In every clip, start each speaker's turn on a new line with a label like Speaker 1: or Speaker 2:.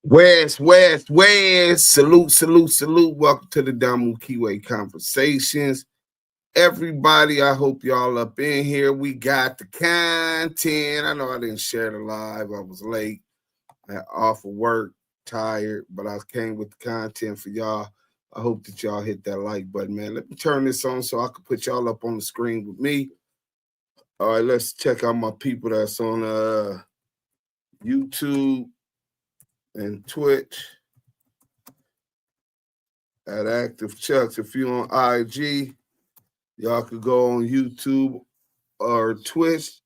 Speaker 1: West. Salute. Welcome to the Damu Kiwe Conversations. Everybody, I hope y'all up in here. We got the content. I know I didn't share the live. I was late. I had off of work, tired, but I came with the content for y'all. I hope that y'all hit that like button, man. Let me turn this on so I can put y'all up on the screen with me. All right, let's check out my people that's on YouTube and Twitch at Active Chucks. If you're on IG, y'all could go on YouTube or Twitch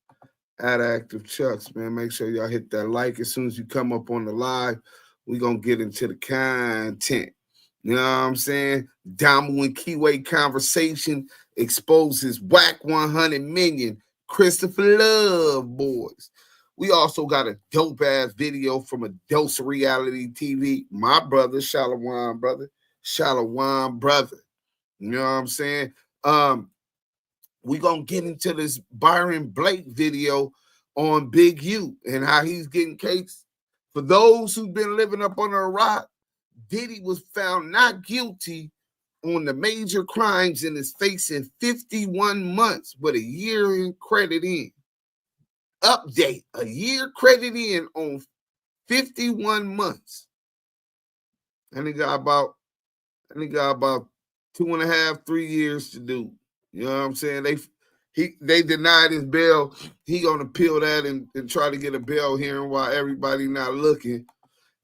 Speaker 1: at Active Chucks, man. Make sure y'all hit that like. As soon as you come up on the live, we're going to get into the content. You know what I'm saying? Damu Kiwe Conversation exposes WACK100 Minion, Christopher Lovesboyz. We also got a dope-ass video from a Dose Reality TV. My brother, Shalom brother. You know what I'm saying? We're going to get into this Byron Blake video on Big U and how he's getting cakes. For those who've been living up under a rock, Diddy was found not guilty on the major crimes and is facing 51 months with a year in credit in. Update, a year credit in on 51 months. And he got about 2.5, 3 years to do. You know what I'm saying? They denied his bail. He gonna appeal that and try to get a bail hearing while everybody not looking.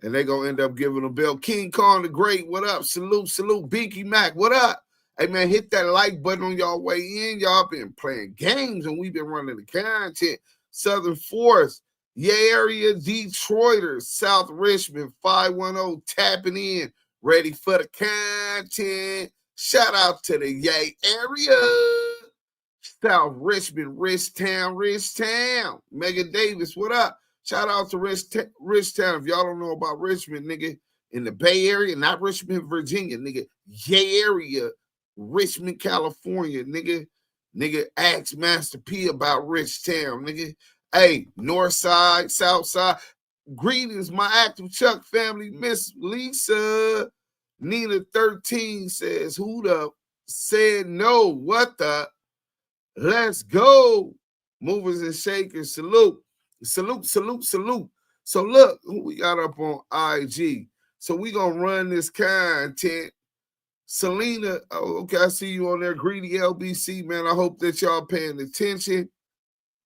Speaker 1: And they gonna end up giving him bail. King Kong the Great, what up? Salute. Binky Mac, what up? Hey man, hit that like button on y'all way in. Y'all been playing games and we've been running the content. Southern Forest, Yay Area, Detroiters, South Richmond, 510 tapping in, ready for the content. Shout out to the Yay Area, South Richmond, Richtown. Mega Davis, what up? Shout out to Richtown. If y'all don't know about Richmond, nigga, in the Bay Area, not Richmond, Virginia, nigga, Yay Area, Richmond, California, nigga. Nigga, ask Master P about Richtown, nigga. Hey, North Side, South Side. Greetings, my Active Chuck family. Miss Lisa. Nina 13 says, who the said no? What the? Let's go. Movers and shakers. Salute. So look who we got up on IG. So we gonna run this content. Selena, oh, okay, I see you on there. Greedy LBC, man. I hope that y'all paying attention.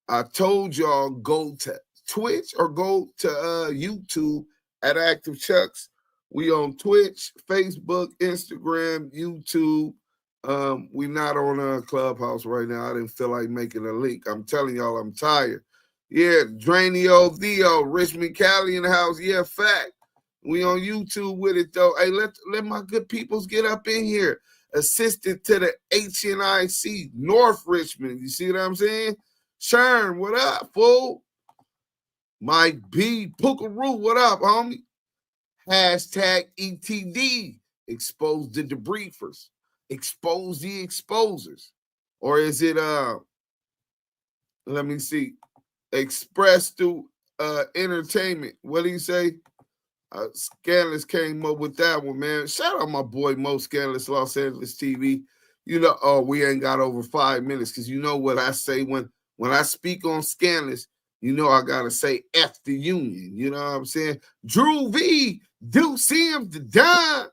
Speaker 1: I told y'all go to Twitch or go to YouTube at Active Chucks. We on Twitch, Facebook, Instagram, YouTube. We not on Clubhouse right now. I didn't feel like making a link. I'm telling y'all I'm tired. Yeah, Drainio Theo, Richmond Cali in the house. Yeah, fact. We on YouTube with it, though. Hey, let my good peoples get up in here. Assistant to the HNIC, North Richmond. You see what I'm saying? Shern, what up, fool? Mike B. Pookaroo, what up, homie? Hashtag ETD. Expose the debriefers. Expose the exposers. Or is it, let me see, express through entertainment. What do you say? Scandalous came up with that one, man. Shout out my boy Mo Scandalous, Los Angeles TV. You know, we ain't got over 5 minutes because you know what I say when I speak on Scandalous, you know I gotta say F the union. You know what I'm saying? Drew V, do see him to die.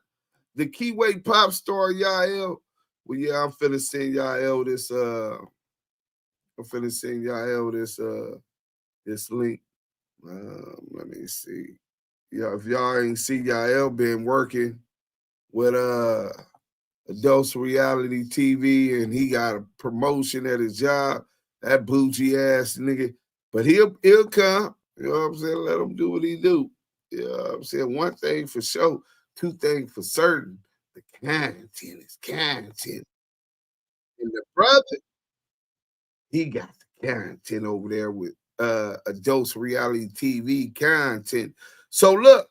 Speaker 1: The Kiwe pop star Yael. Well, yeah, I'm finna send Yael this. I'm finna send Yael this link. Let me see. Yeah, if y'all ain't see Yael been working with Dose Reality TV and he got a promotion at his job, that bougie ass nigga. But he'll come. You know what I'm saying? Let him do what he do. You know what I'm saying? One thing for sure, two things for certain. The content is content. And the brother, he got the content over there with a Dose Reality TV content. So look,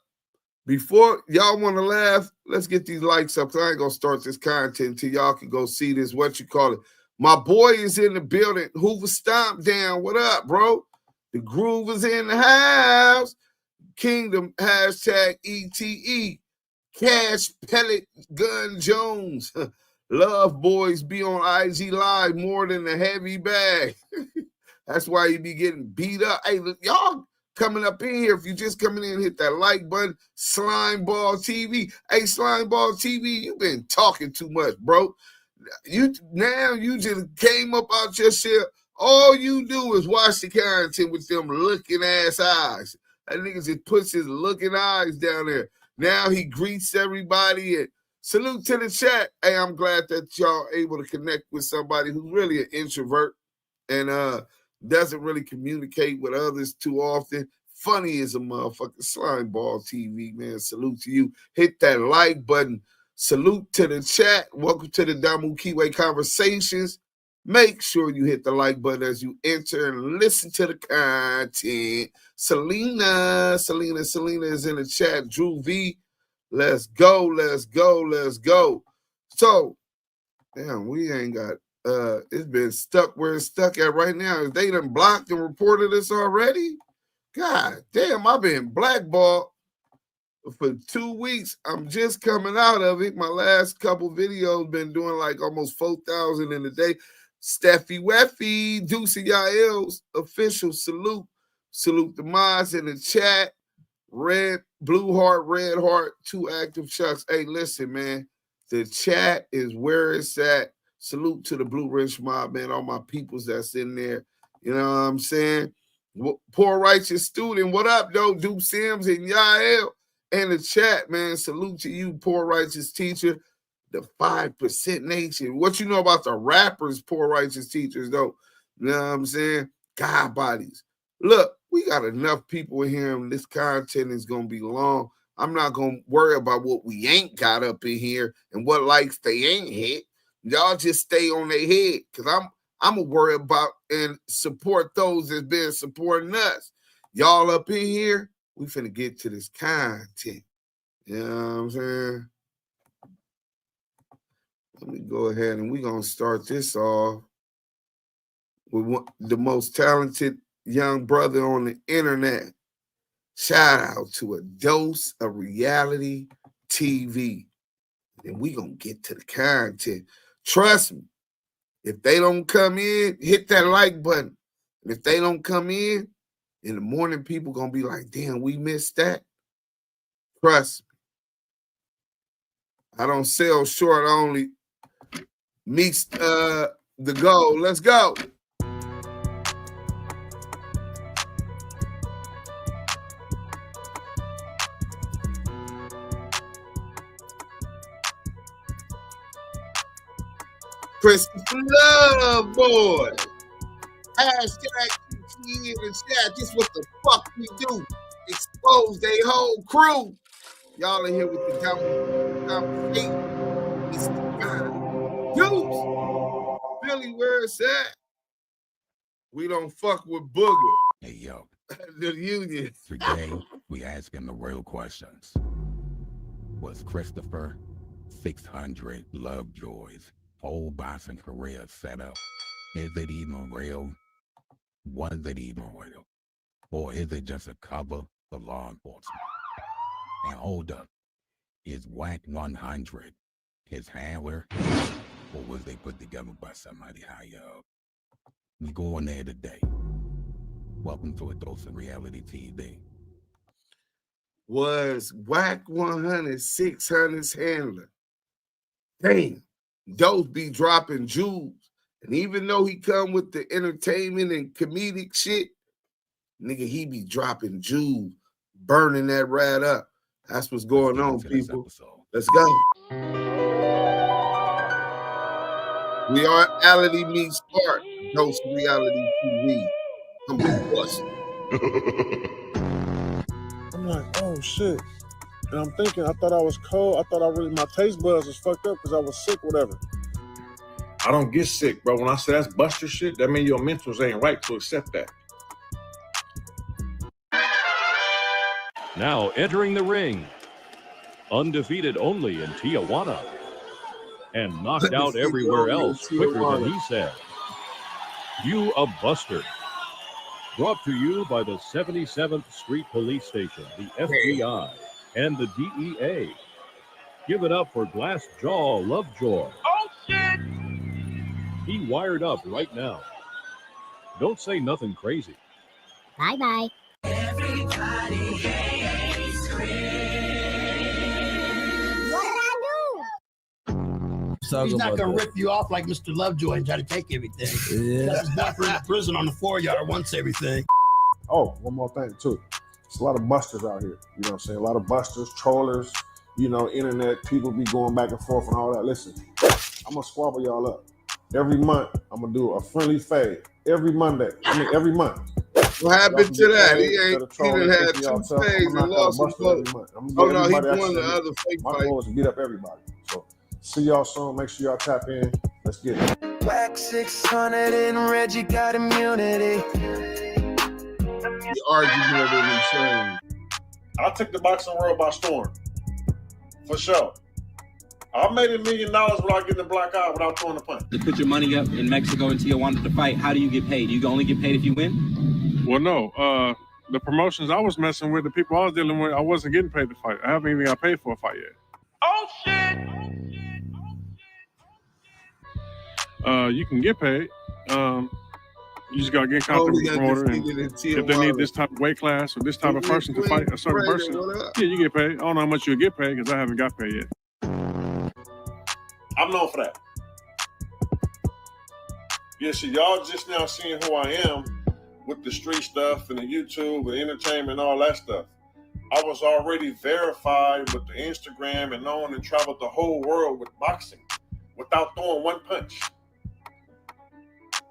Speaker 1: before y'all want to laugh, let's get these likes up. I ain't gonna start this content until y'all can go see this. What you call it? My boy is in the building. Hoover Stomp down. What up, bro? The groove is in the house. Kingdom, hashtag ETE. Cash Pellet Gun Jones. Lovesboyz be on IG Live more than a heavy bag. That's why you be getting beat up. Hey, look, y'all coming up in here. If you just coming in, hit that like button. Slimeball TV. Hey, Slimeball TV, you been talking too much, bro. You just came up out your shit. All you do is watch the content with them looking ass eyes. That nigga just puts his looking eyes down there. Now he greets everybody and salute to the chat. Hey, I'm glad that y'all able to connect with somebody who's really an introvert and doesn't really communicate with others too often. Funny as a motherfucker. Slimeball TV, man. Salute to you. Hit that like button. Salute to the chat. Welcome to the Damu Kiwe Conversations. Make sure you hit the like button as you enter and listen to the content. Selena is in the chat. Drew V, let's go. So, damn, we ain't got, it's been stuck where it's stuck at right now. Is they done blocked and reported us already? God damn, I've been blackballed for 2 weeks. I'm just coming out of it. My last couple videos been doing like almost 4,000 in a day. Steffi Weffy, Deucey Yael's official salute. Salute the mods in the chat. Blue heart, red heart, 2 active chucks. Hey, listen, man. The chat is where it's at. Salute to the Blue Ridge mob, man. All my peoples that's in there. You know what I'm saying? Poor righteous student. What up, though? Duke Sims and Yael in the chat, man. Salute to you, poor righteous teacher. The 5% nation. What you know about the rappers, poor righteous teachers, though? You know what I'm saying? God bodies. Look, we got enough people in here, and this content is going to be long. I'm not going to worry about what we ain't got up in here and what likes they ain't hit. Y'all just stay on their head, because I'm going to worry about and support those that's been supporting us. Y'all up in here, we finna get to this content. You know what I'm saying? Let me go ahead and we're going to start this off with the most talented young brother on the internet. Shout out to A Dose of Reality TV. And we're going to get to the content. Trust me, if they don't come in, hit that like button. And if they don't come in the morning, people going to be like, damn, we missed that. Trust me. I don't sell short, I only meets the goal. Let's go. Christopher Lovesboyz. Hashtag in the chat. This what the fuck we do. Expose they whole crew. Y'all in here with the conversation. It's Deuce. Billy, where it's at? We don't fuck with Booger.
Speaker 2: Hey, yo.
Speaker 1: The union.
Speaker 2: Today, we asking the real questions. Was Christopher 600 Lovesboyz whole boxing career set up? Is it even real? Was it even real? Or is it just a cover for law enforcement? And hold up, is WACK100 his handler? Or was they put together by somebody higher up? We going there today. Welcome to A Dose of Reality TV.
Speaker 1: Was WACK100 600's handler? Damn, Dose be dropping jewels. And even though he come with the entertainment and comedic shit, nigga, he be dropping jewels, burning that rat up. That's what's going on, people. Let's go. Reality meets art. Dose of Reality TV. I'm busting.
Speaker 3: I'm like, oh shit. And I'm thinking, I thought I was cold. I thought my taste buds was fucked up because I was sick, whatever.
Speaker 4: I don't get sick, bro. When I say that's buster shit, that means your mentals ain't right to accept that.
Speaker 5: Now entering the ring, undefeated only in Tijuana, and knocked out everywhere else quicker than he said. You a buster. Brought to you by the 77th Street Police Station, the FBI, and the DEA. Give it up for Glass Jaw Lovejoy.
Speaker 6: Oh, shit!
Speaker 5: He wired up right now. Don't say nothing crazy.
Speaker 7: Bye-bye.
Speaker 8: Everybody hates Chris.
Speaker 7: What did I do?
Speaker 6: He's not going to rip you off like Mr. Lovejoy and try to take everything. Yeah. He's not in prison on the 4-yard wants everything.
Speaker 3: Oh, one more thing too. There's a lot of busters out here. You know what I'm saying? A lot of busters, trollers, you know, internet, people be going back and forth and all that. Listen, I'm going to squabble y'all up. Every month, I'm going to do a friendly fade. Every Monday. Every month.
Speaker 1: What happened to that? He done had 2 spades and lost some votes. Oh, no, he won the other fake
Speaker 3: fight. My
Speaker 1: fight.
Speaker 3: goal is to beat up everybody. So, see y'all soon. Make sure y'all tap in. Let's get it.
Speaker 8: WACK100 and Reggie got immunity.
Speaker 1: The argument that he's saying.
Speaker 4: I took the boxing world by storm. For sure. I made $1 million without getting a black eye, without throwing a punch.
Speaker 9: To put your money up in Mexico and Tijuana to fight, how do you get paid? You can only get paid if you win?
Speaker 10: Well, no. The promotions I was messing with, the people I was dealing with, I wasn't getting paid to fight. I haven't even got paid for a fight yet.
Speaker 6: Oh, shit!
Speaker 10: You can get paid. You just gotta get in contact with the promoter. And if they need this type of weight class or this type of person to fight a certain person, yeah, you get paid. I don't know how much you'll get paid because I haven't got paid yet.
Speaker 4: I'm known for that. Yeah, see, y'all just now seeing who I am with the street stuff and the YouTube and entertainment and all that stuff. I was already verified with the Instagram and known and traveled the whole world with boxing without throwing one punch.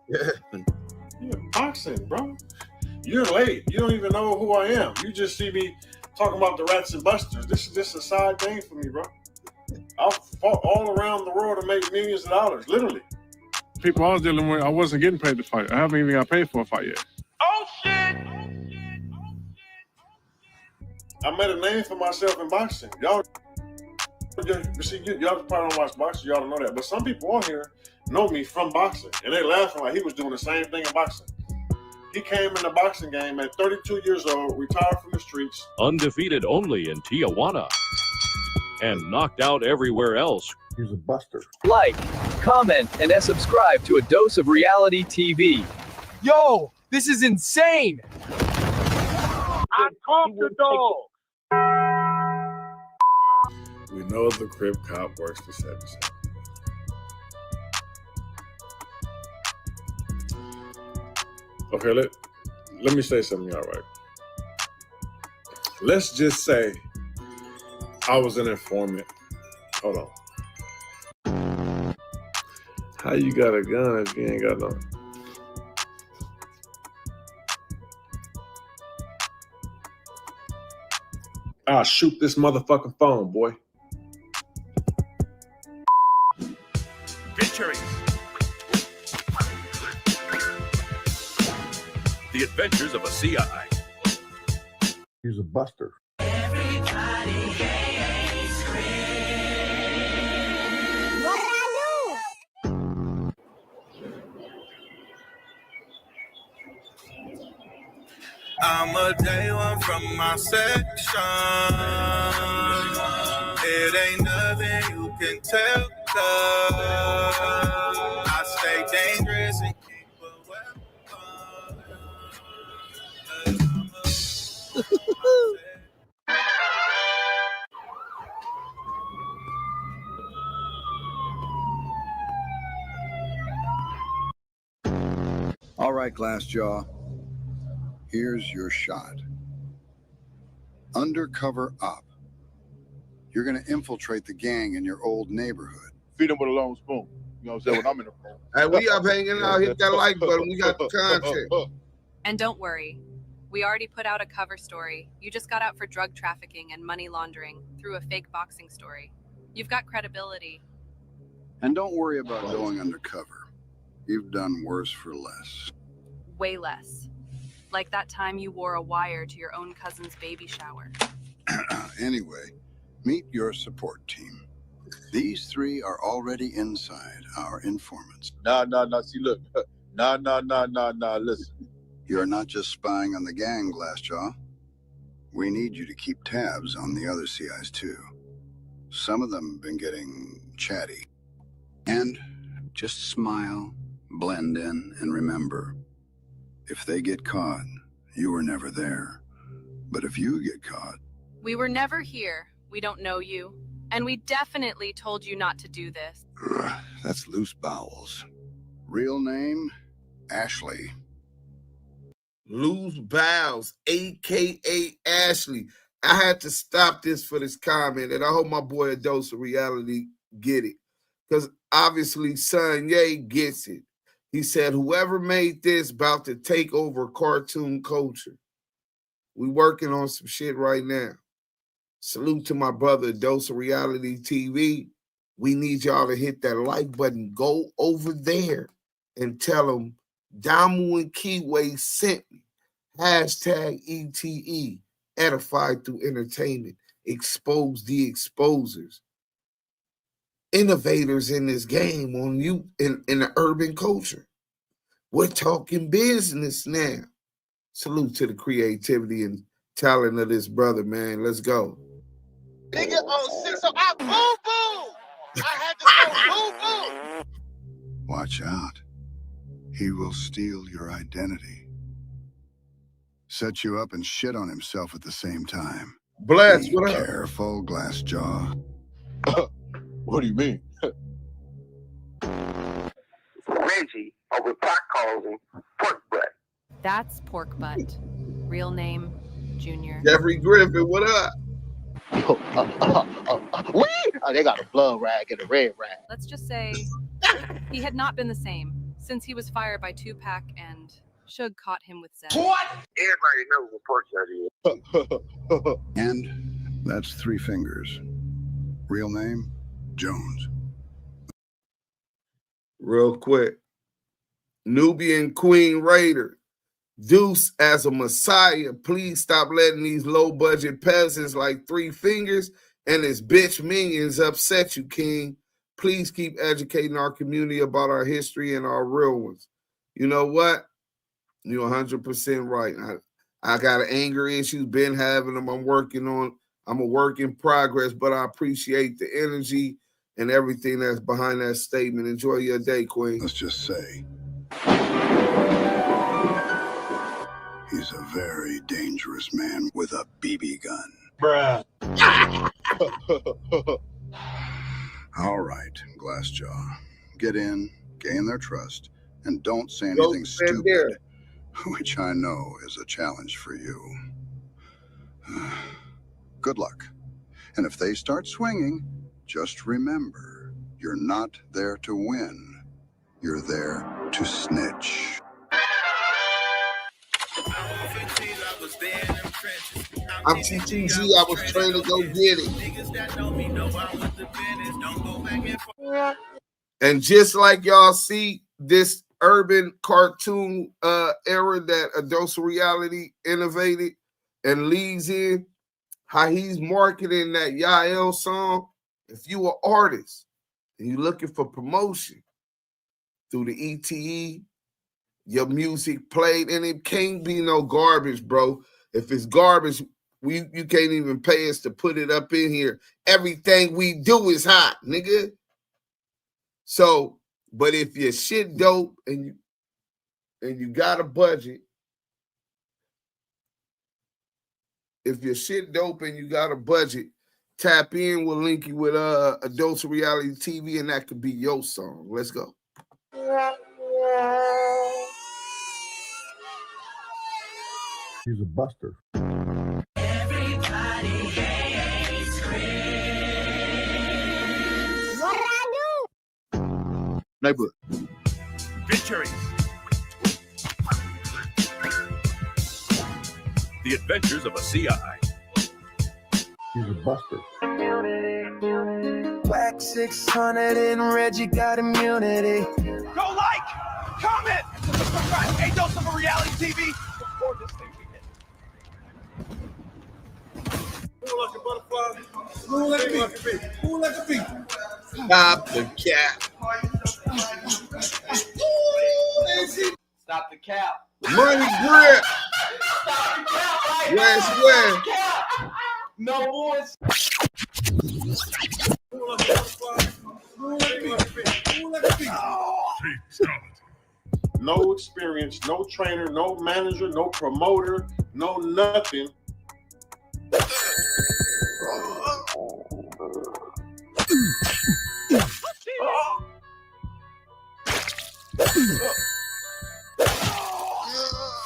Speaker 1: Yeah.
Speaker 4: Yeah, boxing, bro. You're late. You don't even know who I am. You just see me talking about the rats and busters. This is just a side thing for me, bro. I fought all around the world to make millions of dollars, literally.
Speaker 10: People I was dealing with, I wasn't getting paid to fight. I haven't even got paid for a fight yet.
Speaker 6: Oh, shit!
Speaker 4: I made a name for myself in boxing. Y'all see, y'all probably don't watch boxing. Y'all don't know that. But some people on here know me from boxing. And they laughing like he was doing the same thing in boxing. He came in the boxing game at 32 years old, retired from the streets.
Speaker 5: Undefeated only in Tijuana. And knocked out everywhere else.
Speaker 3: He's a buster.
Speaker 11: Like, comment, and subscribe to A Dose of Reality TV.
Speaker 12: Yo, this is insane!
Speaker 6: I caught the dog!
Speaker 1: We know the crib cop works for 7 seconds.
Speaker 4: Okay, let me say something, y'all, right? Let's just say I was an informant. Hold on. How you got a gun if you ain't got no? I'll shoot this motherfucking phone, boy.
Speaker 5: Featuring The Adventures of a CI.
Speaker 3: He's a buster.
Speaker 8: Everybody hates Chris.
Speaker 7: What did I do?
Speaker 8: I'm a day one from my section. It ain't nothing you can tell. I stay dangerous and keep a weapon.
Speaker 13: All right, Glassjaw. Here's your shot. Undercover op. You're going to infiltrate the gang in your old neighborhood.
Speaker 14: Feed them with a long spoon. You know what I'm saying? When I'm in the phone.
Speaker 1: Hey, we up hanging out. Hit that like button. We got the content.
Speaker 15: And don't worry. We already put out a cover story. You just got out for drug trafficking and money laundering through a fake boxing story. You've got credibility.
Speaker 13: And don't worry about going undercover. You've done worse for less.
Speaker 15: Way less. Like that time you wore a wire to your own cousin's baby shower.
Speaker 13: Anyway, meet your support team. These three are already inside our informants.
Speaker 14: Nah. See, look. Nah. Listen.
Speaker 13: You're not just spying on the gang, Glassjaw. We need you to keep tabs on the other CIs too. Some of them have been getting chatty. And just smile, blend in, and remember, if they get caught, you were never there. But if you get caught...
Speaker 15: We were never here. We don't know you. And we definitely told you not to do this.
Speaker 13: That's loose bowels. Real name, Ashley.
Speaker 1: Loose bowels, a.k.a. Ashley. I had to stop this for this comment, and I hope my boy A Dose of Reality get it. Because obviously Son Ye gets it. He said, whoever made this about to take over cartoon culture. We working on some shit right now. Salute to my brother, A Dose of Reality TV. We need y'all to hit that like button. Go over there and tell them Damu and Kiwe sent me. Hashtag ETE. Edified through entertainment. Expose the exposers. Innovators in this game on you in the urban culture. We're talking business now. Salute to the creativity and talent of this brother, man. Let's go.
Speaker 16: Nigga on 6, so I boo-boo. I had to say boo-boo.
Speaker 13: Watch out. He will steal your identity. Set you up and shit on himself at the same time.
Speaker 1: Bless, what up?
Speaker 13: Careful, Glassjaw.
Speaker 14: What do you mean?
Speaker 16: Reggie, over pot calls him pork butt.
Speaker 15: That's Pork Butt. Real name, Junior.
Speaker 1: Jeffrey Griffin, what up?
Speaker 16: Oh, they got a blood rag and a red rag.
Speaker 15: Let's just say he had not been the same since he was fired by Tupac and Suge caught him with Zed.
Speaker 16: What? Everybody knows what pork butt is.
Speaker 13: And that's 3 fingers. Real name, Jones.
Speaker 1: Real quick. Nubian Queen Raider. Deuce as a messiah. Please stop letting these low-budget peasants like 3 fingers and his bitch minions upset you, King. Please keep educating our community about our history and our real ones. You know what? You're 100% right. I got anger issues, been having them. I'm working on. I'm a work in progress, but I appreciate the energy and everything that's behind that statement. Enjoy your day, Queen.
Speaker 13: Let's just say he's a very dangerous man with a BB gun.
Speaker 16: Bruh.
Speaker 13: All right, Glassjaw. Get in, gain their trust, and don't say anything stupid, which I know is a challenge for you. Good luck. And if they start swinging, just remember, you're not there to win. You're there to snitch.
Speaker 1: I'm TTG. I was trying to go get it. And just like y'all see this urban cartoon era that A Dose of Reality innovated and leads in, how he's marketing that Yael song. If you an artist and you're looking for promotion through the ETE, your music played, and it can't be no garbage, bro. If it's garbage, you can't even pay us to put it up in here. Everything we do is hot, nigga. So, but if your shit dope and you got a budget, if your shit dope and you got a budget, tap in. We'll link you with A Dose of Reality TV, and that could be your song. Let's go.
Speaker 3: He's a buster.
Speaker 7: Everybody hates Chris. What did I do?
Speaker 14: Neighborhood.
Speaker 5: Featuring The Adventures of a CI.
Speaker 3: He's a buster.
Speaker 8: WACK100 and Reggie got immunity.
Speaker 12: Go like, comment, subscribe. A Dose of Reality TV. Support this thing we get.
Speaker 16: Move like a butterfly. Move like a bee. Move like a bee.
Speaker 1: Stop the cat.
Speaker 16: Stop the cap.
Speaker 1: Money grip. West.
Speaker 12: No boys.
Speaker 4: No experience, no trainer, no manager, no promoter, no nothing.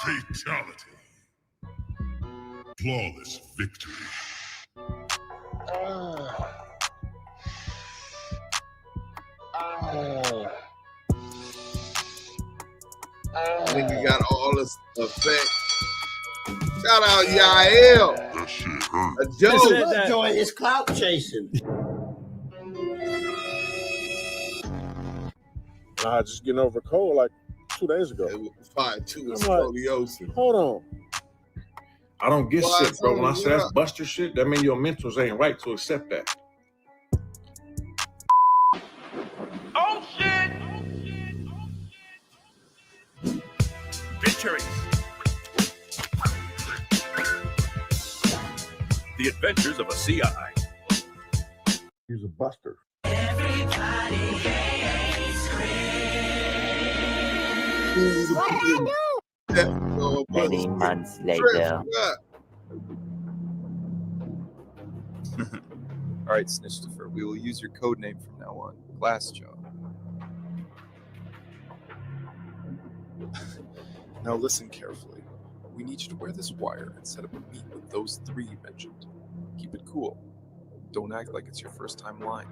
Speaker 17: Fatality. Flawless victory.
Speaker 1: Nigga got all this effect. Shout out Yael.
Speaker 17: That shit hurt.
Speaker 1: A joke.
Speaker 6: Lovejoy is clout chasing.
Speaker 3: I was just getting over a cold like 2 days ago.
Speaker 1: It was 5-2 with
Speaker 3: I'm like,
Speaker 1: scoliosis.
Speaker 3: hold on.
Speaker 4: I don't get
Speaker 1: Why,
Speaker 4: shit, bro. When I say
Speaker 1: Tony,
Speaker 4: that's Buster shit, that means your mentals ain't right to accept that.
Speaker 12: Oh shit!
Speaker 5: Featuring The Adventures of a CI.
Speaker 3: He's a buster.
Speaker 18: Many months later.
Speaker 19: All right, Snitchtifer, we will use your code name from now on. Glassjaw. Now listen carefully. We need you to wear this wire and set up a meet with those three you mentioned. Keep it cool. Don't act like it's your first time lying.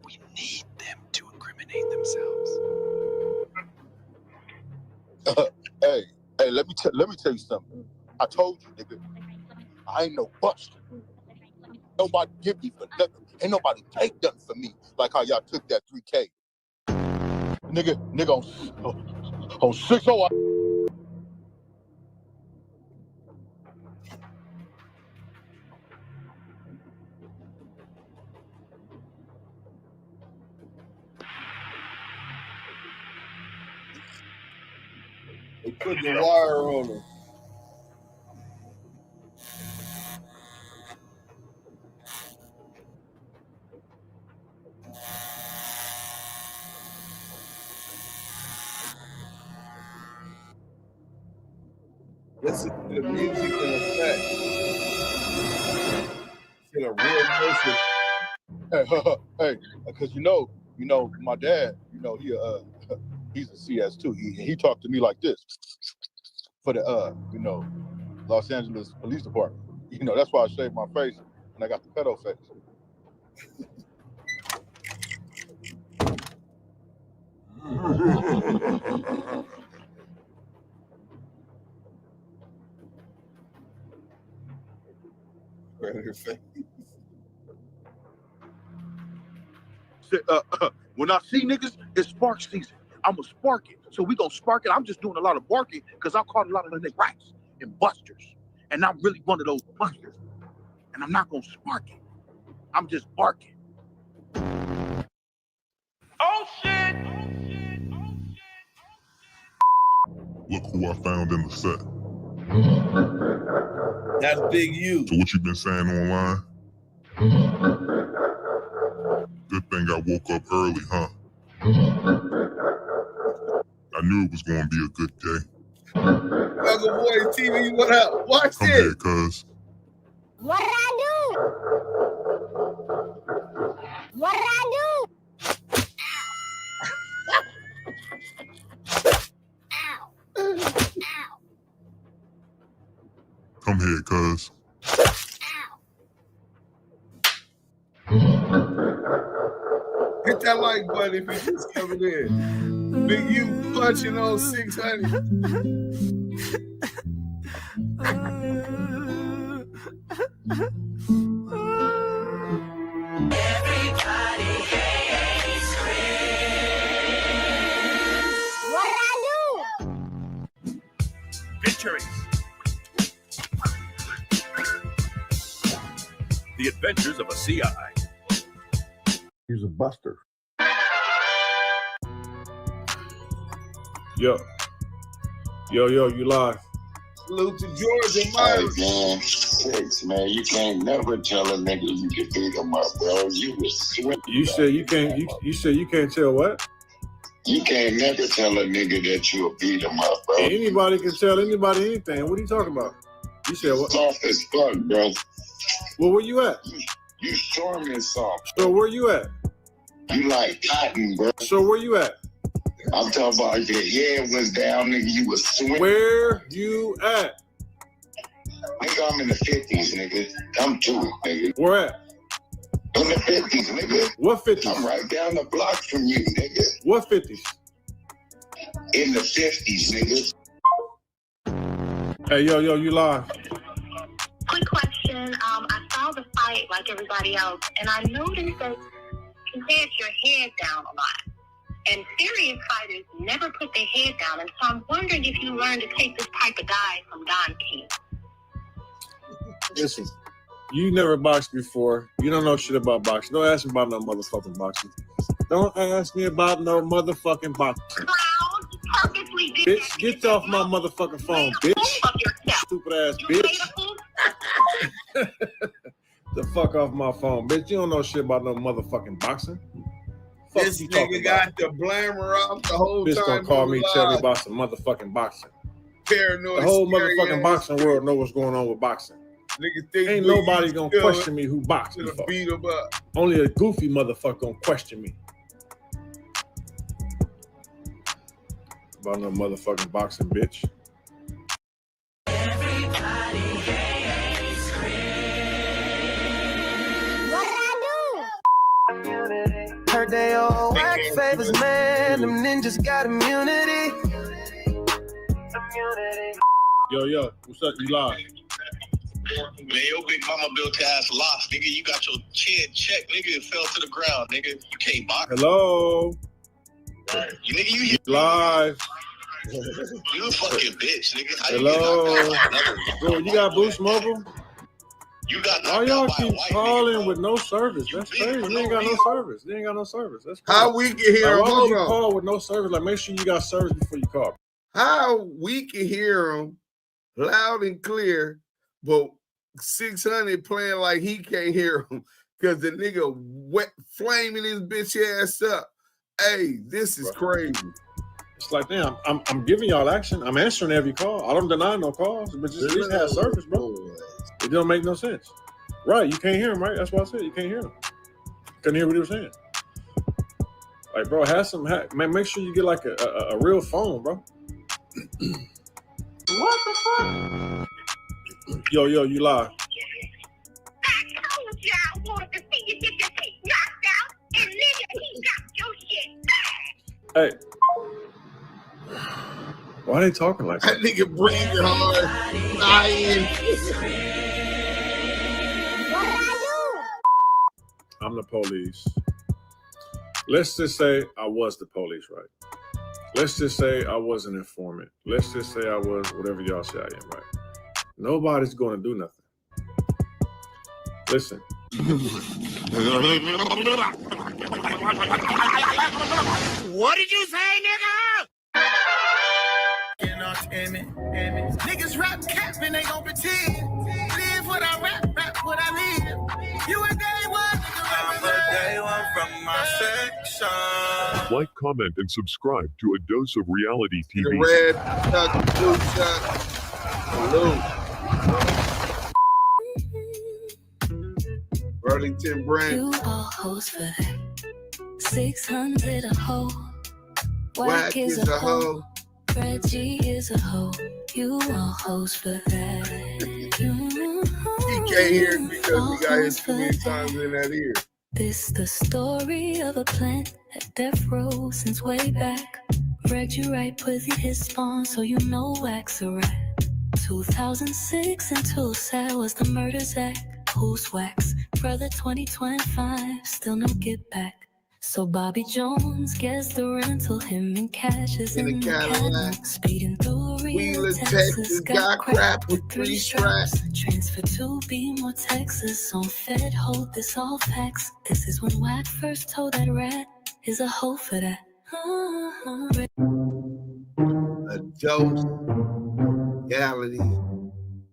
Speaker 19: We need them to incriminate themselves.
Speaker 14: Hey, let me tell you something. I told you, nigga, I ain't no buster. Nobody give me for nothing. Ain't nobody take nothing for me like how y'all took that 3K. Nigga on 6-0.
Speaker 1: They put the wire on him. Listen to the music and effect. Feel a real person.
Speaker 14: Hey, because you know, my dad, he's a CS too. He talked to me like this for the Los Angeles Police Department. That's why I shaved my face and I got the pedo face. When I see niggas, it's spark season. I'ma spark it. So we gonna spark it. I'm just doing a lot of barking because I caught a lot of the rats and busters. And I'm really one of those busters. And I'm not gonna spark it. I'm just barking.
Speaker 12: Oh shit!
Speaker 17: Look who I found in the set.
Speaker 1: That's Big U.
Speaker 17: So what you been saying online? Good thing I woke up early, huh? I knew it was gonna be a good day.
Speaker 1: Uncle Boy TV, what up? Watch
Speaker 17: Come
Speaker 1: this.
Speaker 17: here, cuz.
Speaker 7: What did I do? What did I do?
Speaker 17: Come here, cuz.
Speaker 1: Hit that like button if you just coming in. Big U punching on 600.
Speaker 5: The Adventures of a CI.
Speaker 3: He's a buster.
Speaker 10: Yo, you live.
Speaker 1: Salute to George and Myron.
Speaker 20: Hey, man, Six, man, you can't never tell a nigga you can beat him up, bro. You was sweet.
Speaker 10: You said you can't. You said you can't tell what?
Speaker 20: You can't never tell a nigga that you'll beat him up, bro.
Speaker 10: Anybody can tell anybody anything. What are you talking about? You said what?
Speaker 20: Soft as fuck, bro.
Speaker 10: Well, where you at?
Speaker 20: You storming soft.
Speaker 10: So where you at?
Speaker 20: You like cotton, bro.
Speaker 10: So where you at?
Speaker 20: I'm talking about your head was down, nigga. You was swimming.
Speaker 10: Where you at?
Speaker 20: Nigga, I'm in the 50s, nigga. I'm too, nigga.
Speaker 10: Where at?
Speaker 20: In the 50s, nigga.
Speaker 10: What 50s?
Speaker 20: I'm right down the block from you, nigga.
Speaker 10: What 50s?
Speaker 20: In the 50s, nigga.
Speaker 10: Hey, yo, you live.
Speaker 21: Quick question. I saw the fight like everybody else, and I noticed that you had your head down a lot. And serious fighters never put their head down. And so I'm wondering if you learned to take this type of guy from Don King.
Speaker 10: Listen, you never boxed before. You don't know shit about boxing. Don't ask me about no motherfucking boxing. Don't ask me about no motherfucking boxing.
Speaker 21: Purposely did
Speaker 10: Bitch, get off my motherfucking phone, bitch. Stupid ass bitch. The fuck off my phone, bitch. You don't know shit about no motherfucking boxing. Fuck
Speaker 1: This
Speaker 10: you
Speaker 1: nigga got the blammer off the whole
Speaker 10: bitch
Speaker 1: time.
Speaker 10: gonna call me, tell me about some motherfucking boxing.
Speaker 1: Paranoid.
Speaker 10: The whole
Speaker 1: scary
Speaker 10: motherfucking
Speaker 1: ass.
Speaker 10: boxing world know what's going on with boxing.
Speaker 1: Niggas think
Speaker 10: Ain't nobody gonna question me who boxed
Speaker 1: Gonna
Speaker 10: before.
Speaker 1: beat him up.
Speaker 10: Only a goofy motherfucker gonna question me about no motherfucking boxing, bitch.
Speaker 8: Heard they all whack favors, man. Them ninjas got immunity.
Speaker 10: Yo, what's up? You live?
Speaker 22: Man, your big mama built ass loft, nigga. You got your chin checked, nigga. It fell to the ground, nigga. You can't box.
Speaker 10: Hello?
Speaker 22: You
Speaker 10: Live.
Speaker 22: You a fucking bitch, nigga. How
Speaker 10: Hello?
Speaker 22: you get knocked out by another?
Speaker 10: Bro, you got Boost Mobile?
Speaker 22: You got
Speaker 10: Why y'all keep calling with no service? That's crazy. You ain't got no service. You ain't got no service. That's crazy.
Speaker 1: How we can hear him?
Speaker 10: Why would
Speaker 1: Hold
Speaker 10: you
Speaker 1: on.
Speaker 10: call with no service? Like, make sure you got service before you call.
Speaker 1: How we can hear him loud and clear, but 600 playing like he can't hear him because the nigga wet flaming his bitch ass up. Hey, this is crazy.
Speaker 10: It's like, damn, I'm giving y'all action. I'm answering every call. I don't deny no calls, but just at least have service, bro. It don't make no sense. Right, you can't hear him, right? That's why I said you can't hear him. Couldn't hear what he was saying. Like, bro, man, make sure you get like a real phone, bro.
Speaker 21: What the fuck?
Speaker 10: Yo, you live.
Speaker 21: I told you I wanted to see you get your teeth knocked out, and nigga, he got your shit back.
Speaker 10: Hey. Why are they talking like that?
Speaker 1: That nigga breathing hard, dying.
Speaker 10: I'm the police. Let's just say I was the police, right? Let's just say I was an informant. Let's just say I was whatever y'all say I am, right? Nobody's going to do nothing. Listen.
Speaker 16: What did you say, nigga? Niggas rap cap and they gon' pretend. Live what I rap what I live. You a day one, I'm a day one from my section.
Speaker 17: Like, comment, and subscribe to A Dose of Reality TV.
Speaker 1: The red shot, the blue shot, blue. Burlington brand.
Speaker 23: You all hoes for that. 600 a hoe.
Speaker 1: Whack is a hoe.
Speaker 23: Reggie is a hoe. You all hoes for that.
Speaker 1: He can't hear it because he got hit too many times in that ear.
Speaker 23: This the story of a plan at death row since way back. Read you right, put in his spawn, so you know wax a rat. 2006 until sad was the murders act. Who's wax? Brother 2025, still no get back. So Bobby Jones gets the rental, him and Cash is in the Cadillac. Speeding through
Speaker 1: Wheeler, Texas got crap with 3 straps.
Speaker 23: Transfer to be more Texas on Fed. Hold this all facts. This is when WACK first told that rat is a hoe for that.
Speaker 1: A dose reality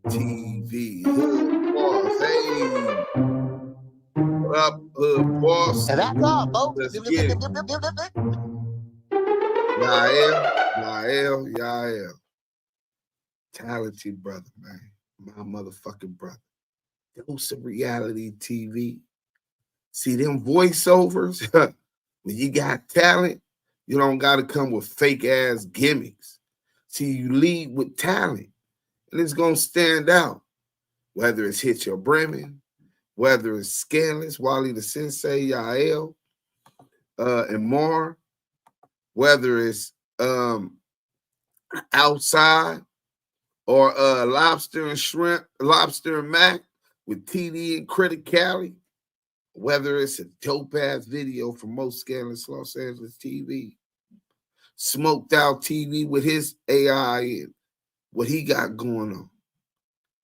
Speaker 1: TV. Hood boss. Hey. What up, hood boss?
Speaker 14: And that's all, folks.
Speaker 1: Let's get it. Yael. Talented brother, man. My motherfucking brother. Dose of reality TV. See them voiceovers? When you got talent, you don't got to come with fake ass gimmicks. See, you lead with talent, and it's going to stand out. Whether it's Hit Your Bremen, whether it's Scandalous, Wally the Sensei, Yael, and more, whether it's Outside or Lobster and Shrimp, Lobster and Mac with TD and Criticality, whether it's a dope-ass video from Most Scandalous Los Angeles TV, Smoked Out TV with his AI and what he got going on.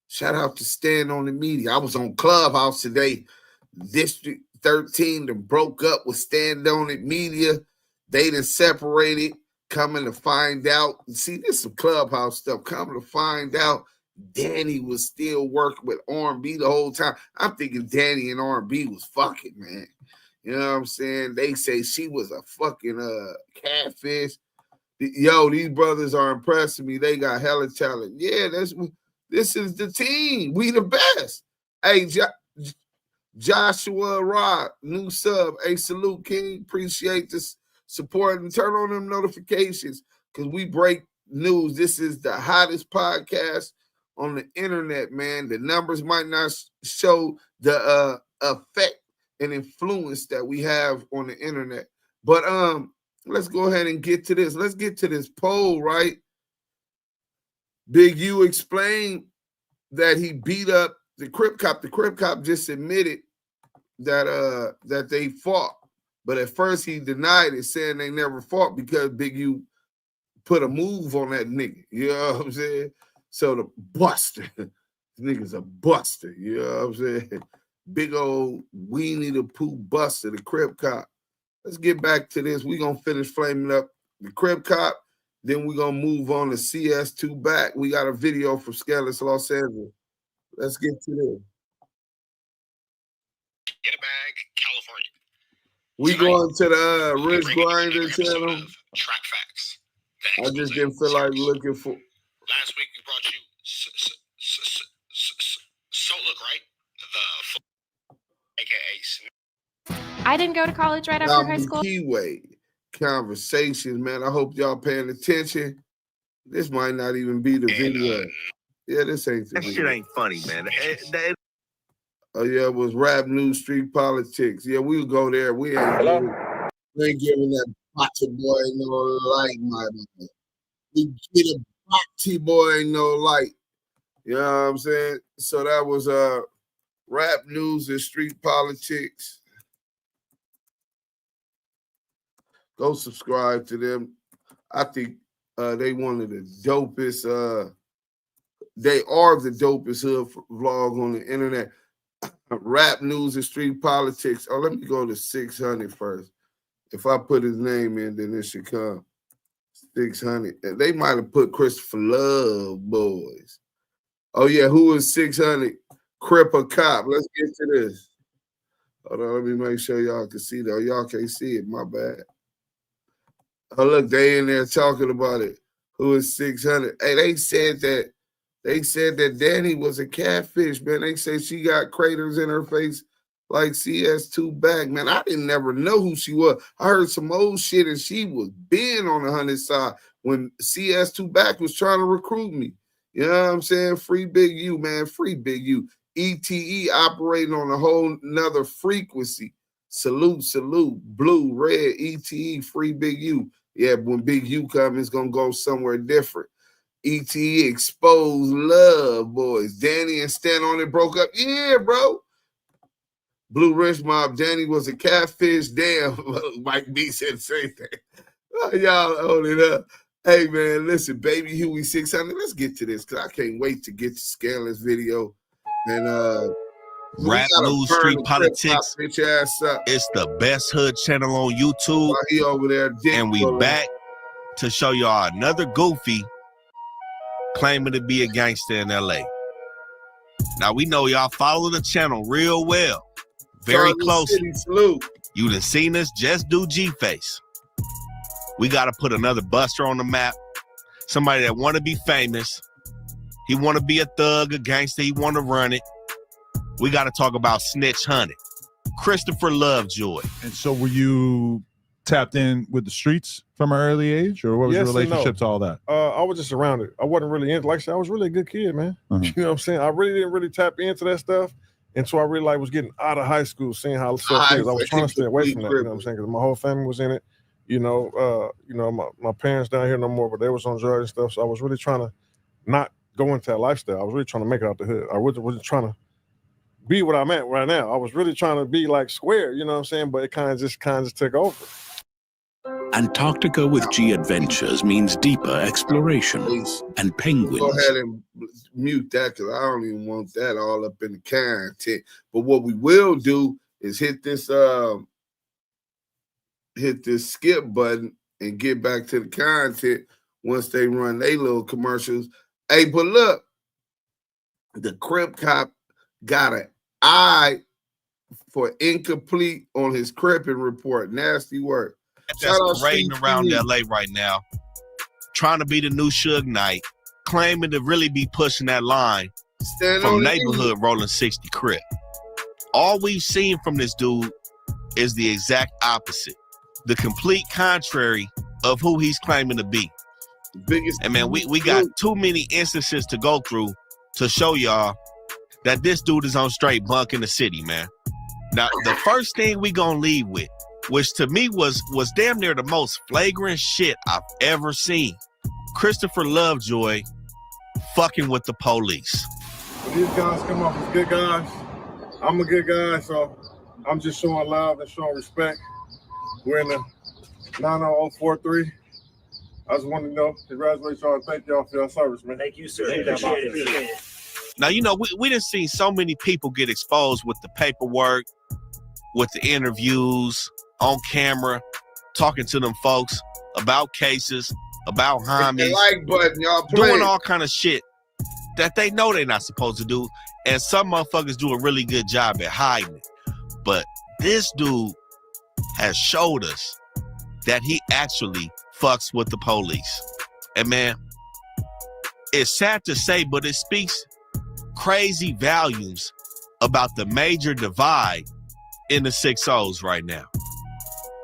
Speaker 1: Shout out to Stand on the Media. I was on Clubhouse today. District 13 that broke up with Stand on It Media. They done separated. Coming to find out. See, this is some Clubhouse stuff. Coming to find out Danny was still working with R&B the whole time. I'm thinking Danny and R&B was fucking, man. You know what I'm saying? They say she was a fucking catfish. Yo, these brothers are impressing me. They got hella talent. Yeah, this is the team. We the best. Hey, Joshua Rod, new sub. Hey, salute, King. Appreciate this support and turn on them notifications because we break news. This is the hottest podcast on the internet, man. The numbers might not show the effect and influence that we have on the internet. But let's go ahead and get to this. Let's get to this poll, right? Big U explained that he beat up the Crip Cop. The Crip Cop just admitted that that they fought. But at first he denied it, saying they never fought because Big U put a move on that nigga. You know what I'm saying? So the buster, this nigga's a buster. You know what I'm saying? Big old Weenie the Pooh buster, the Crip Cop. Let's get back to this. We're going to finish flaming up the Crip Cop. Then we're going to move on to CS2 back. We got a video from Scandalous Los Angeles. Let's get to this.
Speaker 2: Get a bag, California.
Speaker 1: We going to the Rich Grinder channel.
Speaker 2: Track facts.
Speaker 1: I just didn't feel like looking for.
Speaker 2: Last week we brought you So Look Right, the AKA.
Speaker 9: I didn't go to college right after high school.
Speaker 1: Damu Kiwe conversations, man. I hope y'all paying attention. This might not even be the video. Yeah, this ain't the
Speaker 2: that
Speaker 1: video.
Speaker 2: shit ain't funny, man.
Speaker 1: Oh yeah, it was Rap News Street Politics. Yeah, we'll go there. We ain't giving that Bocce boy no light, my man. We get a Bocce boy no light. You know what I'm saying? So that was Rap News and Street Politics. Go subscribe to them. I think they one of the dopest. They are the dopest hood vlog on the internet. Rap News and Street Politics. Oh, let me go to 600 first. If I put his name in, then it should come. 600. They might have put Christopher Lovesboyz. Oh, yeah. Who is 600? Crip or Cop. Let's get to this. Hold on. Let me make sure y'all can see that. Y'all can't see it. My bad. Oh, look. They in there talking about it. Who is 600? Hey, they said that Danny was a catfish, man. They say she got craters in her face like CS2 back, man. I didn't never know who she was. I heard some old shit, and she was being on the 100 side when CS2 back was trying to recruit me. You know what I'm saying? Free Big U, man. Free Big U. ETE operating on a whole nother frequency. Salute. Blue, red, ETE, free Big U. Yeah, when Big U comes, it's going to go somewhere different. ETE exposed Lovesboyz. Danny and Stand on It broke up. Yeah, bro. Blue Rich Mob. Danny was a catfish. Damn. Mike B said the same thing. Oh, y'all hold it up. Hey man, listen, baby Huey 600. Let's get to this because I can't wait to get to scale this video. And
Speaker 11: Rap News Street Politics.
Speaker 1: Bitch ass up.
Speaker 11: It's the best hood channel on YouTube.
Speaker 1: While he over there,
Speaker 11: and we back to show y'all another goofy claiming to be a gangster in LA. Now we know y'all follow the channel real well, very closely. You done seen us just do G-Face. We got to put another buster on the map. Somebody that want to be famous. He want to be a thug, a gangster. He want to run it. We got to talk about Snitch Hunted. Christopher Lovejoy.
Speaker 13: And so were you tapped in with the streets from an early age, or what was your relationship to all that?
Speaker 3: I was just around it. I wasn't really into, like I said, I was really a good kid, man. You know what I'm saying? I really didn't really tap into that stuff until I really was getting out of high school, seeing how stuff is. I was trying to stay away from that, you know what I'm saying? Because my whole family was in it. My parents down here no more, but they was on drugs and stuff. So I was really trying to not go into that lifestyle. I was really trying to make it out the hood. I wasn't trying to be what I'm at right now. I was really trying to be like square, you know what I'm saying? But it kind of just took over.
Speaker 15: Antarctica with G Adventures means deeper exploration and penguins.
Speaker 1: Go ahead and mute that because I don't even want that all up in the content. But what we will do is hit this skip button and get back to the content once they run their little commercials. Hey, but look, the Crip Cop got an eye for incomplete on his Crippin' report. Nasty work.
Speaker 11: That's parading around LA right now, trying to be the new Suge Knight, claiming to really be pushing that line from neighborhood rolling 60 Crip. All we've seen from this dude is the exact opposite, the complete contrary of who he's claiming to be. And man, we got too many instances to go through to show y'all that this dude is on straight bunk in the city, man. Now, the first thing we gonna leave with, which to me was damn near the most flagrant shit I've ever seen. Christopher Lovejoy fucking with the police.
Speaker 3: These guys come off as good guys. I'm a good guy, so I'm just showing love and showing respect. We're in the 90043. I just want to know, congratulations y'all, thank y'all for your service, man. Thank you, sir.
Speaker 11: Now, you know, we done seen so many people get exposed with the paperwork, with the interviews, on camera, talking to them folks about cases, about homies,
Speaker 1: like button, y'all
Speaker 11: doing all kind of shit that they know they're not supposed to do. And some motherfuckers do a really good job at hiding it. But this dude has showed us that he actually fucks with the police. And man, it's sad to say, but it speaks crazy volumes about the major divide in the 6-0s right now.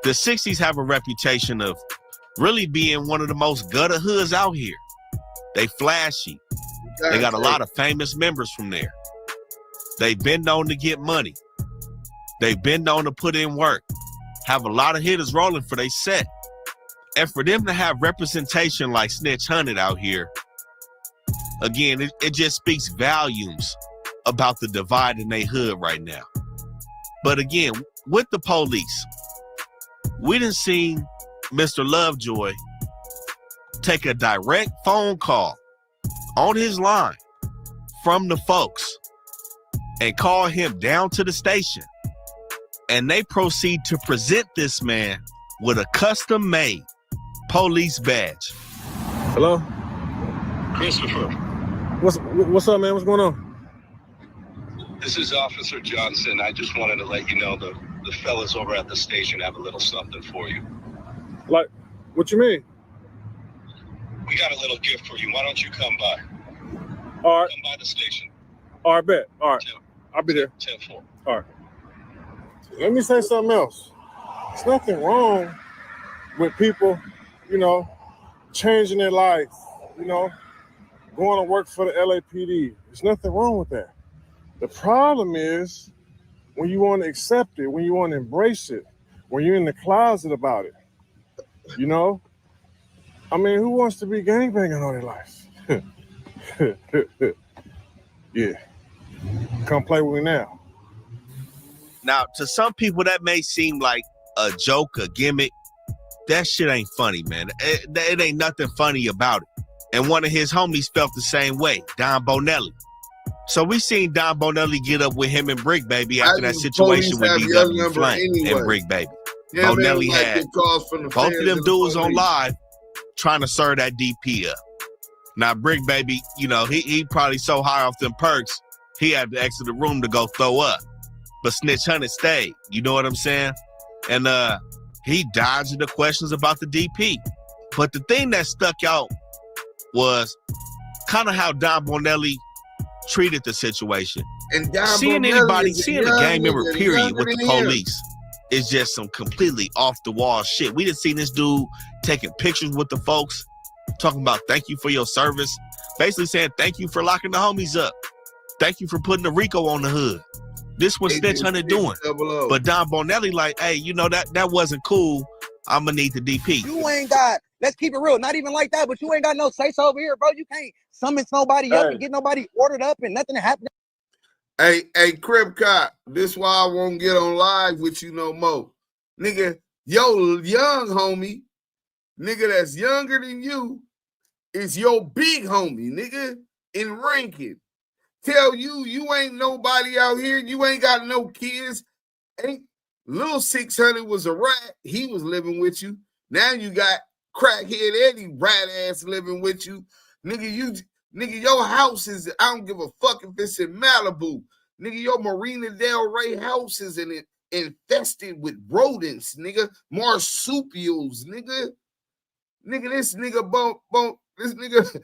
Speaker 11: The 60s have a reputation of really being one of the most gutter hoods out here. They flashy. They got a lot of famous members from there. They've been known to get money. They've been known to put in work. Have a lot of hitters rolling for their set. And for them to have representation like Snitch Hunted out here, again, it just speaks volumes about the divide in their hood right now. But again, with the police, we done seen Mr. Lovejoy take a direct phone call on his line from the folks and call him down to the station. And they proceed to present this man with a custom-made police badge.
Speaker 3: Hello?
Speaker 22: Christopher,
Speaker 3: What's up, man? What's going on?
Speaker 22: this is Officer Johnson. I just wanted to let you know the fellas over at the station have a little something for you.
Speaker 3: Like, what you mean?
Speaker 22: We got a little gift for you. Why don't you come by?
Speaker 3: All right.
Speaker 22: Come by the station.
Speaker 3: All right, bet. All right. I'll be there.
Speaker 22: 10-4.
Speaker 3: All right. Let me say something else. There's nothing wrong with people, changing their life, going to work for the LAPD. There's nothing wrong with that. The problem is when you want to accept it, when you want to embrace it, when you're in the closet about it. I mean, who wants to be gangbanging all their life? Yeah. Come play with me now.
Speaker 11: Now, to some people, that may seem like a joke, a gimmick, that shit ain't funny, man. It ain't nothing funny about it. And one of his homies felt the same way, Don Bonelli. So we seen Don Bonelli get up with him and Brick Baby after that situation with DW Flame and Brick Baby.
Speaker 1: Yeah,
Speaker 11: Bonelli
Speaker 1: man,
Speaker 11: had both of them dudes on live trying to serve that DP up. Now, Brick Baby, you know, he probably so high off them perks, he had to exit the room to go throw up. But Snitch Hunter stayed. You know what I'm saying? And he dodged the questions about the DP. But the thing that stuck out was kind of how Don Bonelli treated the situation.
Speaker 1: And Don
Speaker 11: seeing
Speaker 1: Bonelli
Speaker 11: a gang member, period, with the police is just some completely off the wall shit. We done seen this dude taking pictures with the folks, talking about thank you for your service, basically saying thank you for locking the homies up. Thank you for putting the RICO on the hood. This was Snitch Hunter doing. But Don Bonelli like, hey, you know, that wasn't cool. I'm gonna need the DP.
Speaker 4: You ain't got, let's keep it real, not even like that, but you ain't got no say-so over here, bro. You can't summon nobody up and get nobody ordered up and nothing happening.
Speaker 1: Hey, Crib Cop, this why I won't get on live with you no more. Nigga, yo young homie, nigga that's younger than you, is your big homie, nigga, in ranking. Tell you ain't nobody out here, you ain't got no kids. Ain't Lil 600 was a rat, he was living with you. Now you got crackhead Eddie rat ass living with you. Nigga, your house is, I don't give a fuck if it's in Malibu. Nigga, your Marina Del Rey house is infested with rodents, nigga. Marsupials, nigga. Nigga, this nigga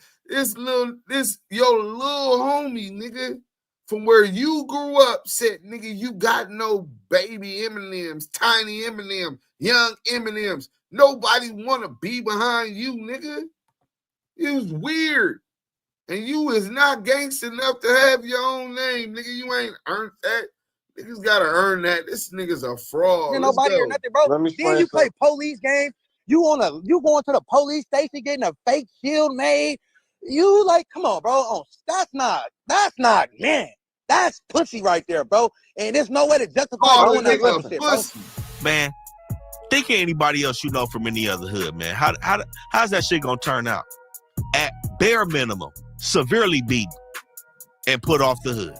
Speaker 1: your little homie, nigga, from where you grew up said, nigga, you got no baby M&Ms, tiny M&M, young M&Ms. Nobody want to be behind you, nigga. It was weird. And you is not gangster enough to have your own name, nigga. You ain't earned that. Niggas gotta earn that. This nigga's a fraud.
Speaker 4: Ain't nobody or nothing, bro. Then you play police games. You going to the police station getting a fake shield made. You like, come on, bro. Oh, that's not man. That's pussy right there, bro. And there's no way to justify doing that other shit, bro.
Speaker 11: Man, think of anybody else you know from any other hood, man. How's that shit gonna turn out? At bare minimum, severely beaten and put off the hood.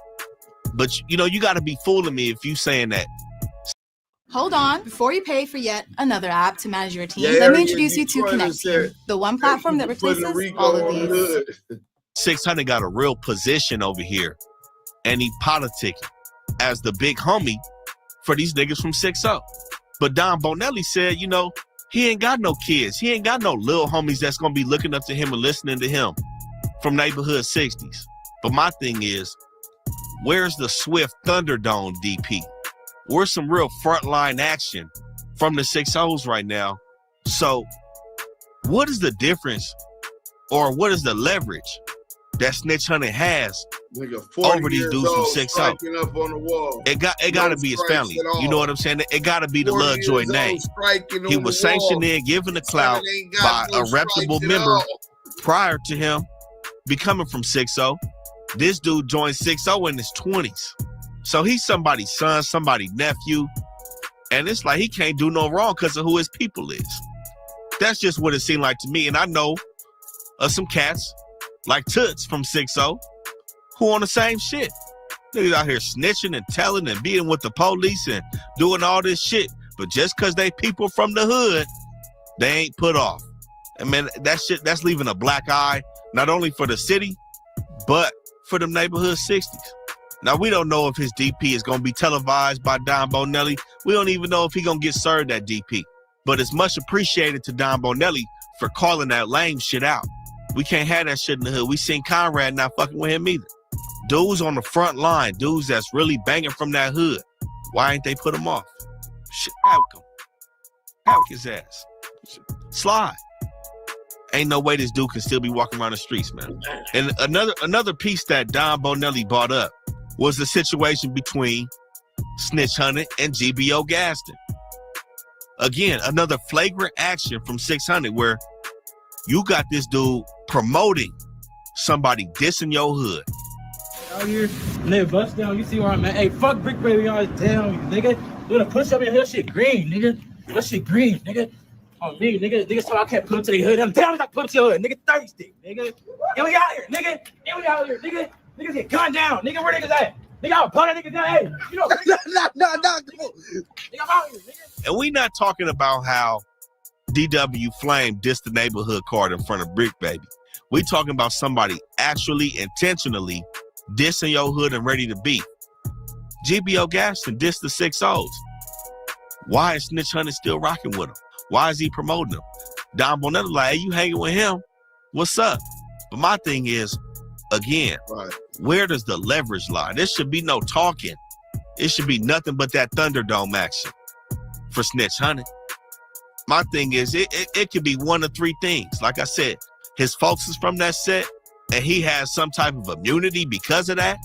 Speaker 11: But you know, you gotta be fooling me if you saying that.
Speaker 6: Hold on, before you pay for yet another app to manage your team, let me introduce you to Connect Team, the one platform that replaces all of these.
Speaker 11: 600 got a real position over here, and he politicking as the big homie for these niggas from 6-0. But Don Bonelli said, you know, he ain't got no kids. He ain't got no little homies that's gonna be looking up to him and listening to him from neighborhood 60s. But my thing is, where's the Swift Thunderdome DP? Where's some real frontline action from the 6-0s right now? So what is the difference, or what is the leverage that Snitch Hunter has over these dudes from 6-0? It got to be his family. You know what I'm saying? It got to be the Lovejoy name. He was sanctioned in, given the clout by a reputable member prior to him becoming from 6-0. This dude joined 6-0 in his 20s. So he's somebody's son, somebody's nephew. And it's like he can't do no wrong because of who his people is. That's just what it seemed like to me. And I know of some cats like Toots from 6-0 who on the same shit. Niggas out here snitching and telling and being with the police and doing all this shit. But just because they people from the hood, they ain't put off. I mean, that shit, that's leaving a black eye, not only for the city, but for them neighborhood 60s. Now, we don't know if his DP is going to be televised by Don Bonelli. We don't even know if he's going to get served that DP. But it's much appreciated to Don Bonelli for calling that lame shit out. We can't have that shit in the hood. We seen Conrad not fucking with him either. Dudes on the front line, dudes that's really banging from that hood. Why ain't they put him off? Shit, out him. Out his ass. Slide. Ain't no way this dude can still be walking around the streets, man. And another piece that Don Bonelli brought up was the situation between Snitch Hunter and GBO Gaston. Again, another flagrant action from 600 where you got this dude promoting somebody dissing your hood.
Speaker 18: Out here, and they bust down, you see where I'm at. Hey, fuck Brick Baby on down, you nigga. Doing a push up in here, shit green, nigga. That shit green, nigga. On me, nigga. Niggas told I can't put him to the hood. I'm telling you, I put him to the hood. Nigga, thirsty, nigga. And we out here, nigga. And we out here, nigga. Niggas get gunned down. Nigga, where niggas at? Nigga, I'll put that nigga down. Hey, you know, nigga, nigga, I'm out here, nigga.
Speaker 11: And we not talking about how DW Flame dissed the neighborhood card in front of Brick Baby. We talking about somebody actually, intentionally dissing your hood and ready to beat. GBO Gaston dissed the 6-0s. Why is Snitch Hunter still rocking with him? Why is he promoting him? Don Bonetta like, hey, you hanging with him? What's up? But my thing is, again, where does the leverage lie? There should be no talking. It should be nothing but that Thunderdome action for Snitch Hunter. My thing is, it could be one of three things. Like I said, his folks is from that set, and he has some type of immunity because of that.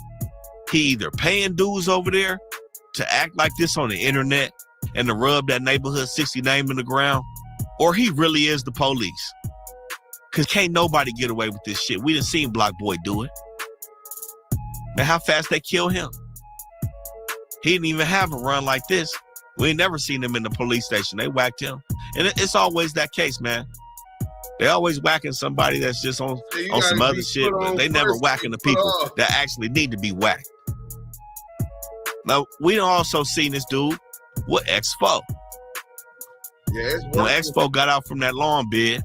Speaker 11: He either paying dues over there to act like this on the internet and to rub that neighborhood 60 name in the ground, or he really is the police. Because can't nobody get away with this shit. We done seen Block Boy do it. Man, how fast they kill him. He didn't even have a run like this. We ain't never seen him in the police station. They whacked him. And it's always that case, man. They always whacking somebody that's just on some other shit, but they never whacking the people that actually need to be whacked. Now, we also seen this dude with X4.
Speaker 1: Yeah,
Speaker 11: when X4 got out from that lawn bed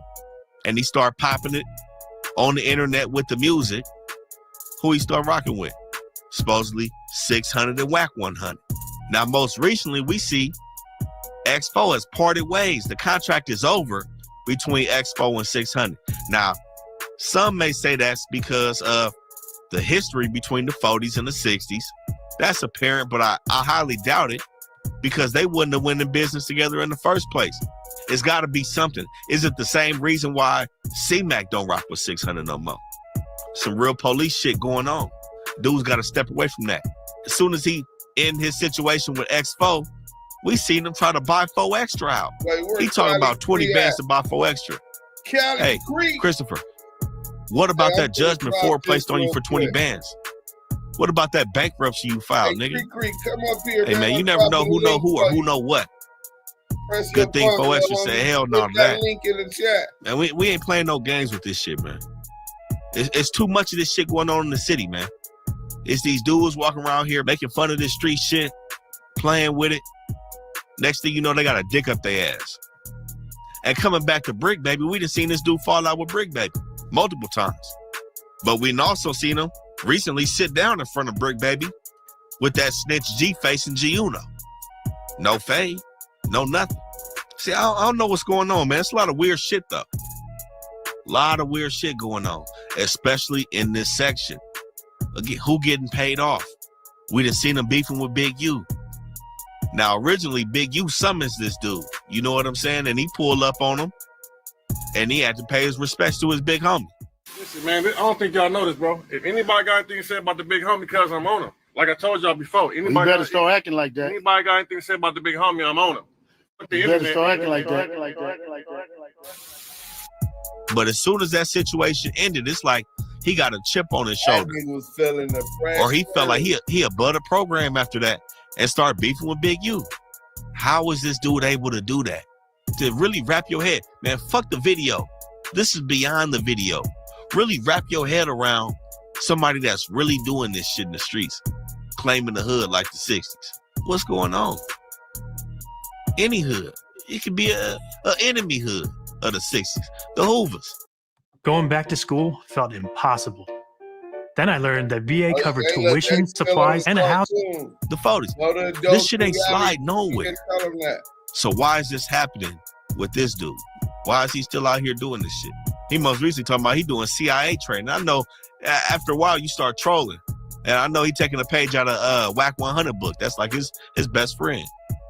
Speaker 11: and he started popping it on the internet with the music, who he started rocking with? Supposedly 600 and WACK100. Now, most recently, we see X4 has parted ways. The contract is over between X4 and 600. Now, some may say that's because of the history between the 40s and the 60s. That's apparent, but I highly doubt it, because they wouldn't have went in business together in the first place. It's got to be something. Is it the same reason why C-Mac don't rock with 600 no more? Some real police shit going on. Dude's got to step away from that. As soon as he in his situation with X4, we seen him try to buy 4 extra out. He talking about 20 bands to buy 4 extra. Hey, Christopher, what about that judgment Ford placed on you for 20 bands? What about that bankruptcy you filed, nigga?
Speaker 1: Come up here,
Speaker 11: hey, man, you never know who know who or who know what. Good thing 4 extra said hell no to that.
Speaker 1: Link in the chat.
Speaker 11: Man, we ain't playing no games with this shit, man. It's too much of this shit going on in the city, man. It's these dudes walking around here making fun of this street shit, playing with it. Next thing you know, they got a dick up their ass. And coming back to Brick Baby, we done seen this dude fall out with Brick Baby multiple times. But we done also seen him recently sit down in front of Brick Baby with that snitch G-Face and G-Uno. No fade, no nothing. See, I don't know what's going on, man. It's a lot of weird shit, though. A lot of weird shit going on, especially in this section. Again, who getting paid off? We done seen him beefing with Big U. Now, originally, Big U summons this dude. You know what I'm saying? And he pulled up on him, and he had to pay his respects to his big homie.
Speaker 10: Listen, man, I don't think y'all know this, bro. If anybody got anything to say about the big homie, because I'm on him. Like I told y'all before. Anybody
Speaker 7: you better start acting like that.
Speaker 10: Anybody got anything to say about the big homie, I'm on him.
Speaker 7: You better start acting like that.
Speaker 11: But as soon as that situation ended, it's like he got a chip on his shoulder. Or he felt like he above the program after that and start beefing with Big U. How is this dude able to do that? To really wrap your head. Man, fuck the video. This is beyond the video. Really wrap your head around somebody that's really doing this shit in the streets, claiming the hood like the 60s. What's going on? Any hood. It could be a enemy hood of the 60s. The Hoovers.
Speaker 12: Going back to school felt impossible. Then I learned that VA covered tuition, supplies, and a house.
Speaker 11: The 40s. This shit ain't sliding nowhere. So why is this happening with this dude? Why is he still out here doing this shit? He most recently talking about he doing CIA training. I know after a while you start trolling. And I know he taking a page out of WACK100 book. That's like his best friend.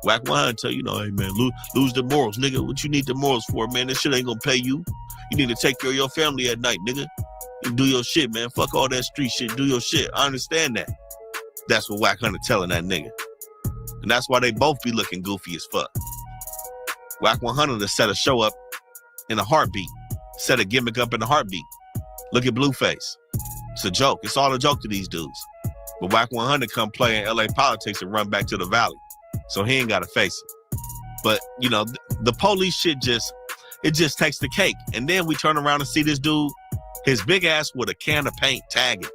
Speaker 11: WACK100 tell you, hey man, lose the morals, nigga. What you need the morals for, man? This shit ain't gonna pay you. You need to take care of your family at night, nigga. You do your shit, man. Fuck all that street shit. Do your shit. I understand that. That's what WACK100 telling that nigga. And that's why they both be looking goofy as fuck. WACK100 to set a show up in a heartbeat. Set a gimmick up in a heartbeat. Look at Blueface. It's a joke. It's all a joke to these dudes. But WACK100 come play in LA politics and run back to the valley. So he ain't got to face it. But, you know, the police shit just It just takes the cake. And then we turn around and see this dude, his big ass with a can of paint tagging.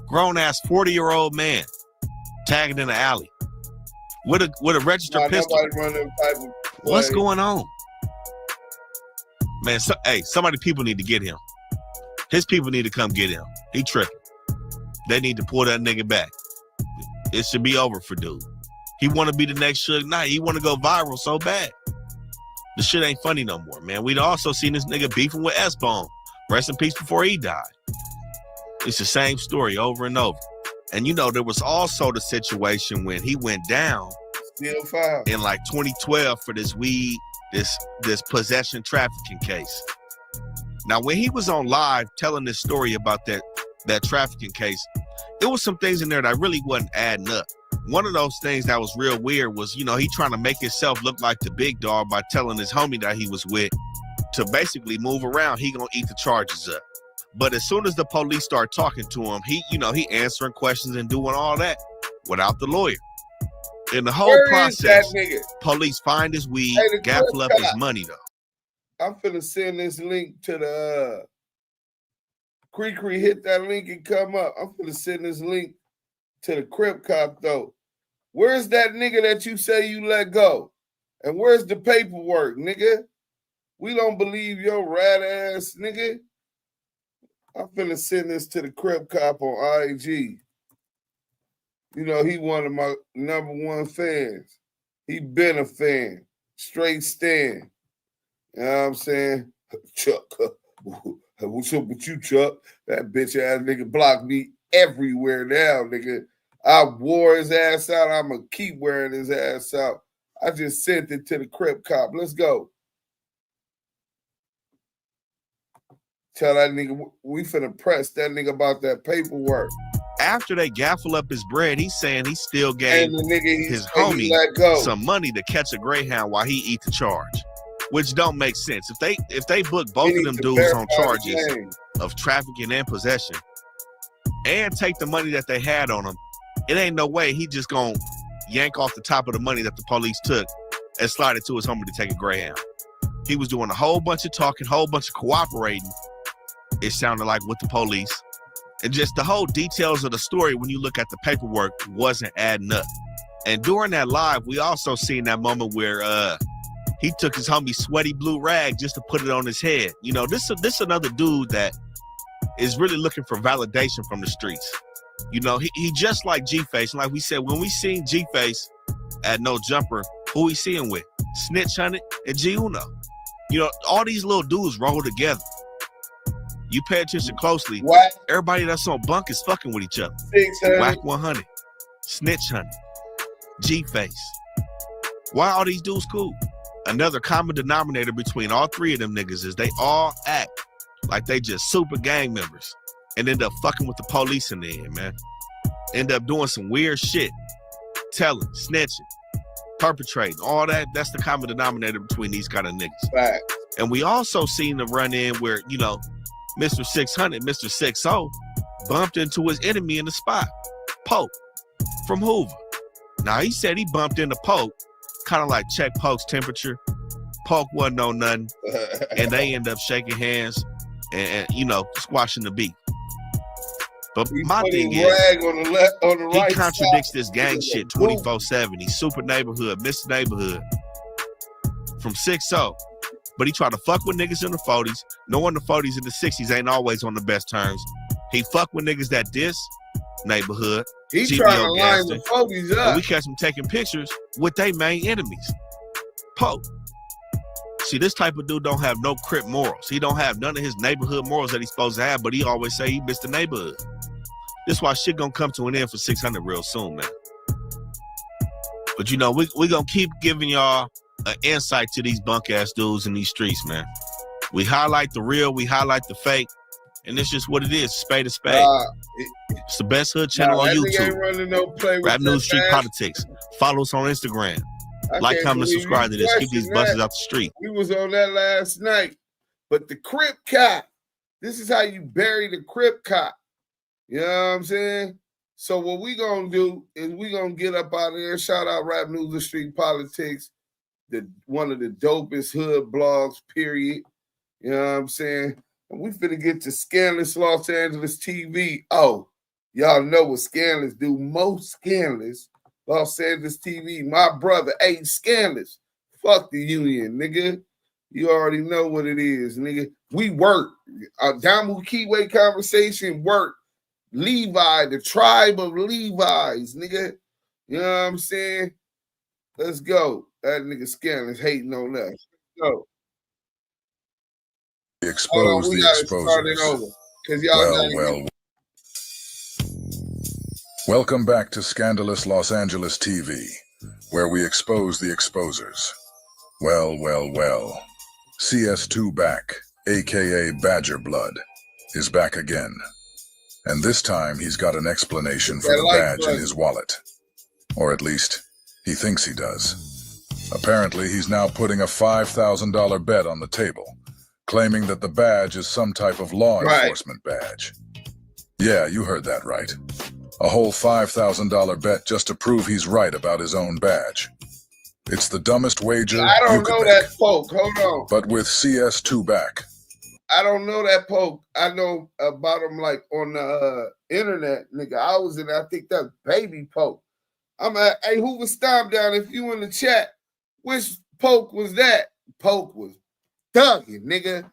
Speaker 11: Grown ass 40-year-old man tagging in the alley with a registered pistol. What's going on? Man, somebody people need to get him. His people need to come get him. He tripping. They need to pull that nigga back. It should be over for dude. He want to be the next Suge Knight. He want to go viral so bad. The shit ain't funny no more, man. We'd also seen this nigga beefing with S-Bone. Rest in peace before he died. It's the same story over and over. And you know, there was also the situation when he went down in like 2012 for this weed, this possession trafficking case. Now, when he was on live telling this story about that trafficking case, there was some things in there that really wasn't adding up. One of those things that was real weird was, you know, he trying to make himself look like the big dog by telling his homie that he was with to basically move around. He gonna eat the charges up. But as soon as the police start talking to him, he answering questions and doing all that without the lawyer. In the whole process, police find his weed, gaffle up his money though.
Speaker 1: I'm finna send this link to the Cree, hit that link and come up. I'm finna send this link to the Crip Cop though. Where's that nigga that you say you let go? And where's the paperwork, nigga? We don't believe your rat ass, nigga. I'm finna send this to the Crip Cop on IG. You know, he one of my #1 fans. He been a fan. Straight stand. You know what I'm saying? Chuck, what's up with you, Chuck? That bitch ass nigga blocked me everywhere now, nigga. I wore his ass out. I'm going to keep wearing his ass out. I just sent it to the Crip Cop. Let's go. Tell that nigga we finna press that nigga about that paperwork.
Speaker 11: After they gaffle up his bread, he's saying he still gave his homie some money to catch a Greyhound while he eat the charge, which don't make sense. If they book both of them dudes on charges of trafficking and possession and take the money that they had on them, it ain't no way he just gonna yank off the top of the money that the police took and slide it to his homie to take a Greyhound. He was doing a whole bunch of talking, whole bunch of cooperating, it sounded like, with the police. And just the whole details of the story, when you look at the paperwork, wasn't adding up. And during that live, we also seen that moment where he took his homie's sweaty blue rag just to put it on his head. You know, this another dude that is really looking for validation from the streets. You know, he just like G-Face. Like we said, when we seen G-Face at No Jumper, who we seeing with? Snitch Hunted and G Uno. You know, all these little dudes roll together. You pay attention closely. Everybody that's on bunk is fucking with each other. WACK100, Snitch Hunted, G-Face. Why are all these dudes cool? Another common denominator between all three of them niggas is they all act like they just super gang members and end up fucking with the police in the end, man. End up doing some weird shit. Telling, snitching, perpetrating, all that. That's the common denominator between these kind of niggas. And we also seen the run in where, you know, Mr. 600, Mr. 60 bumped into his enemy in the spot, Poke from Hoover. Now, he said he bumped into Poke, kind of like check Poke's temperature. Poke wasn't know nothing, and they end up shaking hands and you know, squashing the beef. But my thing is, he contradicts this gang shit 24/7. He's super neighborhood, Mr. Neighborhood from 60. But he tried to fuck with niggas in the 40s, knowing the 40s and the 60s ain't always on the best terms. He fuck with niggas that diss neighborhood.
Speaker 1: He trying to line the 40s up.
Speaker 11: And we catch him taking pictures with their main enemies. Pope. See, this type of dude don't have no Crip morals. He don't have none of his neighborhood morals that he's supposed to have, but he always say he missed the neighborhood. This why shit gonna come to an end for 600 real soon, man. But you know, we gonna keep giving y'all an insight to these bunk ass dudes in these streets, man. We highlight the real, we highlight the fake, and it's just what it is, spade to spade. It's the best hood channel on YouTube. Rap News Street Politics. Follow us on Instagram. Like, comment, and subscribe to this. Keep these buses out the street.
Speaker 1: We was on that last night. But the Crip Cop, this is how you bury the Crip Cop. You know what I'm saying? So what we gonna do is we gonna get up out of there. Shout out Rap News and Street Politics. one of the dopest hood blogs, period. You know what I'm saying? And we finna get to Scandalous Los Angeles TV. Oh, y'all know what Scandalous do. Most Scandalous Los Angeles TV. My brother, hey, Scandalous. Fuck the union, nigga. You already know what it is, nigga. We work. Damu Kiwe conversation work. Levi, the tribe of Levi's, nigga. You know what I'm saying? Let's go. That nigga Scandalous hating on us. Let's go.
Speaker 5: Expose the exposers. Welcome back to Scandalous Los Angeles TV, where we expose the exposers. Well. CS2 Back, aka Badger Blood, is back again. And this time he's got an explanation for the badge in his wallet. Or at least, he thinks he does. Apparently, he's now putting a $5,000 bet on the table, claiming that the badge is some type of law enforcement badge. Yeah, you heard that right. A whole $5,000 bet just to prove he's right about his own badge. It's the dumbest wager
Speaker 1: I don't
Speaker 5: you could
Speaker 1: know
Speaker 5: make.
Speaker 1: that poke. Hold on.
Speaker 5: But with CS2 Back.
Speaker 1: I don't know that poke. I know about him like on the internet, nigga. I was in, I think that baby poke. I'm at, hey, Hoover Stomp down if you in the chat. Which poke was that? Poke was thugging, nigga.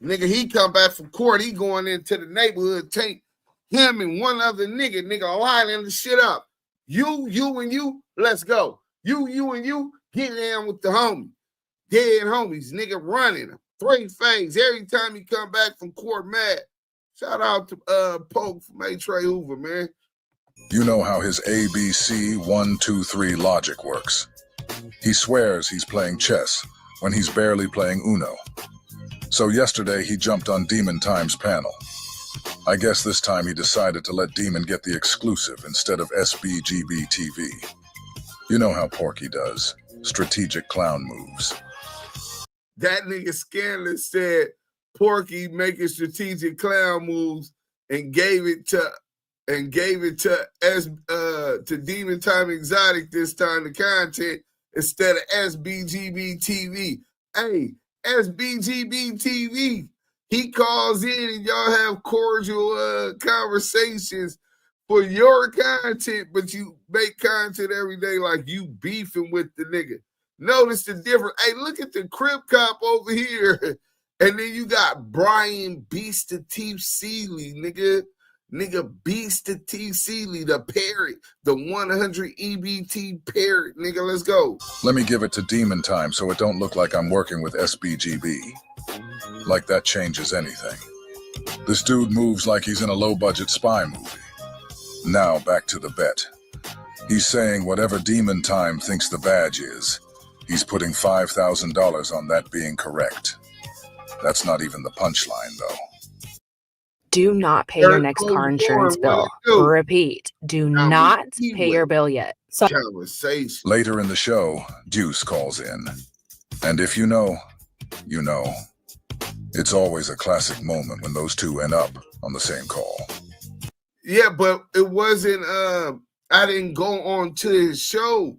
Speaker 1: Nigga, he come back from court. He going into the neighborhood, take him and one other nigga lining the shit up. You, and you, let's go. You, and you, get down with the homie. Dead homies, nigga running him. 3-phase. Every time he come back from court mad. Shout out to Poke from A. Trey Hoover, man.
Speaker 5: You know how his ABC 1, 2, 3 logic works. He swears he's playing chess when he's barely playing Uno. So yesterday he jumped on Demon Time's panel. I guess this time he decided to let Demon get the exclusive instead of SBGB TV. You know how Porky does. Strategic clown moves.
Speaker 1: That nigga Scandalous said Porky making strategic clown moves and gave it to Demon Time Exotic this time, the content, instead of SBGB TV. Hey, SBGB TV. He calls in and y'all have cordial conversations for your content, but you make content every day like you beefing with the nigga. Notice the difference. Hey, look at the Crip Cop over here. And then you got Brian Beast to Teeth Seeley, nigga. Nigga Beast to Teeth Seeley, the parrot, the 100 EBT parrot. Nigga, let's go.
Speaker 5: Let me give it to Demon Time so it don't look like I'm working with SBGB. Like that changes anything. This dude moves like he's in a low-budget spy movie. Now, back to the bet. He's saying whatever Demon Time thinks the badge is, he's putting $5,000 on that being correct. That's not even the punchline, though.
Speaker 19: Do not pay your next car insurance bill. Repeat, do not pay your bill yet. So
Speaker 5: Later in the show, Deuce calls in. And if you know, you know. It's always a classic moment when those two end up on the same call.
Speaker 1: Yeah, but it wasn't, I didn't go on to his show.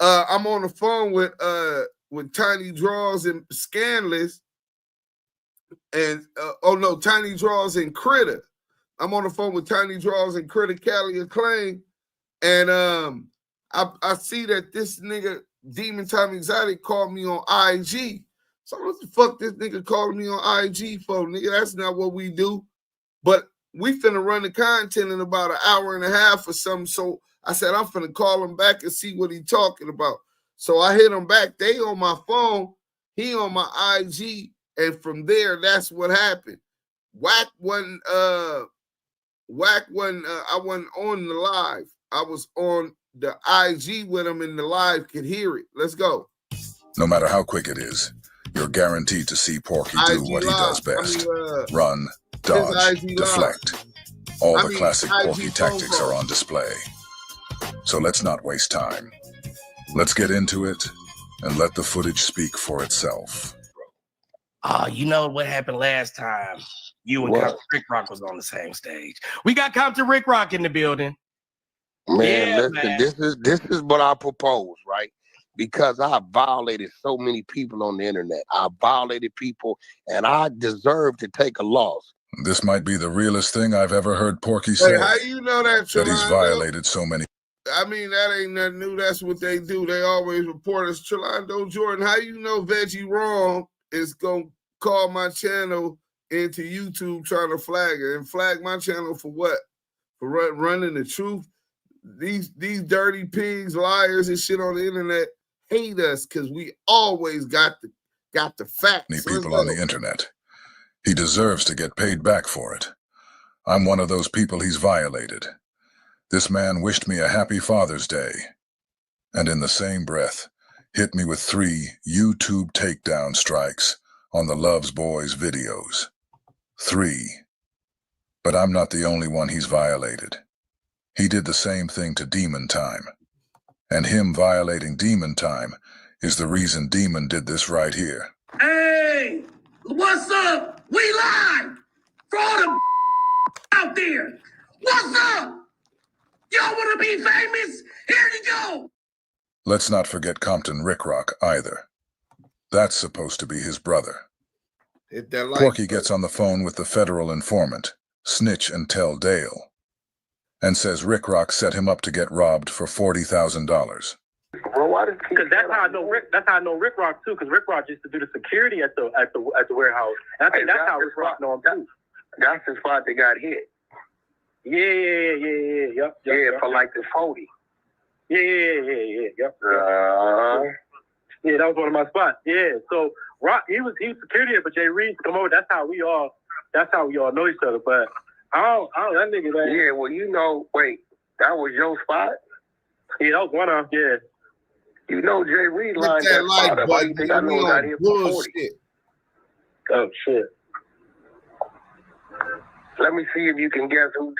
Speaker 1: I'm on the phone with Tiny Draws and Scandalous. And, Tiny Draws and Critter. I'm on the phone with Tiny Draws and Critter Cali Acclaim. And I see that this nigga, Demon Time Exotic, called me on IG. So what the fuck this nigga calling me on IG for, nigga? That's not what we do. But we finna run the content in about an hour and a half or something. So I said, I'm finna call him back and see what he talking about. So I hit him back. They on my phone. He on my IG. And from there, that's what happened. WACK wasn't, I wasn't on the live. I was on the IG with him and the live could hear it. Let's go.
Speaker 5: No matter how quick it is, you're guaranteed to see Porky do what he does best. Run, dodge, deflect. All the classic Porky tactics are on display. So let's not waste time. Let's get into it and let the footage speak for itself.
Speaker 18: You know what happened last time? You and Compton Rick Rock was on the same stage. We got Compton Rick Rock in the building.
Speaker 20: Man, listen, this is what I propose, right?
Speaker 8: because I violated so many people on the internet. I violated people, and I deserve to take a loss.
Speaker 5: This might be the realest thing I've ever heard Porky say.
Speaker 1: How you know that
Speaker 5: he's violated so many.
Speaker 1: I mean, that ain't nothing new. That's what they do. They always report us. Trelando Jordan, how you know Veggie Wrong is going to call my channel into YouTube trying to flag it? And flag my channel for what? For running the truth? These dirty pigs, liars and shit on the internet hate us because we always got the facts.
Speaker 5: People on the internet. He deserves to get paid back for it. I'm one of those people he's violated. This man wished me a happy Father's Day, and in the same breath, hit me with 3 YouTube takedown strikes on the Lovesboyz videos. 3. But I'm not the only one he's violated. He did the same thing to Demon Time. And him violating Demon Time is the reason Demon did this right here.
Speaker 18: Hey, what's up? We live for all the out there. What's up? Y'all want to be famous? Here you go.
Speaker 5: Let's not forget Compton Rick Rock either. That's supposed to be his brother. Porky gets on the phone with the federal informant, Snitch and Tell Dale, and says Rick Rock set him up to get robbed for $40,000.
Speaker 20: Because that's how I know Rick. That's how I know Rick Rock too. Because Rick Rock used to do the security at the warehouse. And I think that's how Rick Rock know him too.
Speaker 8: That's the spot that got hit.
Speaker 20: Yep.
Speaker 8: For like the 40.
Speaker 20: Yep. Yeah, that was one of my spots. Yeah. So Rock, he was security for Jay Reed to come over. That's how we all know each other. But I don't that nigga, man.
Speaker 8: Yeah, well, wait, that was your spot?
Speaker 20: Yeah, that was one of them, yeah.
Speaker 8: You know Jay Reed lined that spot up. Why you think I know got here for 40?
Speaker 20: Oh, shit.
Speaker 8: Let me see if you can guess who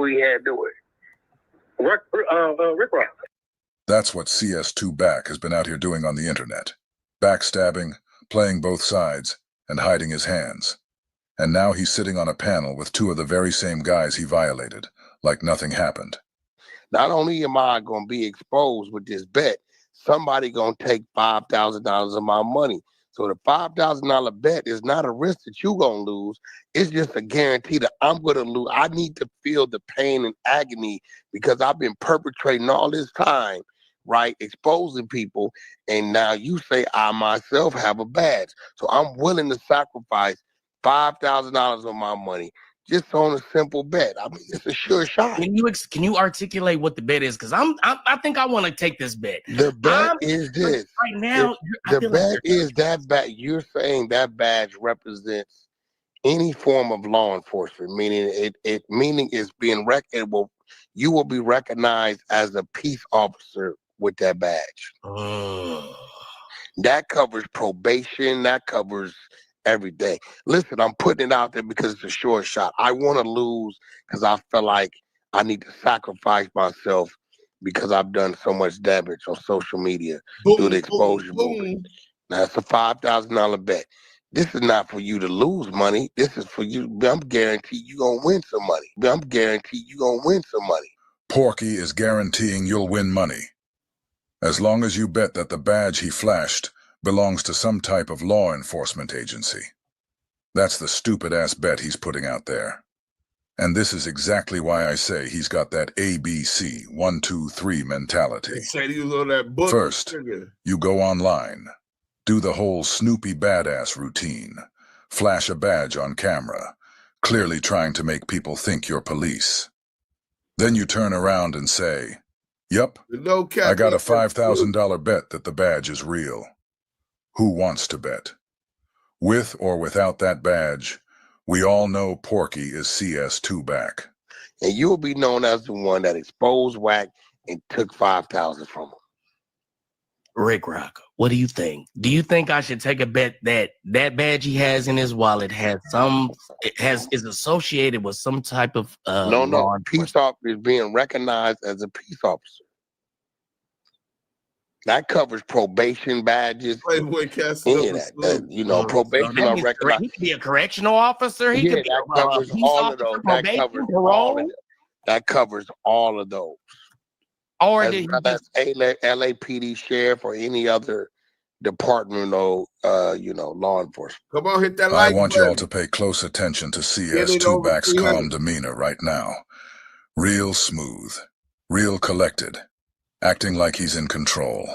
Speaker 8: he had do it.
Speaker 20: Rick Rock.
Speaker 5: That's what CS2 Back has been out here doing on the internet. Backstabbing, playing both sides, and hiding his hands. And now he's sitting on a panel with 2 of the very same guys he violated, like nothing happened.
Speaker 8: Not only am I going to be exposed with this bet, somebody going to take $5,000 of my money. So the $5,000 bet is not a risk that you're going to lose. It's just a guarantee that I'm going to lose. I need to feel the pain and agony because I've been perpetrating all this time, right? Exposing people. And now you say I myself have a badge. So I'm willing to sacrifice $5,000 of my money just on a simple bet. I mean, it's a sure shot.
Speaker 21: Can you articulate what the bet is? Because I think I want to take this bet.
Speaker 8: The bet is this.
Speaker 21: Right now,
Speaker 8: the bet is that badge. You're saying that badge represents any form of law enforcement, meaning meaning it's being you will be recognized as a peace officer with that badge. That covers probation. That covers everything. Listen, I'm putting it out there because it's a short shot. I want to lose because I feel like I need to sacrifice myself because I've done so much damage on social media through the exposure movement. Now, it's a $5,000 bet. This is not for you to lose money. This is for you. I'm guaranteed you're going to win some money.
Speaker 5: Porky is guaranteeing you'll win money. As long as you bet that the badge he flashed belongs to some type of law enforcement agency. That's the stupid-ass bet he's putting out there. And this is exactly why I say he's got that ABC 1, 2, 3 mentality. First, you go online, do the whole Snoopy badass routine, flash a badge on camera, clearly trying to make people think you're police. Then you turn around and say, "Yup, I got a $5,000 bet that the badge is real." Who wants to bet? With or without that badge, we all know Porky is CS2 Back.
Speaker 8: And you'll be known as the one that exposed WACK and took $5,000 from him.
Speaker 21: Rick Rock, what do you think? Do you think I should take a bet that that badge he has in his wallet is associated with some type of
Speaker 8: No, peace officer is being recognized as a peace officer. That covers probation badges. Any of that. Probation are recognized.
Speaker 21: He could be a correctional officer. He could be
Speaker 8: covers all of those. That covers all of those.
Speaker 21: Or
Speaker 8: as
Speaker 21: did he
Speaker 8: well
Speaker 21: just
Speaker 8: as LAPD sheriff or any other departmental, law enforcement.
Speaker 1: Come on, hit that
Speaker 5: I
Speaker 1: like
Speaker 5: want you all
Speaker 1: button.
Speaker 5: to pay close attention to
Speaker 1: Get it over
Speaker 5: CS2Back's
Speaker 1: 300.
Speaker 5: calm demeanor right now. Real smooth, real collected, acting like he's in control.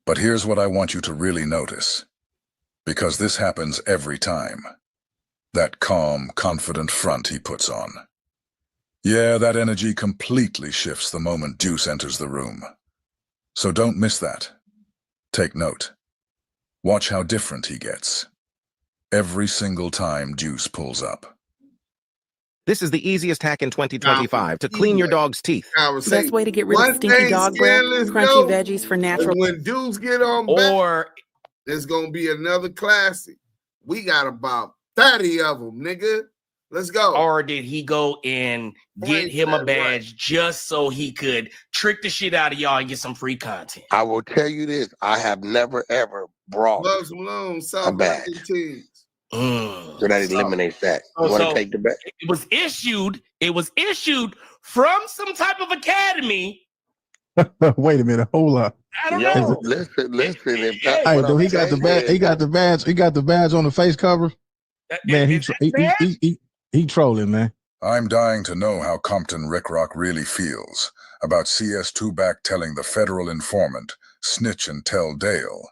Speaker 5: But here's what I want you to really notice, because this happens every time. That calm, confident front he puts on. Yeah, that energy completely shifts the moment Deuce enters the room. So don't miss that. Take note. Watch how different he gets. Every single time Deuce pulls up.
Speaker 16: This is the easiest hack in 2025 to clean your dog's teeth.
Speaker 1: Best way to get rid of stinky dog breath, crunchy veggies for natural. When dudes get on back, there's going to be another classic. We got about 30 of them, nigga. Let's go.
Speaker 21: Or did he go and get him a badge just so he could trick the shit out of y'all and get some free content?
Speaker 8: I will tell you this. I have never, ever brought a badge. So that eliminates that. You want to take the badge?
Speaker 21: It was issued from some type of academy.
Speaker 13: Wait a minute, hold up.
Speaker 21: I don't know.
Speaker 8: Listen. If
Speaker 13: Hey, do he got the badge? He got the badge. He got the badge on the face cover. Man, he trolling, man.
Speaker 5: I'm dying to know how Compton Rick Rock really feels about CS2Back telling the federal informant, Snitch and Tell Dale,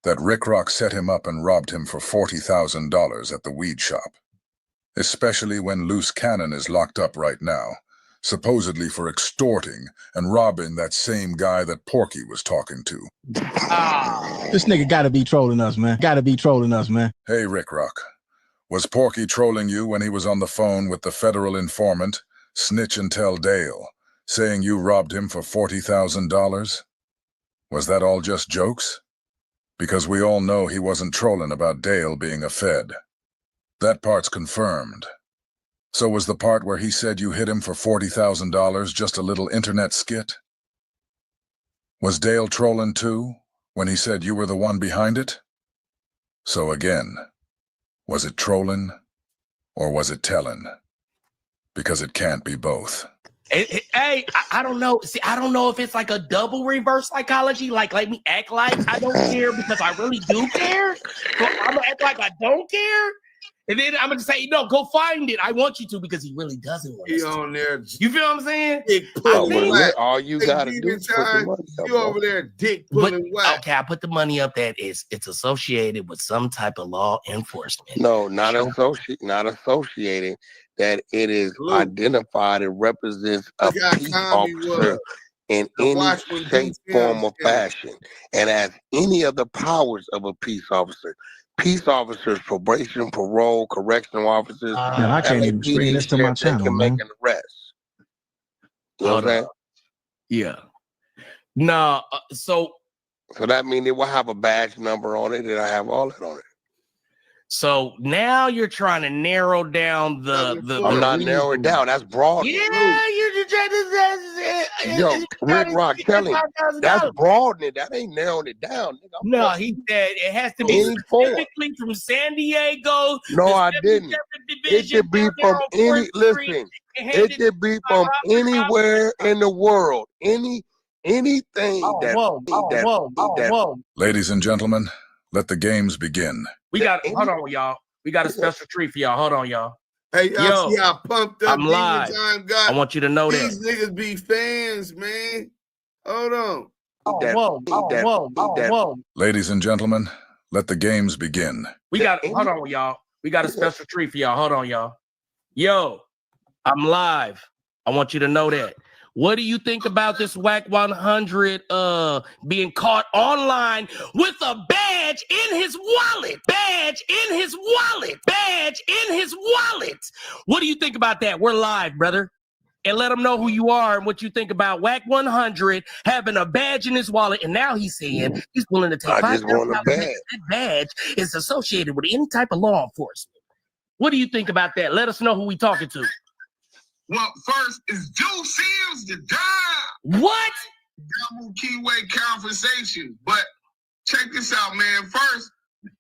Speaker 5: that Rick Rock set him up and robbed him for $40,000 at the weed shop. Especially when Loose Cannon is locked up right now, supposedly for extorting and robbing that same guy that Porky was talking to.
Speaker 13: This nigga gotta be trolling us, man.
Speaker 5: Hey, Rick Rock. Was Porky trolling you when he was on the phone with the federal informant, Snitch and Tell Dale, saying you robbed him for $40,000? Was that all just jokes? Because we all know he wasn't trolling about Dale being a Fed. That part's confirmed. So was the part where he said you hit him for $40,000 just a little internet skit? Was Dale trolling too, when he said you were the one behind it? So again, was it trolling, or was it telling? Because it can't be both.
Speaker 21: Hey, I don't know. See, I don't know if it's like a double reverse psychology. Like, let me act like I don't care because I really do care. So I'm gonna act like I don't care, and then I'm gonna say, no, go find it. I want you to because he really doesn't want you
Speaker 1: on there.
Speaker 21: You feel what I'm saying?
Speaker 8: All you gotta do is put the money up.
Speaker 1: You over there, dick pulling whack.
Speaker 21: Okay, I put the money up. It's associated with some type of law enforcement.
Speaker 8: No, not associated. That it is identified and represents a peace officer in any shape, form, or fashion, and as any of the powers of a peace officer. Peace officers, probation, parole, correctional officers.
Speaker 13: Man, I can't even stream this to my channel,
Speaker 8: can
Speaker 13: man.
Speaker 8: make an arrest. You know what I'm saying?
Speaker 21: Yeah. No, so
Speaker 8: that means it will have a badge number on it, and I have all that on it.
Speaker 21: So now you're trying to narrow down the
Speaker 8: I'm not narrowing down. That's broad.
Speaker 21: Yeah, you're trying to.
Speaker 8: Yo, Rick Rock telling that's broadening. That ain't narrowing it down. Nigga.
Speaker 21: No, he said it has to be specifically from San Diego.
Speaker 8: No, I didn't. It could be from any. Listen, it could be from anywhere in the world. Anything that.
Speaker 5: Ladies and gentlemen, let the games begin.
Speaker 21: Hold on, y'all. We got a special treat for y'all. Hold on, y'all.
Speaker 1: Hey, y'all see how pumped up
Speaker 21: I'm live.
Speaker 1: Time got?
Speaker 21: I want you to know
Speaker 1: These
Speaker 21: that.
Speaker 1: niggas be fans, man. Hold on.
Speaker 21: Whoa.
Speaker 5: Ladies and gentlemen, let the games begin.
Speaker 21: Hold on, y'all. We got a special treat for y'all. Hold on, y'all. Yo, I'm live. I want you to know that. What do you think about this WACK100 being caught online with a badge in his wallet? What do you think about that? We're live, brother. And let them know who you are and what you think about WACK100 having a badge in his wallet. And now he's saying he's willing to take $5,000. That badge is associated with any type of law enforcement. What do you think about that? Let us know who we talking to.
Speaker 1: Well, first is Deuce Sims the dime.
Speaker 21: What?
Speaker 1: Damu Kiwe conversation. But check this out, man. First,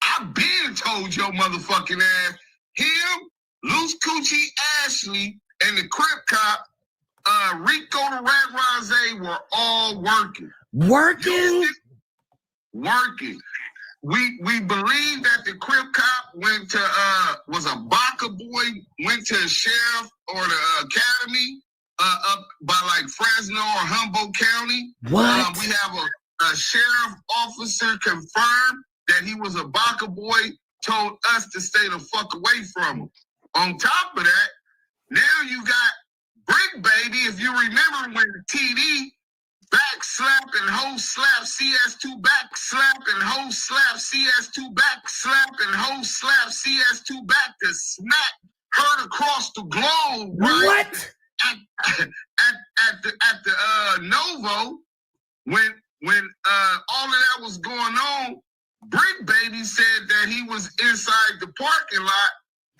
Speaker 1: I've been told your motherfucking ass, him, Loose Coochie Ashley, and the Crip Cop Rico to Red Rose were all working.
Speaker 21: Working?
Speaker 1: Working. We believe that the Crip cop went to was a Baca boy, went to the sheriff or the academy up by like Fresno or Humboldt County.
Speaker 21: What?
Speaker 1: We have a sheriff officer confirmed that he was a Baca boy, told us to stay the fuck away from him. On top of that, now you got Brick Baby, if you remember when TD back slap and hoe slap CS2 back slap and hoe slap CS2 back slap and hoe slap CS2 back to smack heard across the globe, right?
Speaker 21: What?
Speaker 1: At the Novo, when all of that was going on, Brick Baby said that he was inside the parking lot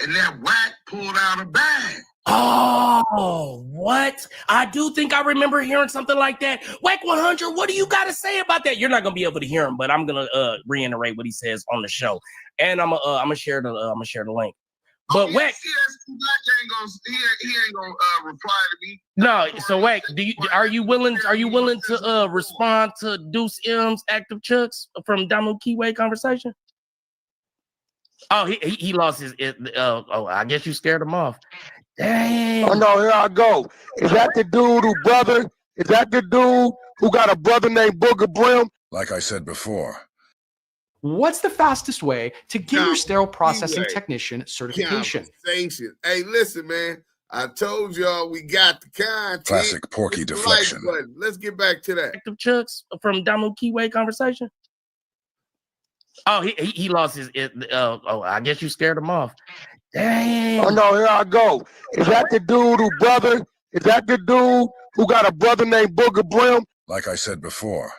Speaker 1: and that WACK pulled out a bag.
Speaker 21: Oh, what? I do think I remember hearing something like that. WACK100, what do you got to say about that? You're not gonna be able to hear him, but I'm gonna reiterate what he says on the show, and I'm gonna share the link. But WACK,
Speaker 1: he ain't gonna reply to me.
Speaker 21: No, so WACK, are you willing to respond to Deuce M's Active Chucks from Damu Kiwe conversation? Oh, he lost his. I guess you scared him off. Dang.
Speaker 8: Oh no, here I go. Is that the dude who brother? Is that the dude who got a brother named Booger Brim?
Speaker 5: Like I said before.
Speaker 14: What's the fastest way to get your sterile processing technician certification?
Speaker 1: Hey, listen, man. I told y'all we got the content.
Speaker 5: Classic Porky deflection.
Speaker 1: Let's get back to that.
Speaker 21: Active Chucks from Damu Kiwe conversation. Oh, he lost his. I guess you scared him off. Dang.
Speaker 8: Oh no, here I go. Is that the dude who brother? Is that the dude who got a brother named Booger Brim?
Speaker 5: Like I said before,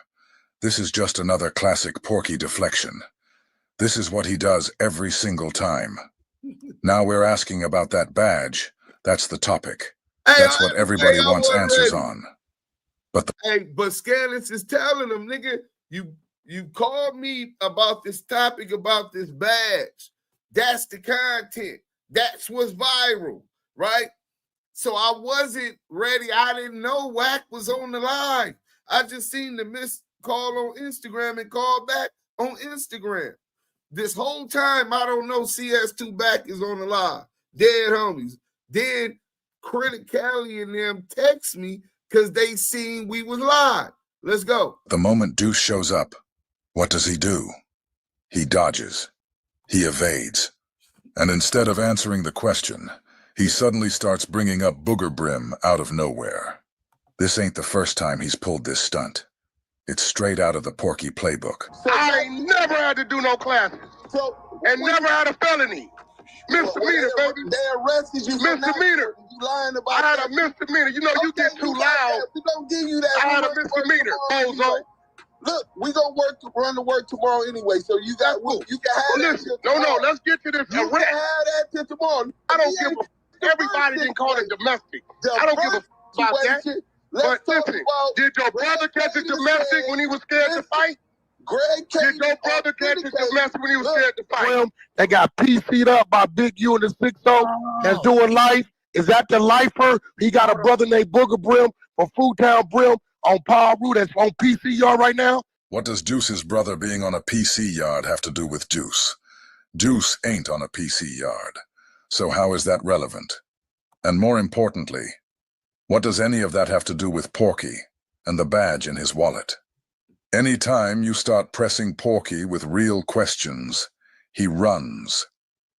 Speaker 5: this is just another classic Porky deflection. This is what he does every single time. Now we're asking about that badge. That's the topic. That's what everybody wants answers on. But
Speaker 1: but Scandalous is telling them, nigga, you called me about this topic, about this badge. That's the content. That's what's viral, right? So I wasn't ready. I didn't know WACK was on the line. I just seen the missed call on Instagram and called back on Instagram. This whole time, I don't know CS2 back is on the line. Dead homies. Then Critic Cali and them text me because they seen we was live. Let's go.
Speaker 5: The moment Deuce shows up, what does he do? He dodges. He evades. And instead of answering the question, he suddenly starts bringing up Booger Brim out of nowhere. This ain't the first time he's pulled this stunt. It's straight out of the Porky playbook.
Speaker 8: I ain't never had to do no classes. And never had a felony. Misdemeanor, baby.
Speaker 1: They arrested you.
Speaker 8: Misdemeanor.
Speaker 1: You lying about
Speaker 8: I had a misdemeanor. You know, you get too loud.
Speaker 1: We don't give you that.
Speaker 8: I had a misdemeanor, bozo.
Speaker 1: Look, we gonna run to work tomorrow anyway. So you got you can have
Speaker 8: listen, no, let's get to this.
Speaker 1: You can have that till tomorrow.
Speaker 8: I don't give a everybody didn't call it domestic. I don't give a about that. But listen, did your brother catch a domestic when he was scared to fight? Did your brother catch a domestic when he was scared to fight? They got PC'd up by Big U and the 6-0 that's doing life. Is that the lifer? He got a brother named Booger Brim from Foodtown Brim on Paul Root that's on PC yard right now.
Speaker 5: What does Deuce's brother being on a PC yard have to do with Deuce? Deuce ain't on a PC yard. So how is that relevant? And more importantly, what does any of that have to do with Porky and the badge in his wallet? Anytime you start pressing Porky with real questions, he runs,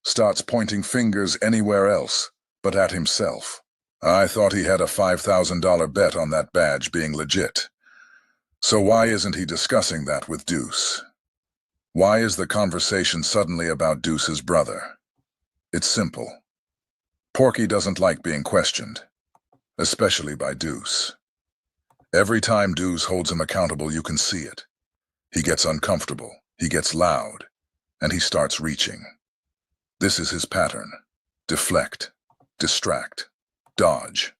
Speaker 5: starts pointing fingers anywhere else but at himself. I thought he had a $5,000 bet on that badge being legit. So why isn't he discussing that with Deuce? Why is the conversation suddenly about Deuce's brother? It's simple. Porky doesn't like being questioned, especially by Deuce. Every time Deuce holds him accountable, you can see it. He gets uncomfortable, he gets loud, and he starts reaching. This is his pattern. Deflect, distract, dodge.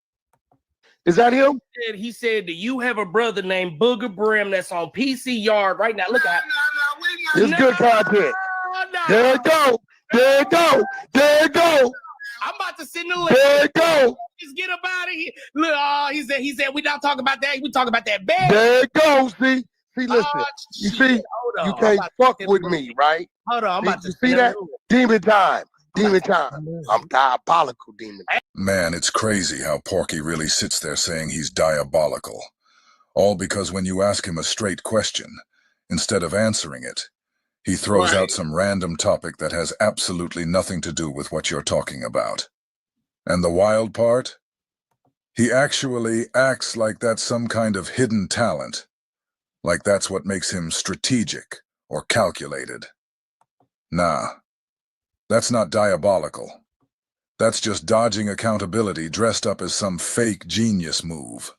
Speaker 8: Is that him?
Speaker 21: He said, do you have a brother named Booger Brim that's on PC yard right now? Look at
Speaker 8: It's good content. There it go. There it go. There it go.
Speaker 21: I'm about to send the link.
Speaker 8: There it go.
Speaker 21: Just get up out of here. Look, he said we not talking about that. We talking about that bad.
Speaker 8: There it goes. See, listen. You see, you can't fuck with me, right?
Speaker 21: Hold on, I'm about to
Speaker 8: see that? Demon time. Demon time. I'm diabolical, demon.
Speaker 5: Man, it's crazy how Porky really sits there saying he's diabolical. All because when you ask him a straight question, instead of answering it, he throws out some random topic that has absolutely nothing to do with what you're talking about. And the wild part? He actually acts like that's some kind of hidden talent. Like that's what makes him strategic or calculated. Nah, that's not diabolical. That's just dodging accountability dressed up as some fake genius move.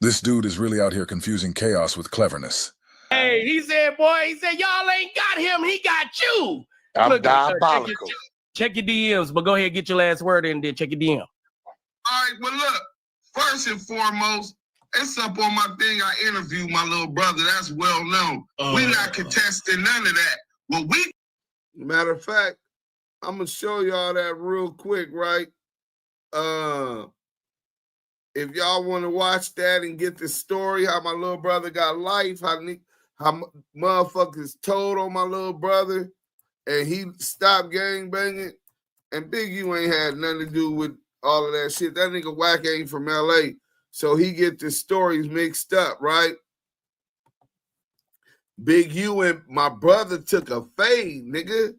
Speaker 5: This dude is really out here confusing chaos with cleverness.
Speaker 21: Hey, he said, y'all ain't got him, he got you.
Speaker 8: I'm diabolical.
Speaker 21: Check your DMs, but go ahead and get your last word in there. Check your DM.
Speaker 1: All right, well, look, first and foremost, it's up on my thing. I interviewed my little brother. That's well known. We're not contesting none of that. Well, matter of fact, I'm going to show y'all that real quick, right? If y'all want to watch that and get the story, how my little brother got life, how motherfuckers told on my little brother, and he stopped gang banging, and Big U ain't had nothing to do with all of that shit. That nigga Wack ain't from LA, so he get the stories mixed up, right? Big U and my brother took a fade, nigga.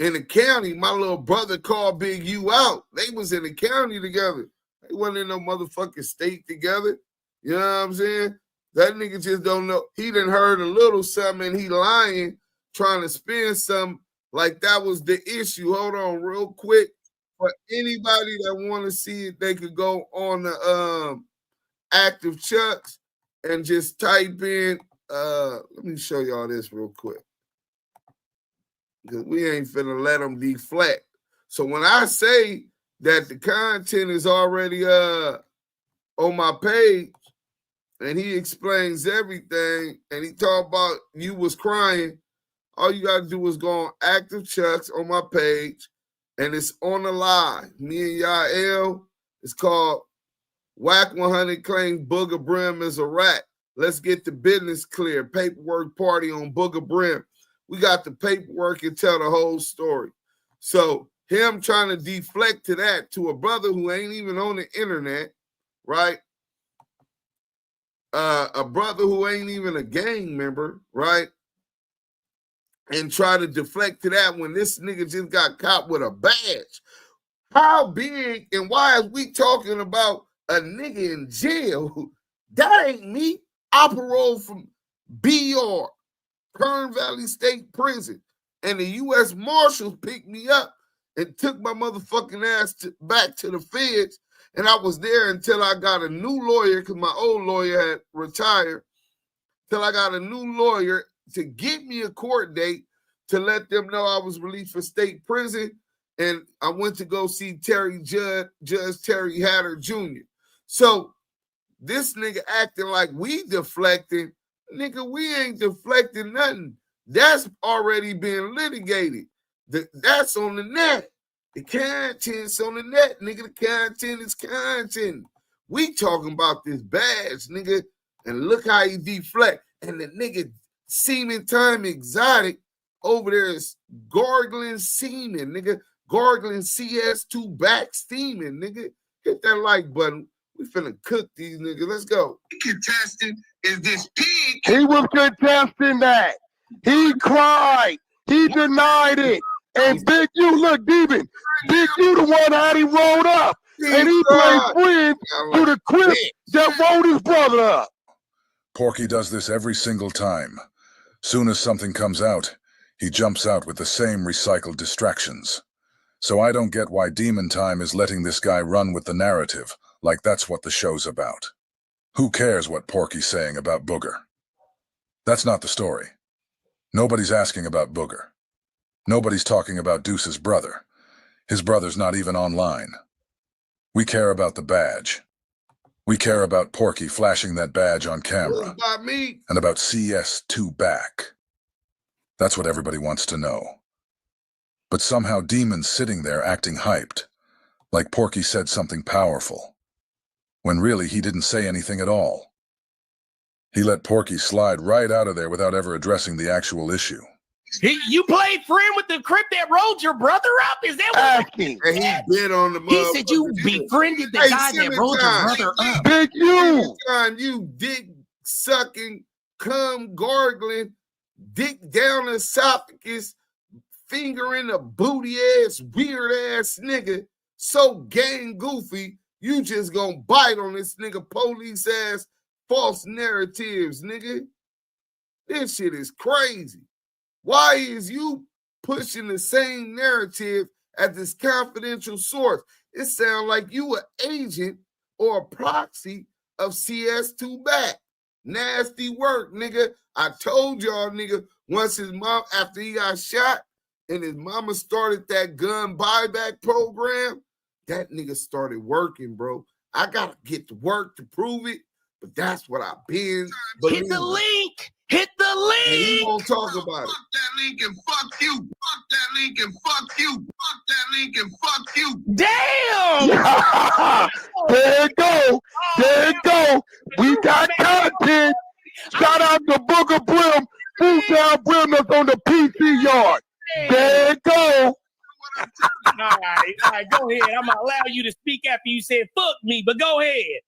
Speaker 1: In the county, my little brother called Big U out. They was in the county together. They wasn't in no motherfucking state together. You know what I'm saying? That nigga just don't know. He done heard a little something and he lying, trying to spin something like that was the issue. Hold on real quick. For anybody that want to see it, they could go on the Active Chucks and just type in, let me show y'all this real quick. Because we ain't finna let them deflect. So when I say that the content is already on my page, and he explains everything, and he talk about you was crying, all you got to do is go on Active Chucks on my page, and it's on the live. Me and Yael, it's called WACK100 claims Booger Brim is a rat. Let's get the business clear. Paperwork party on Booger Brim. We got the paperwork and tell the whole story. So him trying to deflect to that, to a brother who ain't even on the internet, right? A brother who ain't even a gang member, right? And try to deflect to that when this nigga just got caught with a badge. How big and why is we talking about a nigga in jail? That ain't me. I paroled from BR, Kern Valley State Prison, and the U.S. Marshals picked me up and took my motherfucking ass back to the feds. And I was there until I got a new lawyer, because my old lawyer had retired, till I got a new lawyer to get me a court date to let them know I was released from state prison. And I went to go see Judge Terry Hatter Jr. So this nigga acting like we deflecting. Nigga, we ain't deflecting nothing. That's already been litigated. That's on the net. The content's on the net, nigga. The content is content. We talking about this badge, nigga. And look how he deflect. And the nigga Semen Time Exotic over there is gargling semen, nigga. Gargling CS2 back steaming, nigga. Hit that like button. We finna cook these niggas. Let's go. Contesting is this pig.
Speaker 8: He was contesting that. He cried. He denied it. And Big U, look, Demon. Big U the one how he rolled up. And he played friends to the Crip that rolled his brother up.
Speaker 5: Porky does this every single time. Soon as something comes out, he jumps out with the same recycled distractions. So I don't get why Demon Time is letting this guy run with the narrative, like that's what the show's about. Who cares what Porky's saying about Booger? That's not the story. Nobody's asking about Booger. Nobody's talking about Deuce's brother. His brother's not even online. We care about the badge. We care about Porky flashing that badge on camera.
Speaker 1: About me.
Speaker 5: And about CS2 back. That's what everybody wants to know. But somehow Demon's sitting there acting hyped, Like Porky said something powerful, when really he didn't say anything at all. He let Porky slide right out of there without ever addressing the actual issue.
Speaker 21: You played friend with the crip that rolled your brother up? Is that what?
Speaker 1: And he bit on the
Speaker 21: He said you befriended the guy that rolled your brother up.
Speaker 8: Big you!
Speaker 1: You dick sucking, cum gargling, dick down esophagus, finger in the booty ass, weird ass nigga, so gang goofy, you just gonna bite on this nigga police ass false narratives, nigga. This shit is crazy. Why is you pushing the same narrative at this confidential source? It sounds like you an agent or a proxy of CS2 back. Nasty work, nigga. I told y'all, nigga, once his mom, after he got shot and his mama started that gun buyback program, that nigga started working, bro. I gotta get to work to prove it, but that's what I've been believing.
Speaker 21: Hit the link! Hit the link!
Speaker 1: And he won't talk about it.
Speaker 22: Fuck that link and fuck you. Fuck that link and fuck you. Fuck that link and fuck you.
Speaker 21: Damn!
Speaker 8: There it go. There it go. We got content. Shout out to Booger Brim, Food Down Brim that's on the PC yard. There it go.
Speaker 21: All right, go ahead. I'm gonna allow you to speak after you said fuck me, but go ahead.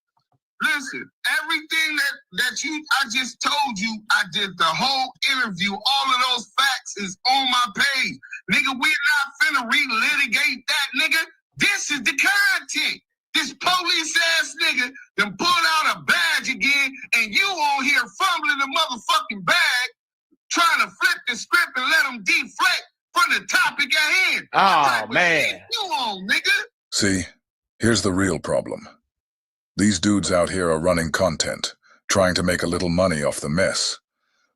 Speaker 22: Listen, everything that I just told you, I did the whole interview. All of those facts is on my page. Nigga, we're not finna relitigate that, nigga. This is the content. This police ass nigga done pulled out a badge again, and you on here fumbling the motherfucking bag, trying to flip the script and let them deflect from the topic at hand.
Speaker 21: Oh, man.
Speaker 22: You on, nigga?
Speaker 5: See, here's the real problem. These dudes out here are running content, trying to make a little money off the mess,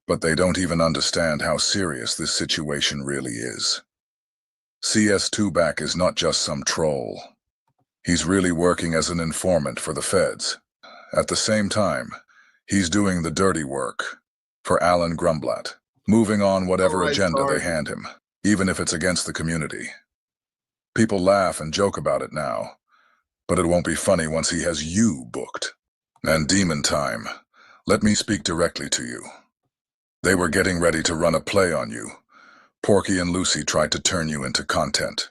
Speaker 5: but they don't even understand how serious this situation really is. CS2 back is not just some troll. He's really working as an informant for the feds. At the same time, he's doing the dirty work for Alan Grumblatt, moving on whatever agenda they hand him, even if it's against the community. People laugh and joke about it now, but it won't be funny once he has you booked. And Demon Time, let me speak directly to you. They were getting ready to run a play on you. Porky and Lucy tried to turn you into content.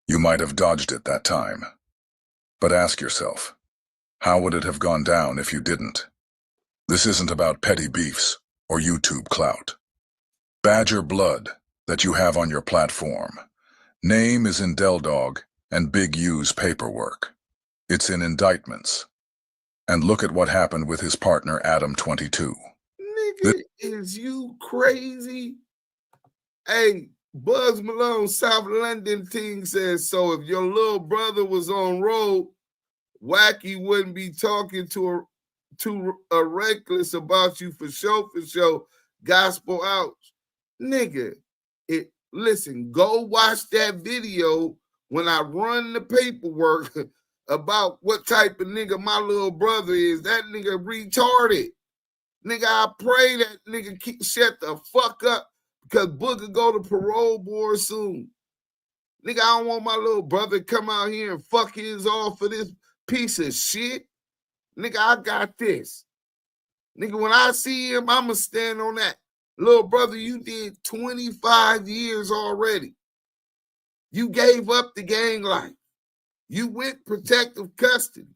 Speaker 5: You might have dodged it that time. But ask yourself, how would it have gone down if you didn't? This isn't about petty beefs or YouTube clout. Badger blood that you have on your platform. Name is in Del Dog and Big U's paperwork. It's in indictments. And look at what happened with his partner, Adam 22.
Speaker 1: Nigga, is you crazy? Hey, Buzz Malone, South London team says, so if your little brother was on road, Wacky wouldn't be talking to a reckless about you for show. Gospel out. Nigga, listen, go watch that video when I run the paperwork about what type of nigga my little brother is. That nigga retarded. Nigga, I pray that nigga shut the fuck up because Booger go to parole board soon. Nigga, I don't want my little brother to come out here and fuck his off for this piece of shit. Nigga, I got this. Nigga, when I see him, I'ma stand on that. Little brother, you did 25 years already. You gave up the gang life. You went protective custody.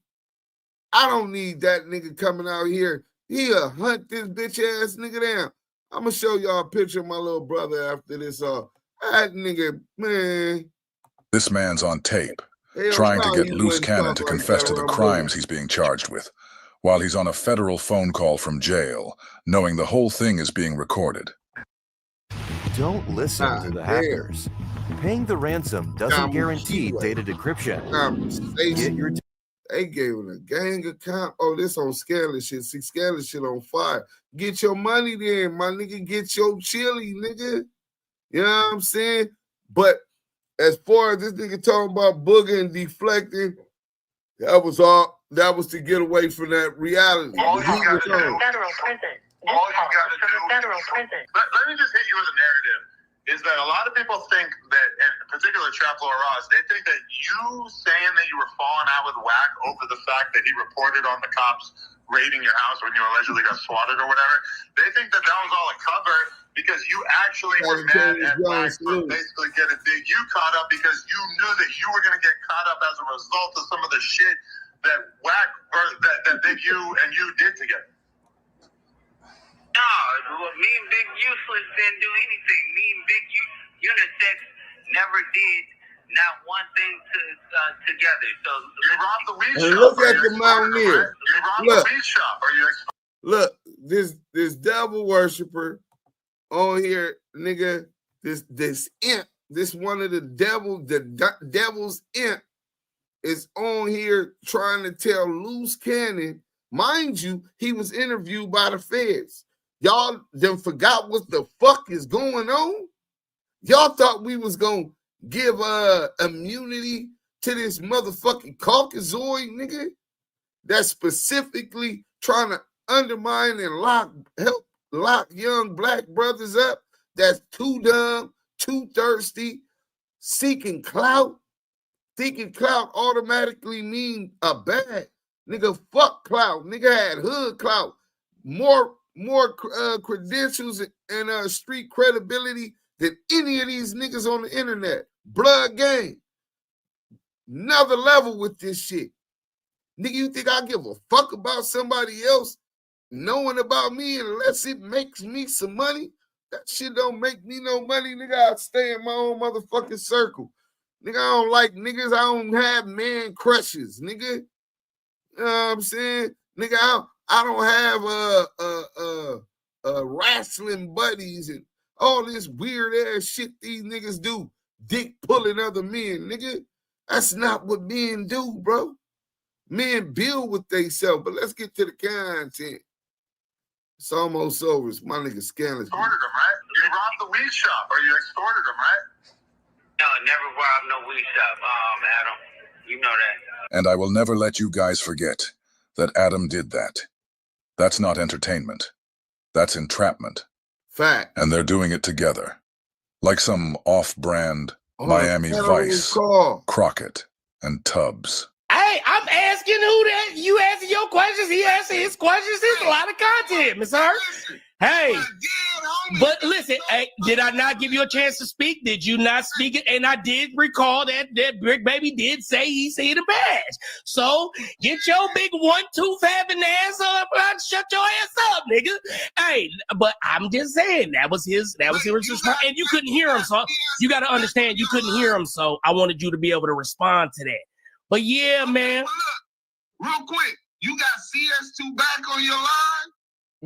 Speaker 1: I don't need that nigga coming out here. He'll hunt this bitch ass nigga down. I'm gonna show y'all a picture of my little brother after this. That nigga, man.
Speaker 5: This man's on tape, trying to get loose cannon to confess to the crimes he's being charged with, while he's on a federal phone call from jail, knowing the whole thing is being recorded.
Speaker 9: Don't listen to the hackers. Paying the ransom doesn't guarantee data decryption.
Speaker 1: They gave him a gang account. Oh, this on Scandalous shit. See, Scandalous shit on fire. Get your money then, my nigga. Get your chili, nigga. You know what I'm saying? But as far as this nigga talking about Booger and deflecting, that was to get away from that reality.
Speaker 22: All you got to do. Federal prison. All you got to do. Federal prison. Let me just hit you with a narrative.
Speaker 2: is that a lot of people think that, in particular Trap Lord Ross, they think that you saying that you were falling out with WACK over the fact that he reported on the cops raiding your house when you allegedly got swatted or whatever, they think that that was all a cover because you actually were mad at WACK for basically getting you caught up because you knew that you were going to get caught up as a result of some of the shit that WACK or that Big U and you did together.
Speaker 17: No, me and Big Useless didn't do anything. Me and Big Unisex never did not one thing together. So
Speaker 2: you robbed the weed
Speaker 1: and
Speaker 2: shop.
Speaker 1: Look at the Mountaineer.
Speaker 2: You robbed the weed shop. Are you?
Speaker 1: Look, this devil worshiper on here, nigga. This imp, this one of the devil's imp is on here trying to tell loose cannon. Mind you, he was interviewed by the feds. Y'all then forgot what the fuck is going on. Y'all thought we was gonna give immunity to this motherfucking Caucasoid nigga that's specifically trying to undermine and help lock young black brothers up that's too dumb, too thirsty, seeking clout. Thinking clout automatically mean a bad. Nigga, fuck clout. Nigga had hood clout. More credentials and street credibility than any of these niggas on the internet. Blood gang. Another level with this shit. Nigga, you think I give a fuck about somebody else knowing about me unless it makes me some money? That shit don't make me no money, nigga. I stay in my own motherfucking circle. Nigga, I don't like niggas. I don't have man crushes, nigga. You know what I'm saying? Nigga, I don't have wrestling buddies and all this weird ass shit these niggas do. Dick pulling other men, nigga. That's not what men do, bro. Men build with themselves, but let's get to the content. It's almost over. It's my nigga Scandalous.
Speaker 2: You extorted him, right? You robbed the weed shop, or you extorted him, right?
Speaker 17: No, never robbed no weed shop, Adam. You know that.
Speaker 5: And I will never let you guys forget that Adam did that. That's not entertainment. That's entrapment.
Speaker 1: Fact.
Speaker 5: And they're doing it together. Like some off-brand Miami Vice, Crockett, and Tubbs.
Speaker 21: Hey, I'm asking who that. You asking your questions, he asking his questions. There's a lot of content, Miss Hart. Hey, but listen, hey, did I not give you a chance to speak? Did you not speak it? And I did recall that Brick Baby did say he see the badge. So get your big 1-tooth having ass up and shut your ass up, nigga. Hey, but I'm just saying that was his response, and you couldn't hear him. So you got to understand you couldn't hear him. So I wanted you to be able to respond to that. But yeah, man.
Speaker 22: Look, real quick, you got CS2 back on your line?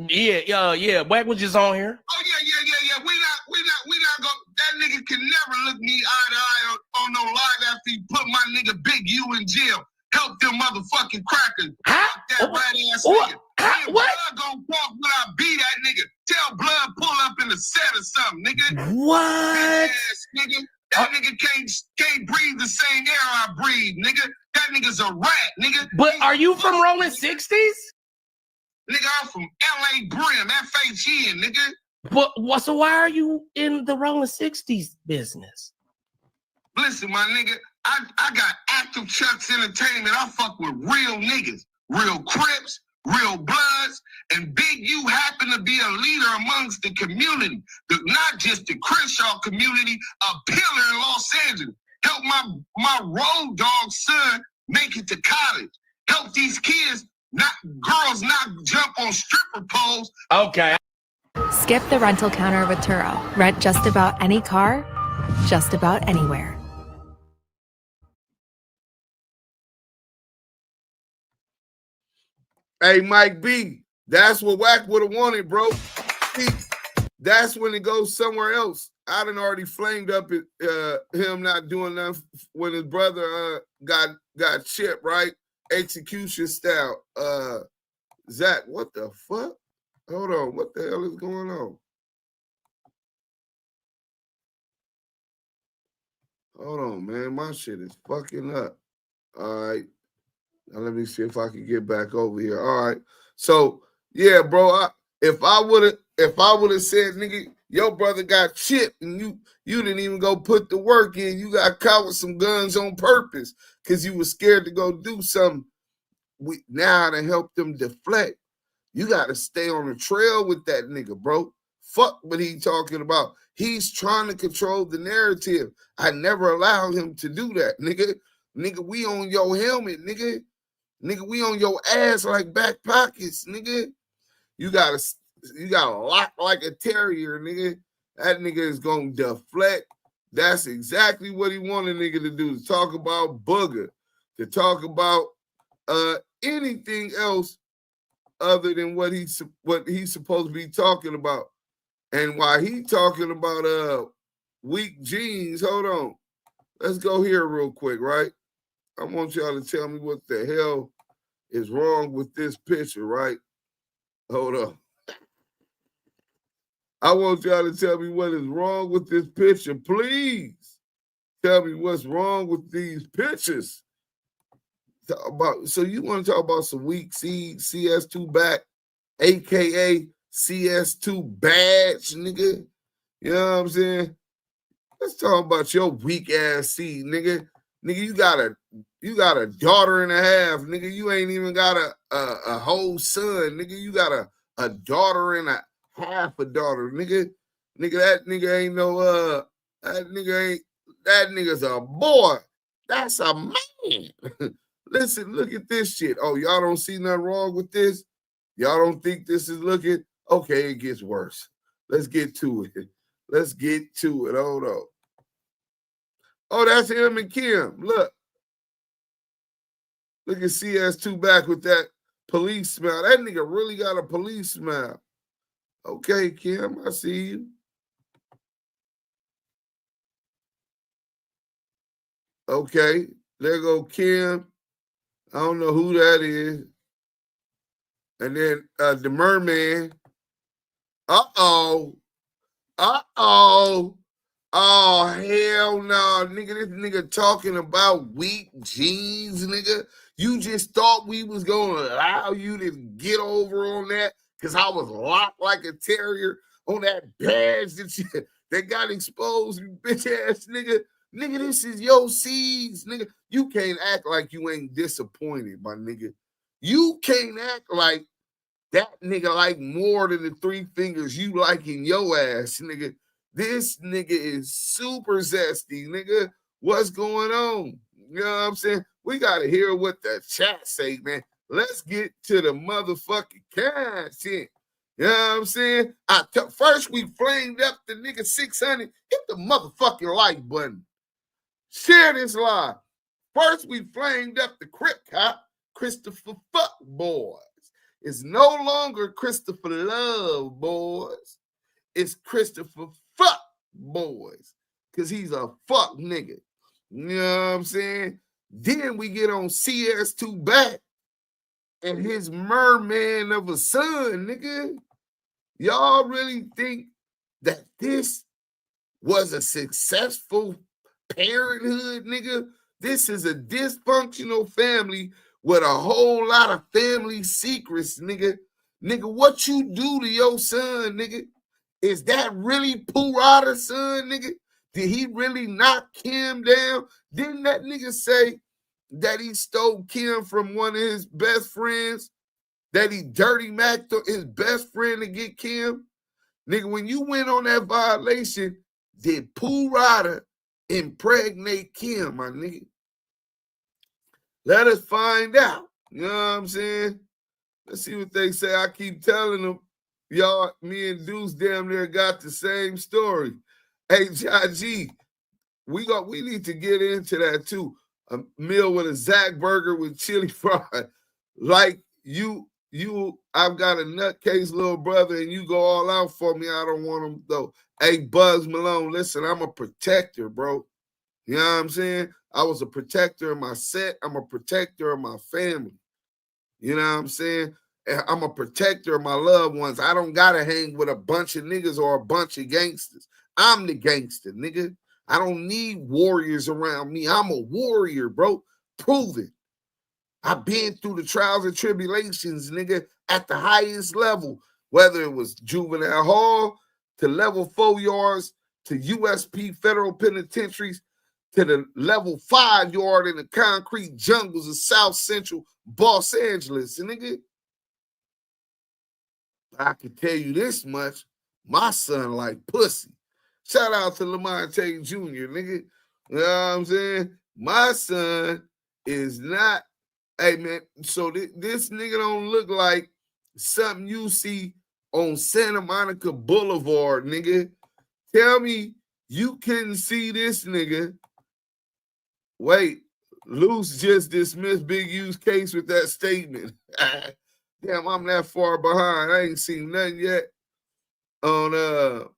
Speaker 21: Yeah. WACK was just on here.
Speaker 22: Oh yeah. We not gonna. That nigga can never look me eye to eye on no live after he put my nigga Big U in jail. Help them motherfucking crackers. Fuck that rat ass nigga. What? Blood gonna walk when I beat that nigga. Tell Blood pull up in the set or something, nigga.
Speaker 21: What?
Speaker 22: Ass nigga. That nigga can't breathe the same air I breathe, nigga. That nigga's a rat, nigga.
Speaker 21: But are you from Rolling 60s?
Speaker 22: Nigga, I'm from LA Brim, FHN, nigga.
Speaker 21: But so why are you in the Rolling 60s business?
Speaker 22: Listen, my nigga, I got Active Chucks Entertainment. I fuck with real niggas, real Crips, real Bloods, and Big U happen to be a leader amongst the community, not just the Crenshaw community, a pillar in Los Angeles. Help my road dog son make it to college. Help these kids, girls not jump on stripper poles.
Speaker 21: Okay.
Speaker 19: Skip the rental counter with Turo. Rent just about any car, just about anywhere.
Speaker 1: Hey, Mike B, that's what WACK would have wanted, bro. See, that's when it goes somewhere else. I done already flamed up him not doing nothing when his brother got chipped, right? Execution style. Zach, what the fuck? Hold on, what the hell is going on? Hold on, man. My shit is fucking up. All right. Now let me see if I can get back over here. All right. So yeah, bro. If I would have said, nigga, Your brother got chipped and you didn't even go put the work in. You got caught with some guns on purpose because you were scared to go do something. Now to help them deflect, you got to stay on the trail with that nigga, bro. Fuck what he talking about. He's trying to control the narrative. I never allowed him to do that, nigga. Nigga, we on your helmet, nigga. Nigga, we on your ass like back pockets, nigga. You gotta lock like a terrier, nigga. That nigga is gonna deflect. That's exactly what he wanted a nigga to do, to talk about booger, to talk about anything else other than what he's supposed to be talking about. And while he talking about weak jeans, hold on. Let's go here real quick, right? I want y'all to tell me what the hell is wrong with this picture, right? Hold on. I want y'all to tell me what is wrong with this picture. Please tell me what's wrong with these pictures. So you want to talk about some weak CS2 back, a.k.a. CS2 badge, nigga? You know what I'm saying? Let's talk about your weak ass seed, nigga. Nigga, you got a daughter and a half, nigga. You ain't even got a whole son, nigga. You got a daughter and a half a daughter, nigga. Nigga, that nigga ain't no that nigga's a boy. That's a man. Listen, look at this shit. Oh, y'all don't see nothing wrong with this? Y'all don't think this is looking? Okay, it gets worse. Let's get to it. Let's get to it. Hold on. Oh, that's him and Kim. Look. Look at CS2 back with that police smile. That nigga really got a police smile. Okay, Kim, I see you. Okay, there go Kim. I don't know who that is. And then the merman. Uh-oh. Uh-oh. Oh, hell no, nigga. This nigga talking about weak jeans, nigga. You just thought we was going to allow you to get over on that because I was locked like a terrier on that badge that got exposed, you bitch-ass nigga. Nigga, this is your seeds, nigga. You can't act like you ain't disappointed, my nigga. You can't act like that nigga like more than the 3 fingers you like in your ass, nigga. This nigga is super zesty, nigga. What's going on? You know what I'm saying? We got to hear what the chat say, man. Let's get to the motherfucking content. You know what I'm saying? First, we flamed up the nigga 600. Hit the motherfucking like button. Share this live. First, we flamed up the Crip Cop, Christopher Fuck Boys. It's no longer Christopher Love Boys. It's Christopher Fuck Boys. Because he's a fuck nigga. You know what I'm saying? Then we get on CS2 back and his merman of a son, nigga. Y'all really think that this was a successful parenthood, nigga? This is a dysfunctional family with a whole lot of family secrets, nigga. Nigga, what you do to your son, nigga? Is that really Purata's son, nigga? Did he really knock Kim down? Didn't that nigga say that he stole Kim from one of his best friends? That he dirty macked his best friend to get Kim? Nigga, when you went on that violation, did Purata impregnate Kim, my nigga? Let us find out. You know what I'm saying? Let's see what they say. I keep telling them, y'all, me and Deuce damn near got the same story. Hey, G, we need to get into that too. A meal with a Zach burger with chili fry. Like I've got a nutcase little brother and you go all out for me. I don't want him though. Hey, Buzz Malone, listen, I'm a protector, bro. You know what I'm saying? I was a protector of my set. I'm a protector of my family. You know what I'm saying? I'm a protector of my loved ones. I don't got to hang with a bunch of niggas or a bunch of gangsters. I'm the gangster, nigga. I don't need warriors around me. I'm a warrior, bro. Prove it. I've been through the trials and tribulations, nigga, at the highest level, whether it was juvenile hall, to level 4 yards to USP federal penitentiaries to the level 5 yard in the concrete jungles of South Central Los Angeles. And nigga, I can tell you this much, my son like pussy. Shout out to Lamonte Jr., nigga. You know what I'm saying? My son is not, hey man, so this nigga don't look like something you see on Santa Monica Boulevard, nigga. Tell me you couldn't see this nigga. Wait, Luce just dismissed Big U's case with that statement. Damn, I'm that far behind. I ain't seen nothing yet on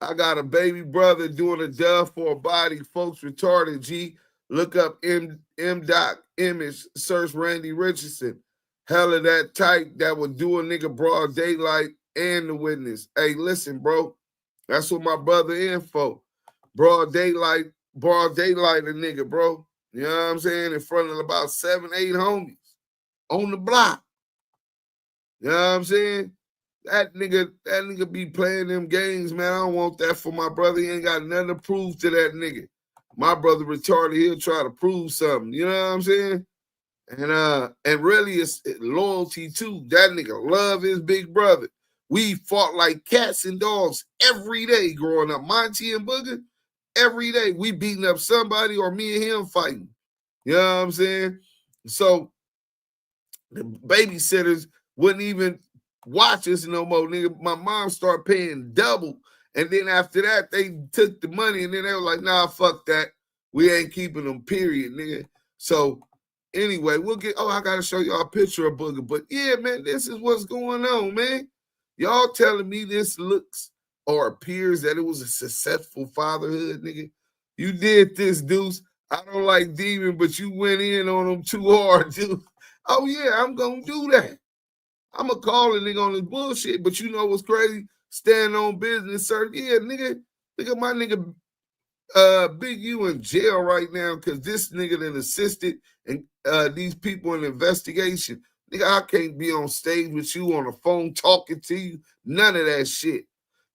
Speaker 1: I got a baby brother doing a dove for a body. Folks retarded, G. Look up M.Doc image, search Randy Richardson. Hell of that type that would do a nigga broad daylight and the witness. Hey, listen, bro. That's what my brother in for. Broad daylight a nigga, bro. You know what I'm saying? In front of about 7, 8 homies on the block. You know what I'm saying? That nigga be playing them games, man. I don't want that for my brother. He ain't got nothing to prove to that nigga. My brother retarded, he'll try to prove something. You know what I'm saying? And really it's loyalty too. That nigga love his big brother. We fought like cats and dogs every day growing up. Monty and Booger, every day we beating up somebody or me and him fighting. You know what I'm saying? So the babysitters wouldn't even watch us no more, nigga. My mom started paying double. And then after that, they took the money and then they were like, nah, fuck that. We ain't keeping them, period, nigga. So anyway, we'll get, I got to show y'all a picture of Booger. But yeah, man, this is what's going on, man. Y'all telling me this looks or appears that it was a successful fatherhood, nigga. You did this, Deuce. I don't like Demon, but you went in on him too hard, dude. Oh, yeah, I'm going to do that. I'm going to call a nigga on this bullshit, but you know what's crazy? Stand on business, sir. Yeah, nigga, look at my nigga Big U in jail right now because this nigga done assisted and these people in investigation. Nigga, I can't be on stage with you on the phone talking to you. None of that shit.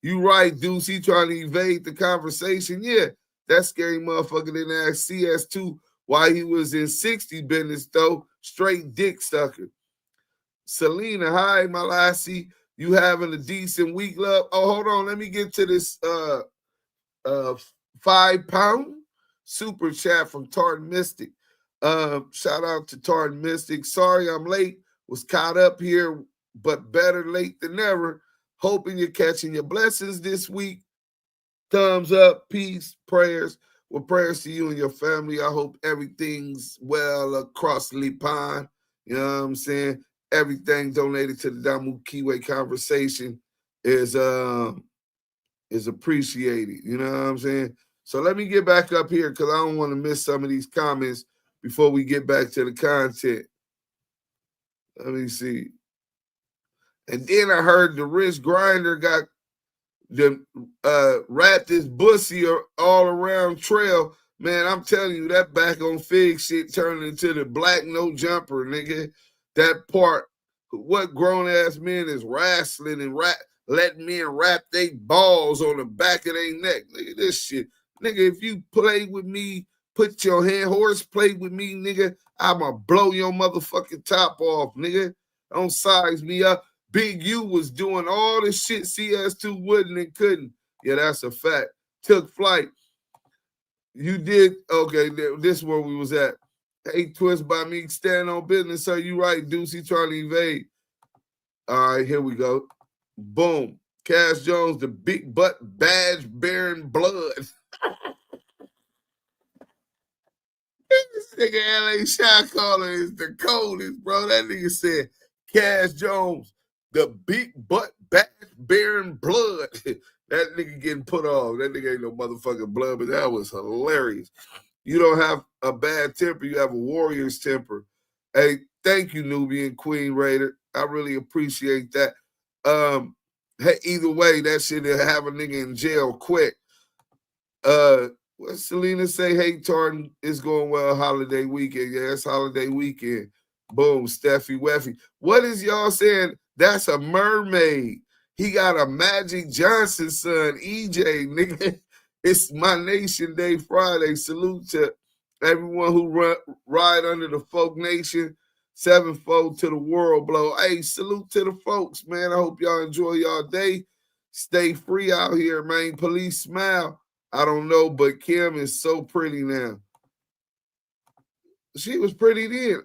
Speaker 1: You right, Deuce. He trying to evade the conversation. Yeah, that scary motherfucker didn't ask CS2 why he was in 60 business, though. Straight dick sucker. Selena, hi, my lassie. You having a decent week, love? Oh, hold on. Let me get to this 5-pound super chat from Tartan Mystic. Shout out to Tartan Mystic. Sorry I'm late. Was caught up here, but better late than never. Hoping you're catching your blessings this week. Thumbs up, peace, prayers. Well, prayers to you and your family. I hope everything's well across the pond. You know what I'm saying? Everything donated to the Damu Kiwe conversation is appreciated. You know what I'm saying? So let me get back up here because I don't want to miss some of these comments before we get back to the content. Let me see. And then I heard the wrist grinder got wrapped his bussy all around trail. Man, I'm telling you, that back on Fig shit turned into the black no jumper, nigga. That part, what grown-ass men is wrestling and letting men wrap their balls on the back of their neck. Nigga, this shit. Nigga, if you play with me, put your hand, horseplay with me, nigga, I'ma blow your motherfucking top off, nigga. Don't size me up. Big U was doing all the shit CS2 wouldn't and couldn't. Yeah, that's a fact. Took flight. You did, okay, this is where we was at. Hey, twist by me, stand on business, sir. You right, Deuce, he trying to evade. All right, here we go. Boom. Cash Jones, the big butt badge bearing blood. This nigga LA shot caller is the coldest, bro. That nigga said Cash Jones, the big butt badge bearing blood. That nigga getting put off. That nigga ain't no motherfucking blood, but that was hilarious. You don't have a bad temper. You have a warrior's temper. Hey, thank you, Nubian Queen Raider. I really appreciate that. Hey, either way, that shit will have a nigga in jail quick. What Selena say? Hey, Tartan, it's going well. Holiday weekend. Yeah, it's holiday weekend. Boom, Steffi Weffy. What is y'all saying? That's a mermaid. He got a Magic Johnson son, EJ, nigga. It's My Nation Day Friday. Salute to everyone who ride under the folk nation. Sevenfold to the world, blow. Hey, salute to the folks, man. I hope y'all enjoy y'all day. Stay free out here, man. Police smile. I don't know, but Kim is so pretty now. She was pretty then.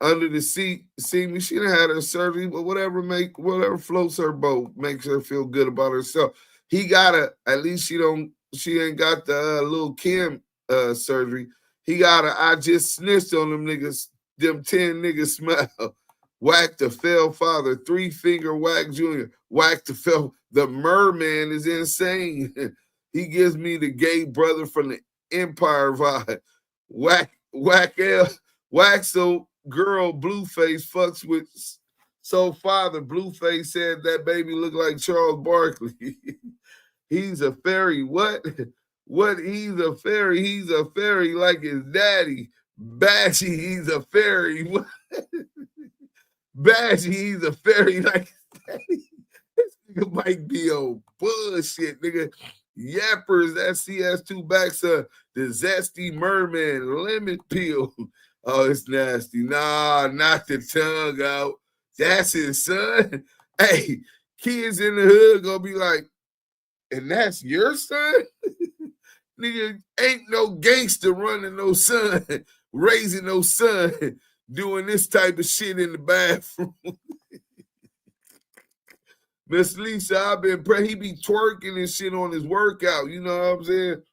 Speaker 1: Under the seat, see me. She done had her surgery, but whatever floats her boat, makes her feel good about herself. He got at least she ain't got the little Kim surgery. He got I just snitched on them niggas. Them 10 niggas smile. Whack the fell father. 3-finger Whack Jr. Whack the fell. The merman is insane. He gives me the gay brother from the Empire vibe. Whack L. Whack so girl Blueface fucks with so father. Blueface said that baby look like Charles Barkley. He's a fairy. What? What? He's a fairy. He's a fairy like his daddy. Badgie, he's a fairy. What? Badgie, he's a fairy like his daddy. This nigga might be on bullshit, nigga. Yappers, that CS2 backs the zesty merman lemon peel. Oh, it's nasty. Nah, not the tongue out. That's his son. Hey, kids in the hood gonna be like, and that's your son? Nigga, ain't no gangster running no son, raising no son, doing this type of shit in the bathroom. Miss Lisa, I've been he be twerking and shit on his workout. You know what I'm saying?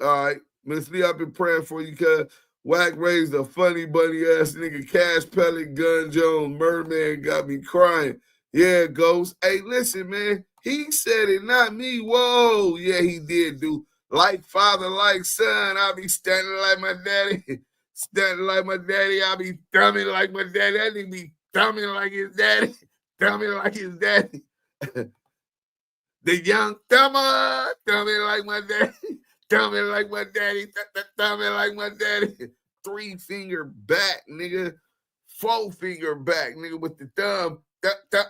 Speaker 1: All right, Miss Lee, I've been praying for you because Whack raised a funny bunny ass nigga. Cash Pellet, Gun Jones, Merman got me crying. Yeah, Ghost. Hey, listen, man. He said it, not me. Whoa. Yeah, he did, dude. Like father, like son. I be standing like my daddy. Standing like my daddy. I be thumbing like my daddy. That nigga be thumbing like his daddy. Thumbing like his daddy. The young thumber. Thumbing like my daddy. Thumbing like my daddy. Thumbing like my daddy. 3-finger back, nigga. 4-finger back, nigga, with the thumb.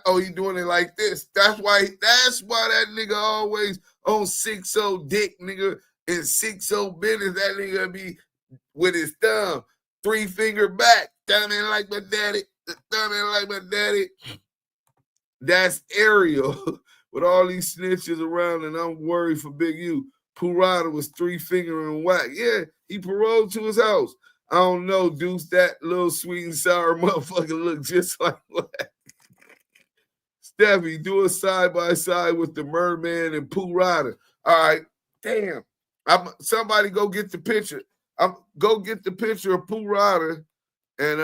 Speaker 1: Oh, he doing it like this. That's why that nigga always on 6-0 dick, nigga, and 6-0 business. That nigga be with his thumb, 3-finger back, thumbing like my daddy, thumbing like my daddy. That's Ariel with all these snitches around, and I'm worried for Big U. Purata was 3-fingering Whack. Yeah, he paroled to his house. I don't know, Deuce, that little sweet and sour motherfucker look just like Whack. Steffi, do a side-by-side with the merman and Purata. All right, damn. Somebody go get the picture. Go get the picture of Purata and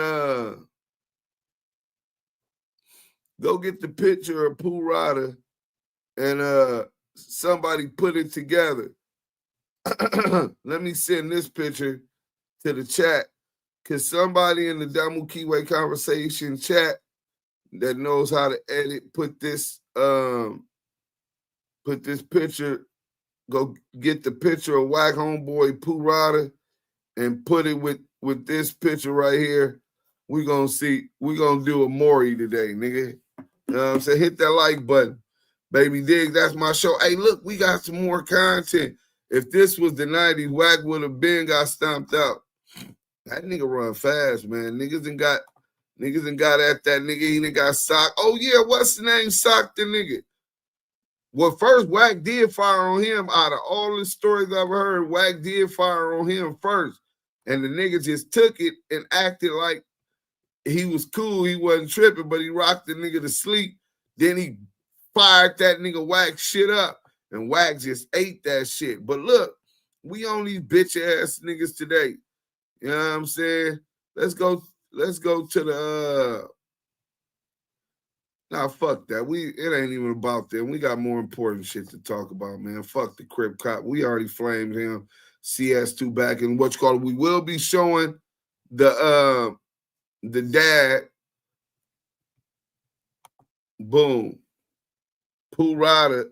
Speaker 1: go get the picture of Purata and somebody put it together. Let me send this picture to the chat because somebody in the Damu Kiwe conversation chat that knows how to edit, put this picture, go get the picture of Whack homeboy Purata and put it with this picture right here. We're gonna do a Maury today, nigga. You know what I'm saying? Hit that like button. Baby dig, that's my show. Hey, look, we got some more content. If this was the 90s, Whack would have been got stomped out. That nigga run fast, man. Niggas ain't got at that nigga. He done got socked. Oh, yeah, what's the name? Socked the nigga. Well, first, Whack did fire on him. Out of all the stories I've heard, Whack did fire on him first. And the nigga just took it and acted like he was cool. He wasn't tripping, but he rocked the nigga to sleep. Then he fired that nigga Whack shit up. And Whack just ate that shit. But look, we on these bitch-ass niggas today. You know what I'm saying? Let's go to the nah, fuck that. It ain't even about that. We got more important shit to talk about, man. Fuck the Crip Cop. We already flamed him. CS2 back in what's called. We will be showing the dad. Boom. Purata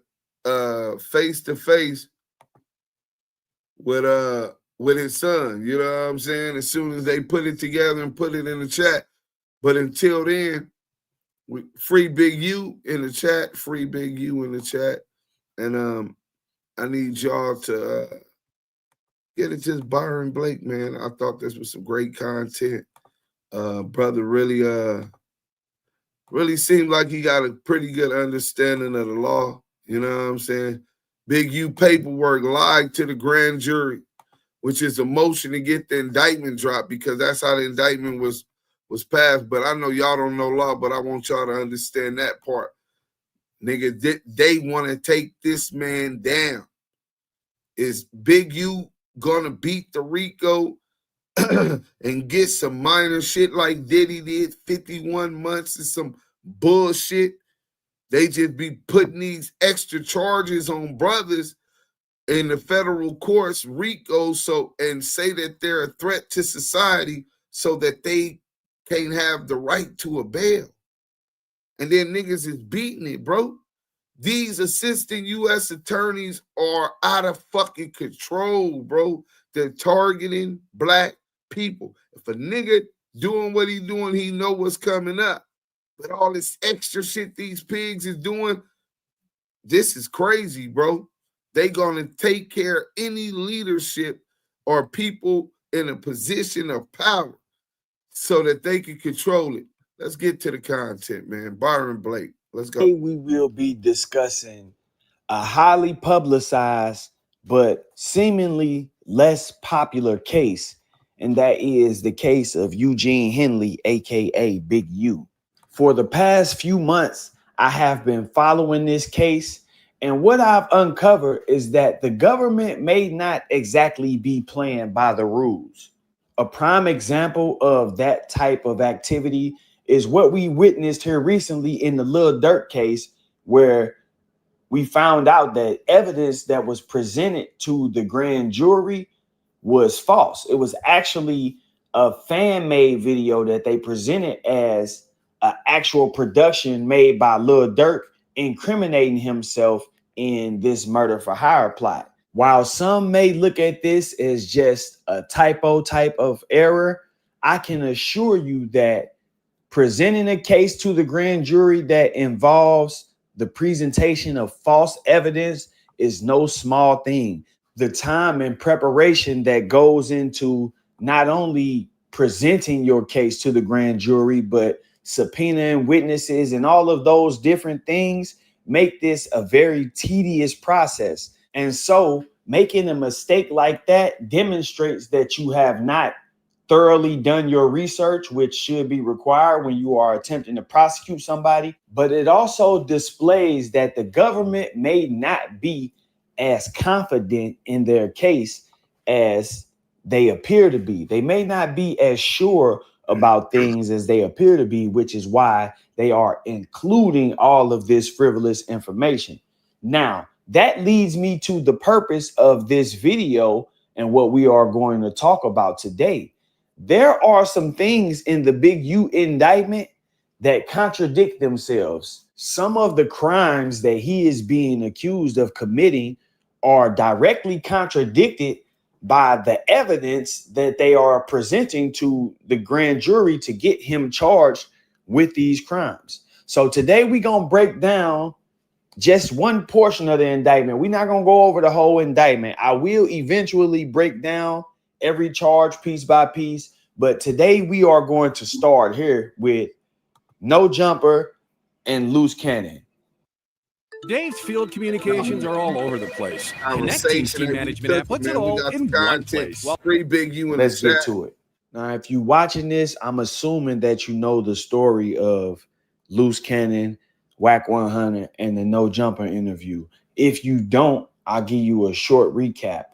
Speaker 1: face to face with his son. You know what I'm saying? As soon as they put it together and put it in the chat. But until then, Free Big U in the chat. Free Big U in the chat. And I need y'all to get it. Just Byron Blake, man. I thought this was some great content. Brother really seemed like he got a pretty good understanding of the law. You know what I'm saying? Big U paperwork lied to the grand jury, which is a motion to get the indictment dropped, because that's how the indictment was passed. But I know y'all don't know law, but I want y'all to understand that part. Nigga, they want to take this man down. Is Big U gonna beat the RICO and get some minor shit like Diddy did, 51 months and some bullshit? They just be putting these extra charges on brothers in the federal courts, RICO, and say that they're a threat to society so that they can't have the right to a bail. And then niggas is beating it, bro. These assistant U.S. attorneys are out of fucking control, bro. They're targeting black people. If a nigga doing what he doing, he know what's coming up. But all this extra shit these pigs is doing, this is crazy, bro. They gonna take care of any leadership or people in a position of power so that they can control it. Let's get to the content, man. Byron Blake, let's go.
Speaker 3: Today we will be discussing a highly publicized but seemingly less popular case, and that is the case of Eugene Henley, aka Big U. For the past few months, I have been following this case, and what I've uncovered is that the government may not exactly be playing by the rules. A prime example of that type of activity is what we witnessed here recently in the Lil Durk case, where we found out that evidence that was presented to the grand jury was false. It was actually a fan-made video that they presented as an actual production made by Lil Durk, incriminating himself in this murder for hire plot. While some may look at this as just a typo type of error, I can assure you that presenting a case to the grand jury that involves the presentation of false evidence is no small thing. The time and preparation that goes into not only presenting your case to the grand jury, but subpoenaing witnesses and all of those different things make this a very tedious process. And so making a mistake like that demonstrates that you have not thoroughly done your research, which should be required when you are attempting to prosecute somebody. But it also displays that the government may not be as confident in their case as they appear to be. They may not be as sure about things as they appear to be, which is why they are including all of this frivolous information. Now, that leads me to the purpose of this video and what we are going to talk about today. There are some things in the Big U indictment that contradict themselves. Some of the crimes that he is being accused of committing are directly contradicted by the evidence that they are presenting to the grand jury to get him charged with these crimes. So today we're going to break down just one portion of the indictment. We're not going to go over the whole indictment. I will eventually break down every charge piece by piece, but today we are going to start here with No Jumper and Loose Cannon.
Speaker 15: Dave's field communications are all over the place. Connecting's team management app puts it all in one place.
Speaker 1: Free Big U in
Speaker 3: Let's
Speaker 1: the
Speaker 3: get
Speaker 1: chat.
Speaker 3: to it. Now, if you're watching this, I'm assuming that you know the story of Loose Cannon, WACK100, and the No Jumper interview. If you don't, I'll give you a short recap.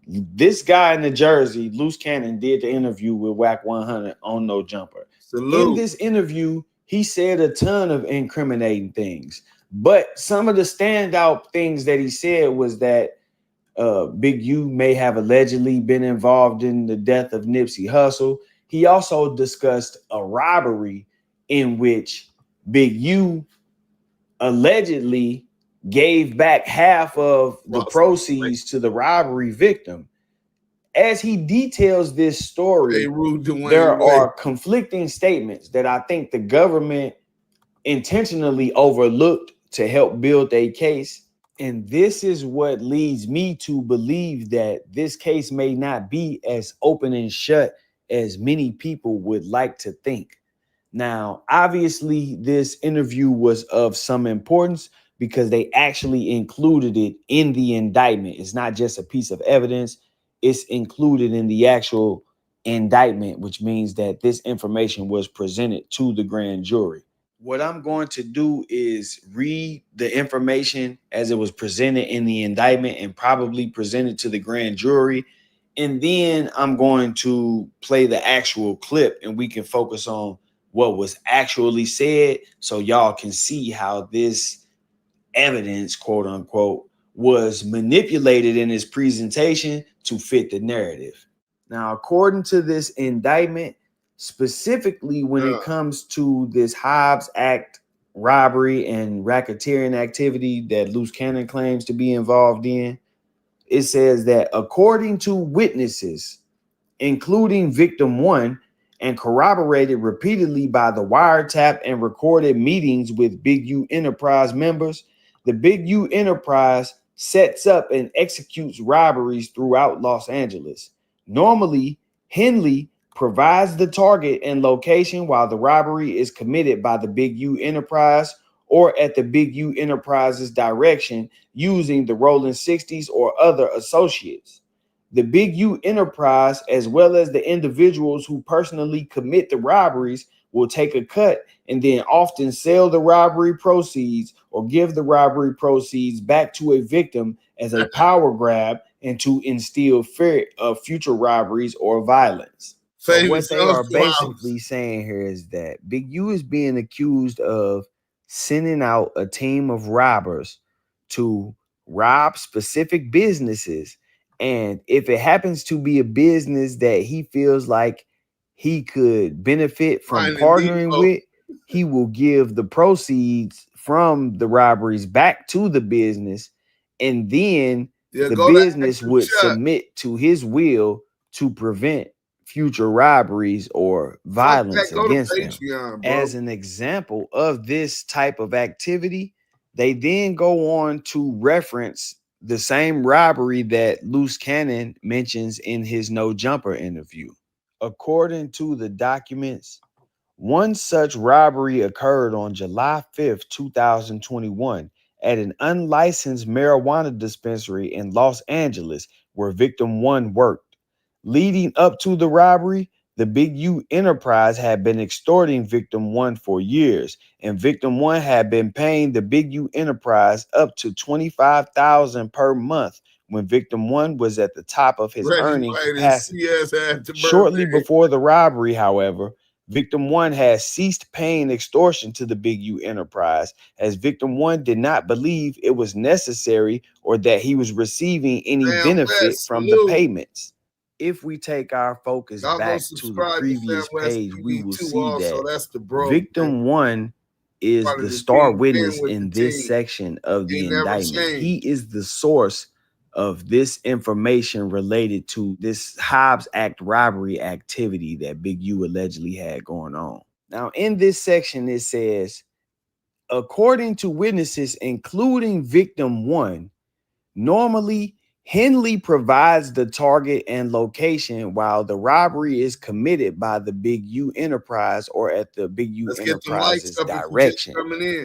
Speaker 3: This guy in the jersey, Loose Cannon, did the interview with WACK100 on No Jumper.
Speaker 1: Salute.
Speaker 3: In this interview, he said a ton of incriminating things. But some of the standout things that he said was that Big U may have allegedly been involved in the death of Nipsey Hussle. He also discussed a robbery in which Big U allegedly gave back half of the proceeds to the robbery victim. As he details this story, there are conflicting statements that I think the government intentionally overlooked to help build a case. And this is what leads me to believe that this case may not be as open and shut as many people would like to think. Now, obviously, this interview was of some importance because they actually included it in the indictment. It's not just a piece of evidence, it's included in the actual indictment, which means that this information was presented to the grand jury. What I'm going to do is read the information as it was presented in the indictment and probably presented to the grand jury. And then I'm going to play the actual clip and we can focus on what was actually said so y'all can see how this evidence, quote unquote, was manipulated in its presentation to fit the narrative. Now, according to this indictment, specifically when it comes to this Hobbs Act robbery and racketeering activity that Loose Cannon claims to be involved in, it says that according to witnesses, including victim 1, and corroborated repeatedly by the wiretap and recorded meetings with Big U Enterprise members, the Big U Enterprise sets up and executes robberies throughout Los Angeles. Normally, Henley provides the target and location while the robbery is committed by the Big U Enterprise or at the Big U Enterprise's direction using the Rolling 60s or other associates. The Big U Enterprise, as well as the individuals who personally commit the robberies, will take a cut and then often sell the robbery proceeds or give the robbery proceeds back to a victim as a power grab and to instill fear of future robberies or violence. So what they are basically saying here is that Big U is being accused of sending out a team of robbers to rob specific businesses. And if it happens to be a business that he feels like he could benefit from partnering with, he will give the proceeds from the robberies back to the business. And then the business would submit to his will to prevent future robberies or violence against them. As an example of this type of activity, they then go on to reference the same robbery that Loose Cannon mentions in his No Jumper interview. According to the documents, one such robbery occurred on July 5th, 2021 at an unlicensed marijuana dispensary in Los Angeles where victim 1 worked. Leading up to the robbery, the Big U Enterprise had been extorting victim 1 for years, and victim 1 had been paying the Big U Enterprise up to $25,000 per month when victim 1 was at the top of his earning capacity. Shortly before the robbery, however, victim 1 had ceased paying extortion to the Big U Enterprise as victim 1 did not believe it was necessary or that he was receiving any benefit from the payments. If we take our focus back to the previous page, we will see that victim 1 is the star witness in this section of the indictment. He is the source of this information related to this Hobbs Act robbery activity that Big U allegedly had going on. Now, in this section, it says, according to witnesses, including victim 1, normally Henley provides the target and location while the robbery is committed by the Big U Enterprise or at the Big U Enterprise's direction.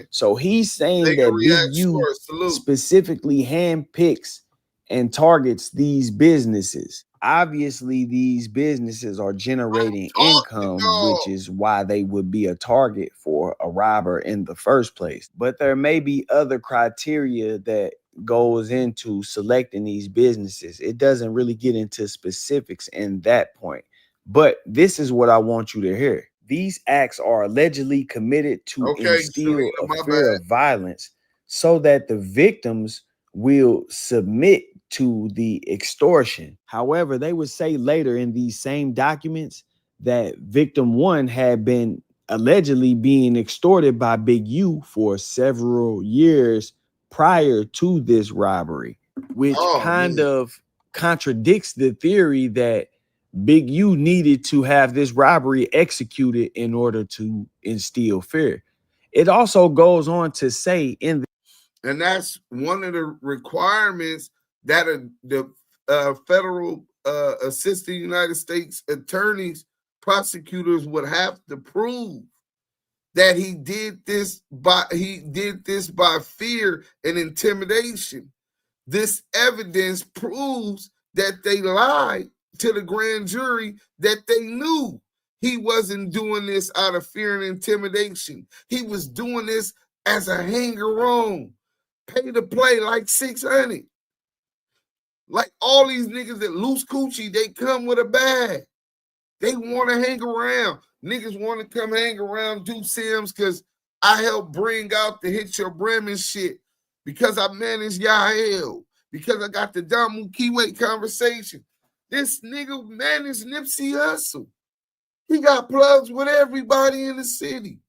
Speaker 3: So he's saying that Big U specifically handpicks and targets these businesses. Obviously, these businesses are generating income, which is why they would be a target for a robber in the first place. But there may be other criteria that goes into selecting these businesses. It doesn't really get into specifics in that point. But this is what I want you to hear. These acts are allegedly committed to instill a fear of violence so that the victims will submit to the extortion. However, they would say later in these same documents that victim 1 had been allegedly being extorted by Big U for several years prior to this robbery, which kind of contradicts the theory that Big U needed to have this robbery executed in order to instill fear. It also goes on to say
Speaker 1: and that's one of the requirements that the federal assistant United States attorneys, prosecutors would have to prove that he did this by fear and intimidation. This evidence proves that they lied to the grand jury, that they knew he wasn't doing this out of fear and intimidation. He was doing this as a hanger-on, pay to play like 600. Like all these niggas that loose coochie, they come with a bag. They want to hang around. Niggas want to come hang around, do Sims, because I help bring out the Hit Your Bremen shit, because I manage Yael, because I got the Damu Kiwe conversation. This nigga managed Nipsey Hussle. He got plugs with everybody in the city.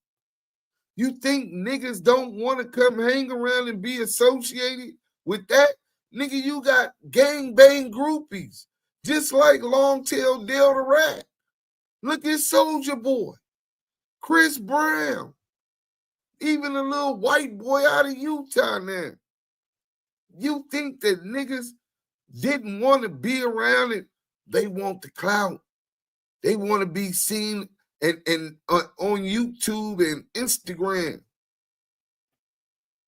Speaker 1: You think niggas don't want to come hang around and be associated with that? Nigga, you got gangbang groupies, just like Longtail Dale the Rat. Look at Soulja Boy, Chris Brown, even a little white boy out of Utah now. You think that niggas didn't want to be around it? They want the clout. They want to be seen and on YouTube and Instagram.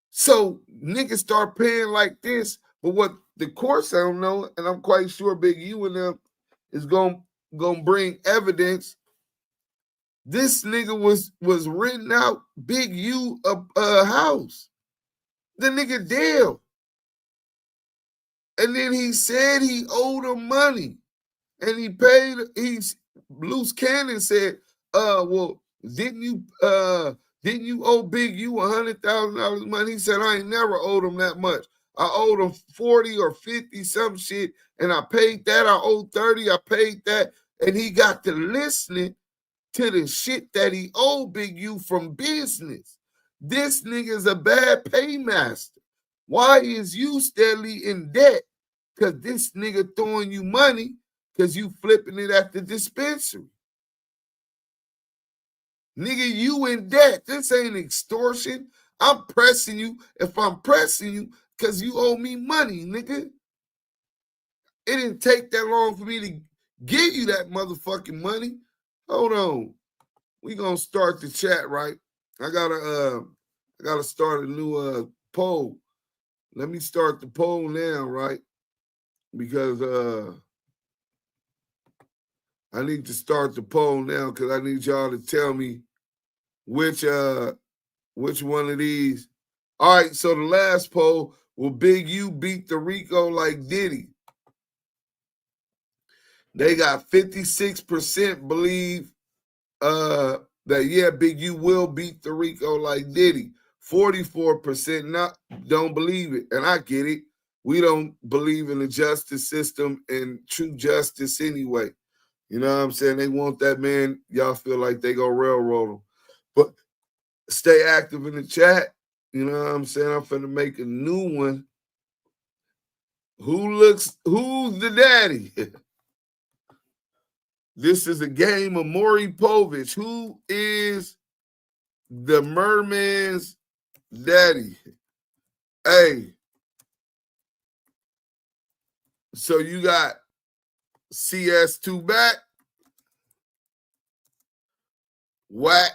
Speaker 1: So niggas start paying like this. But what the courts, I don't know, and I'm quite sure Big U and them is gonna bring evidence. This nigga was renting out Big U a house. The nigga Dale. And then he said he owed him money. And he paid, Loose Cannon said, well, didn't you owe Big U $100,000 money? He said, I ain't never owed him that much. I owed him 40 or 50 some shit, and I paid that. I owed 30, I paid that. And he got to listening to the shit that he owed Big U from business. This nigga's a bad paymaster. Why is you steadily in debt? Because this nigga throwing you money because you flipping it at the dispensary. Nigga, you in debt. This ain't extortion. I'm pressing you. If I'm pressing you, because you owe me money, nigga. It didn't take that long for me to give you that motherfucking money. Hold on. We gonna start the chat, right? I gotta start a new poll. Let me start the poll now, right? Because I need to start the poll now because I need y'all to tell me which one of these. All right, so the last poll, will Big U beat the Rico like Diddy? They got 56% believe that yeah, Big U will beat the Rico like Diddy. 44% don't believe it, and I get it. We don't believe in the justice system and true justice anyway. You know what I'm saying? They want that man. Y'all feel like they go railroad him. But stay active in the chat. You know what I'm saying? I'm finna make a new one. Who's the daddy? This is a game of Maury Povich. Who is the merman's daddy? Hey. So you got CS2 back, WACK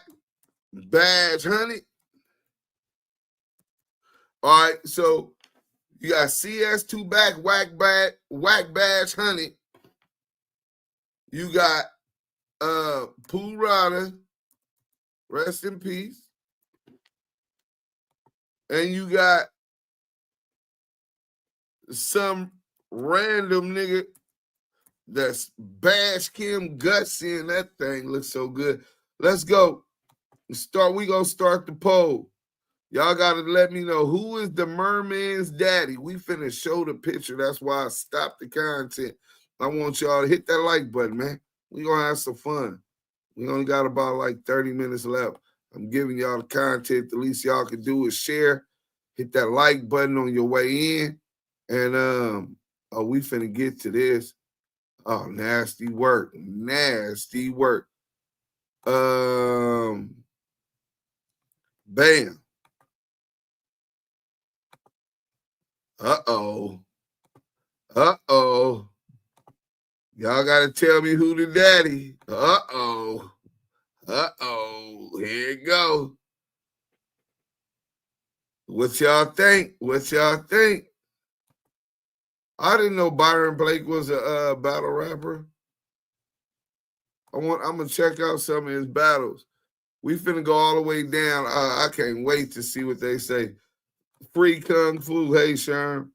Speaker 1: BadgeGate. All right, so you got CS2 back, WACK BadgeGate. You got Pooh Rada, rest in peace. And you got some random nigga that's Bash Kim Gutsy, and that thing looks so good. Let's go. We gonna start the poll. Y'all gotta let me know who is the merman's daddy. We finna show the picture. That's why I stopped the content. I want y'all to hit that like button, man. We gonna have some fun. We only got about like 30 minutes left. I'm giving y'all the content. The least y'all can do is share. Hit that like button on your way in. And we finna get to this. Oh, nasty work. Nasty work. Bam. Uh-oh. Uh-oh. Y'all got to tell me who the daddy. Uh-oh. Uh-oh. Here it go. What y'all think? What y'all think? I didn't know Byron Blake was a battle rapper. I'm gonna check out some of his battles. We finna go all the way down. I can't wait to see what they say. Free Kung Fu, hey Sherm.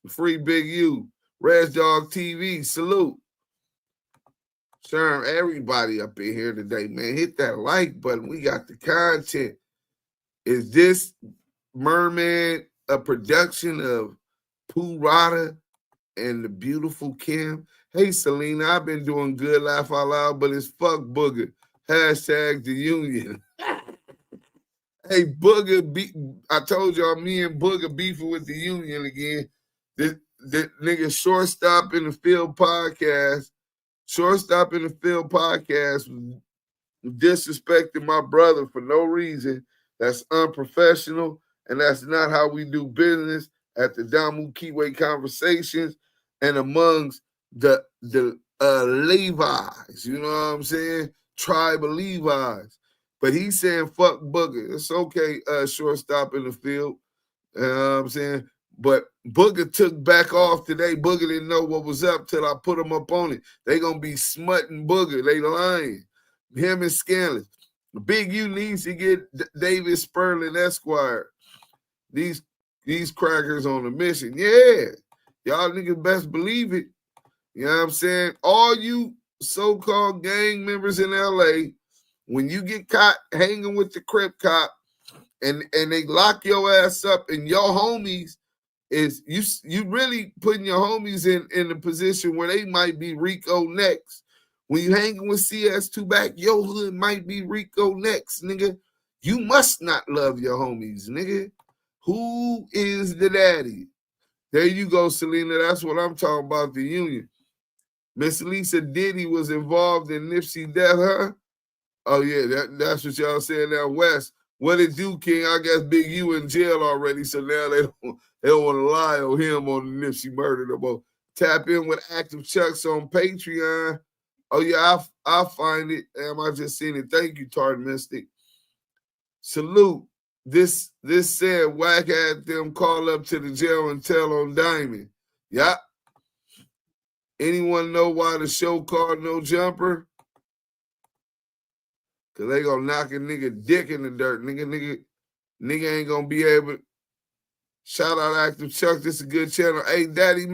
Speaker 1: Free Big U. Red Dog TV, salute. Sherm, everybody up in here today, man. Hit that like button. We got the content. Is this Merman a production of Pooh Rada and the beautiful Kim? Hey, Selena, I've been doing good, laugh out loud, but it's fuck Booger. Hashtag the union. Hey, Booger, I told y'all me and Booger beefing with the union again. The nigga Shortstop in the Field podcast. Shortstop in the Field podcast was disrespecting my brother for no reason. That's unprofessional, and that's not how we do business at the Damu Kiwe conversations and amongst the Levi's, you know what I'm saying? Tribe of Levi's. But he's saying fuck Booger. It's okay, Shortstop in the Field. You know what I'm saying? But Booger took back off today. Booger didn't know what was up till I put him up on it. They gonna be smutting Booger. They lying. Him and Scanlon. Big U needs to get David Sperling Esquire. These crackers on a mission. Yeah. Y'all niggas best believe it. You know what I'm saying? All you so-called gang members in LA, when you get caught hanging with the Crip cop and they lock your ass up and your homies is you really putting your homies in a position where they might be Rico next. When you hanging with CS2 back, your hood might be Rico next, nigga. You must not love your homies, nigga. Who is the daddy? There you go, Selena. That's what I'm talking about, the union. Miss Lisa Diddy was involved in Nipsey death, huh? Oh, yeah, that's what y'all saying now, West. What it do, King? I guess Big U in jail already, so now they don't want to lie on him on the Nipsey murder no more. Tap in with Active Chucks on Patreon. Oh, yeah, I'll find it. Damn, I just seen it. Thank you, Tart Mystic. Salute. This said Wack had them call up to the jail and tell on Diamond. Yeah. Anyone know why the show called No Jumper? Because they gonna knock a nigga dick in the dirt. Nigga ain't gonna be able to. Shout out Active Chuck. This is a good channel. Hey, Daddy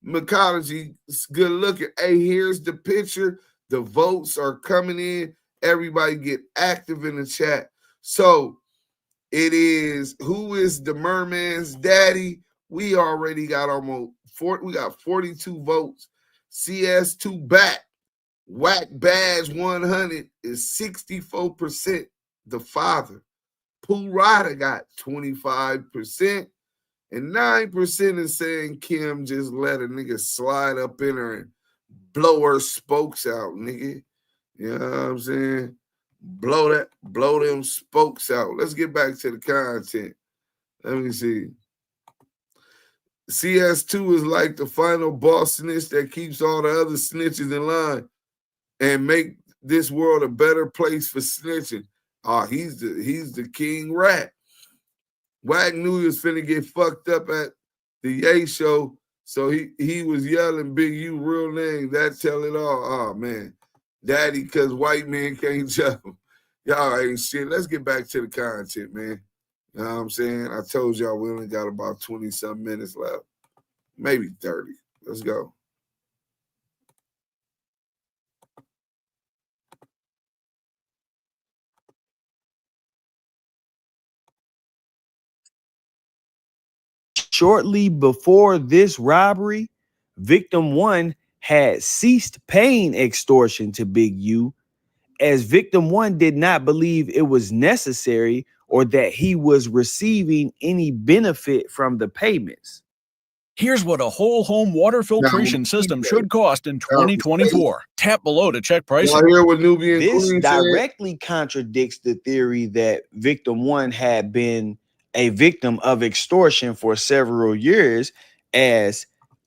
Speaker 1: Mycology, it's good looking. Hey, here's the picture. The votes are coming in. Everybody get active in the chat. So it is, who is the Merman's daddy? We already got almost 42 votes. CS2 back. WACK BadgeGate is 64% the father. Pooh Rada got 25%. And 9% is saying Kim just let a nigga slide up in her and blow her spokes out, nigga. You know what I'm saying? Blow them spokes out. Let's get back to the content. Let me see. CS2 is like the final boss snitch that keeps all the other snitches in line and make this world a better place for snitching. Oh, he's the king rat. Wack knew he was finna get fucked up at the Ye show, so he was yelling Big U real name. That tell it all. Oh, man. Daddy, because white men can't jump. Y'all ain't shit. Let's get back to the content, man. You know what I'm saying? I told y'all we only got about 20-something minutes left. Maybe 30. Let's go.
Speaker 3: Shortly before this robbery, victim 1 had ceased paying extortion to Big U, as victim 1 did not believe it was necessary or that he was receiving any benefit from the payments.
Speaker 15: Here's what a whole home water filtration system should cost in 2024. Tap below to check pricing.
Speaker 3: This directly contradicts the theory that victim 1 had been a victim of extortion for several years, as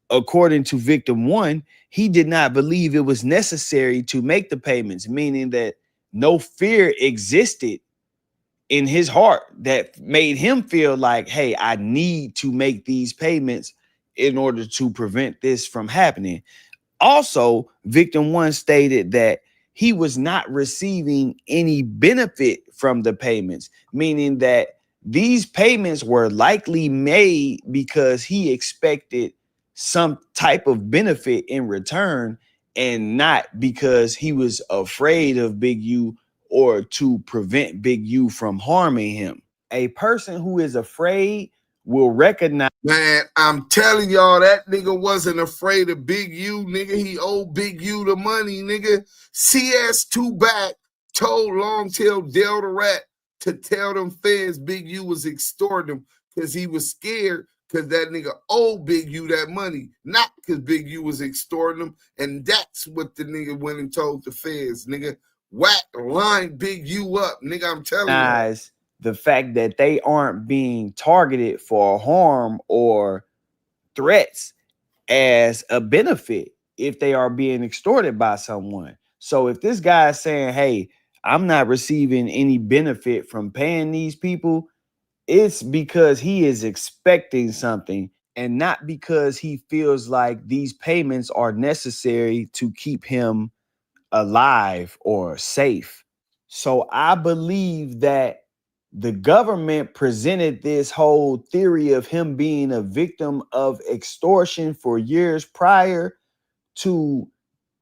Speaker 3: according to victim 1, he did not believe it was necessary to make the payments, meaning that no fear existed in his heart that made him feel like, hey, I need to make these payments in order to prevent this from happening. Also, victim 1 stated that he was not receiving any benefit from the payments, meaning that these payments were likely made because he expected some type of benefit in return and not because he was afraid of Big U or to prevent Big U from harming him. A person who is afraid will recognize.
Speaker 1: Man, I'm telling y'all, that nigga wasn't afraid of Big U, nigga. He owed Big U the money, nigga. CS2 back told Longtail Delta Rat to tell them feds Big U was extorting him because he was scared because that nigga owed Big U that money, not because Big U was extorting him. And that's what the nigga went and told the feds, nigga. Whack, line Big U up, nigga. I'm telling you.
Speaker 3: The fact that they aren't being targeted for harm or threats as a benefit if they are being extorted by someone. So if this guy is saying, hey, I'm not receiving any benefit from paying these people, it's because he is expecting something and not because he feels like these payments are necessary to keep him alive or safe. So I believe that the government presented this whole theory of him being a victim of extortion for years prior to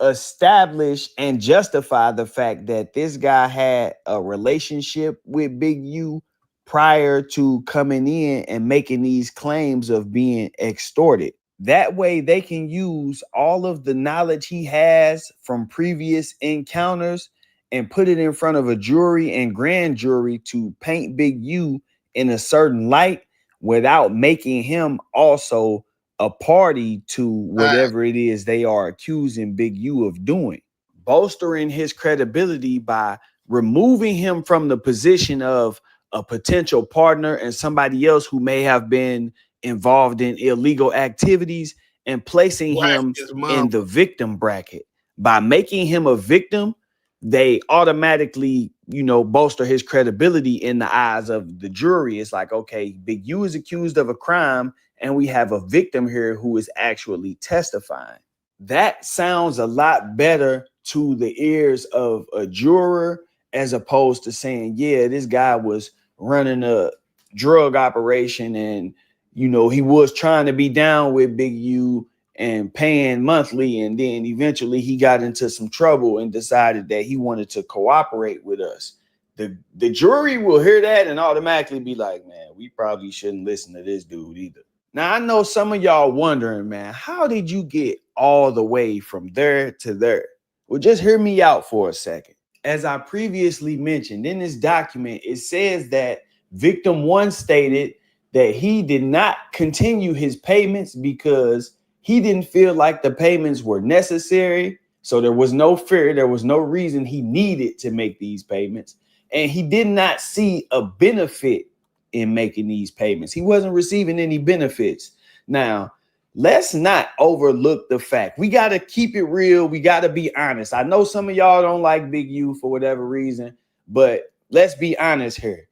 Speaker 3: establish and justify the fact that this guy had a relationship with Big U prior to coming in and making these claims of being extorted. That way they can use all of the knowledge he has from previous encounters and put it in front of a jury and grand jury to paint Big U in a certain light without making him also a party to whatever it is they are accusing Big U of doing. Bolstering his credibility by removing him from the position of a potential partner and somebody else who may have been involved in illegal activities and placing him in the victim bracket. By making him a victim, they automatically, bolster his credibility in the eyes of the jury. It's like, okay, Big U is accused of a crime and we have a victim here who is actually testifying. That sounds a lot better to the ears of a juror as opposed to saying, yeah, this guy was running a drug operation and, he was trying to be down with Big U and paying monthly. And then eventually he got into some trouble and decided that he wanted to cooperate with us. The jury will hear that and automatically be like, man, we probably shouldn't listen to this dude either. Now, I know some of y'all wondering, man, how did you get all the way from there to there? Well, just hear me out for a second. As I previously mentioned in this document, it says that victim 1 stated that he did not continue his payments because he didn't feel like the payments were necessary. So there was no fear. There was no reason he needed to make these payments. And he did not see a benefit in making these payments. He wasn't receiving any benefits. Now, let's not overlook the fact. We got to keep it real. We got to be honest. I know some of y'all don't like Big U for whatever reason, but let's be honest here.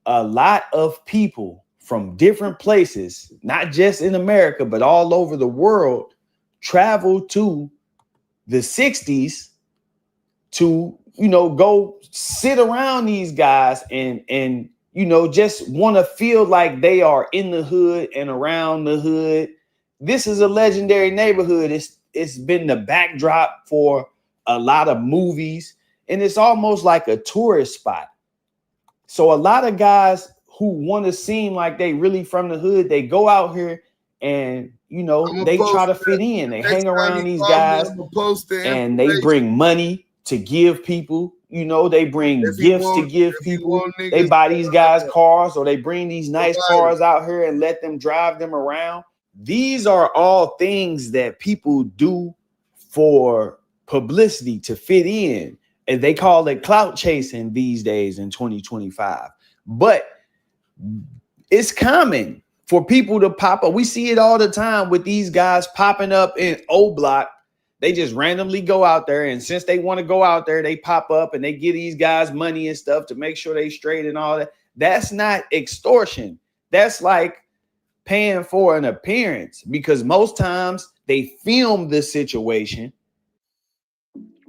Speaker 3: A lot of people from different places, not just in America, but all over the world, travel to the 60s to, go sit around these guys and just want to feel like they are in the hood and around the hood. This is a legendary neighborhood. It's been the backdrop for a lot of movies, and it's almost like a tourist spot. So a lot of guys who want to seem like they really from the hood, they go out here and, they try to fit in. They hang around these guys and they bring money to give people. They bring gifts to give people. They buy these guys cars or they bring these nice cars out here and let them drive them around. these are all things that people do for publicity to fit in, and they call it clout chasing these days in 2025. But it's common for people to pop up. We see it all the time with these guys popping up in O Block. They just randomly go out there, and since they want to go out there, they pop up and they give these guys money and stuff to make sure they straight and all that. That's not extortion. That's like paying for an appearance, because most times they film the situation.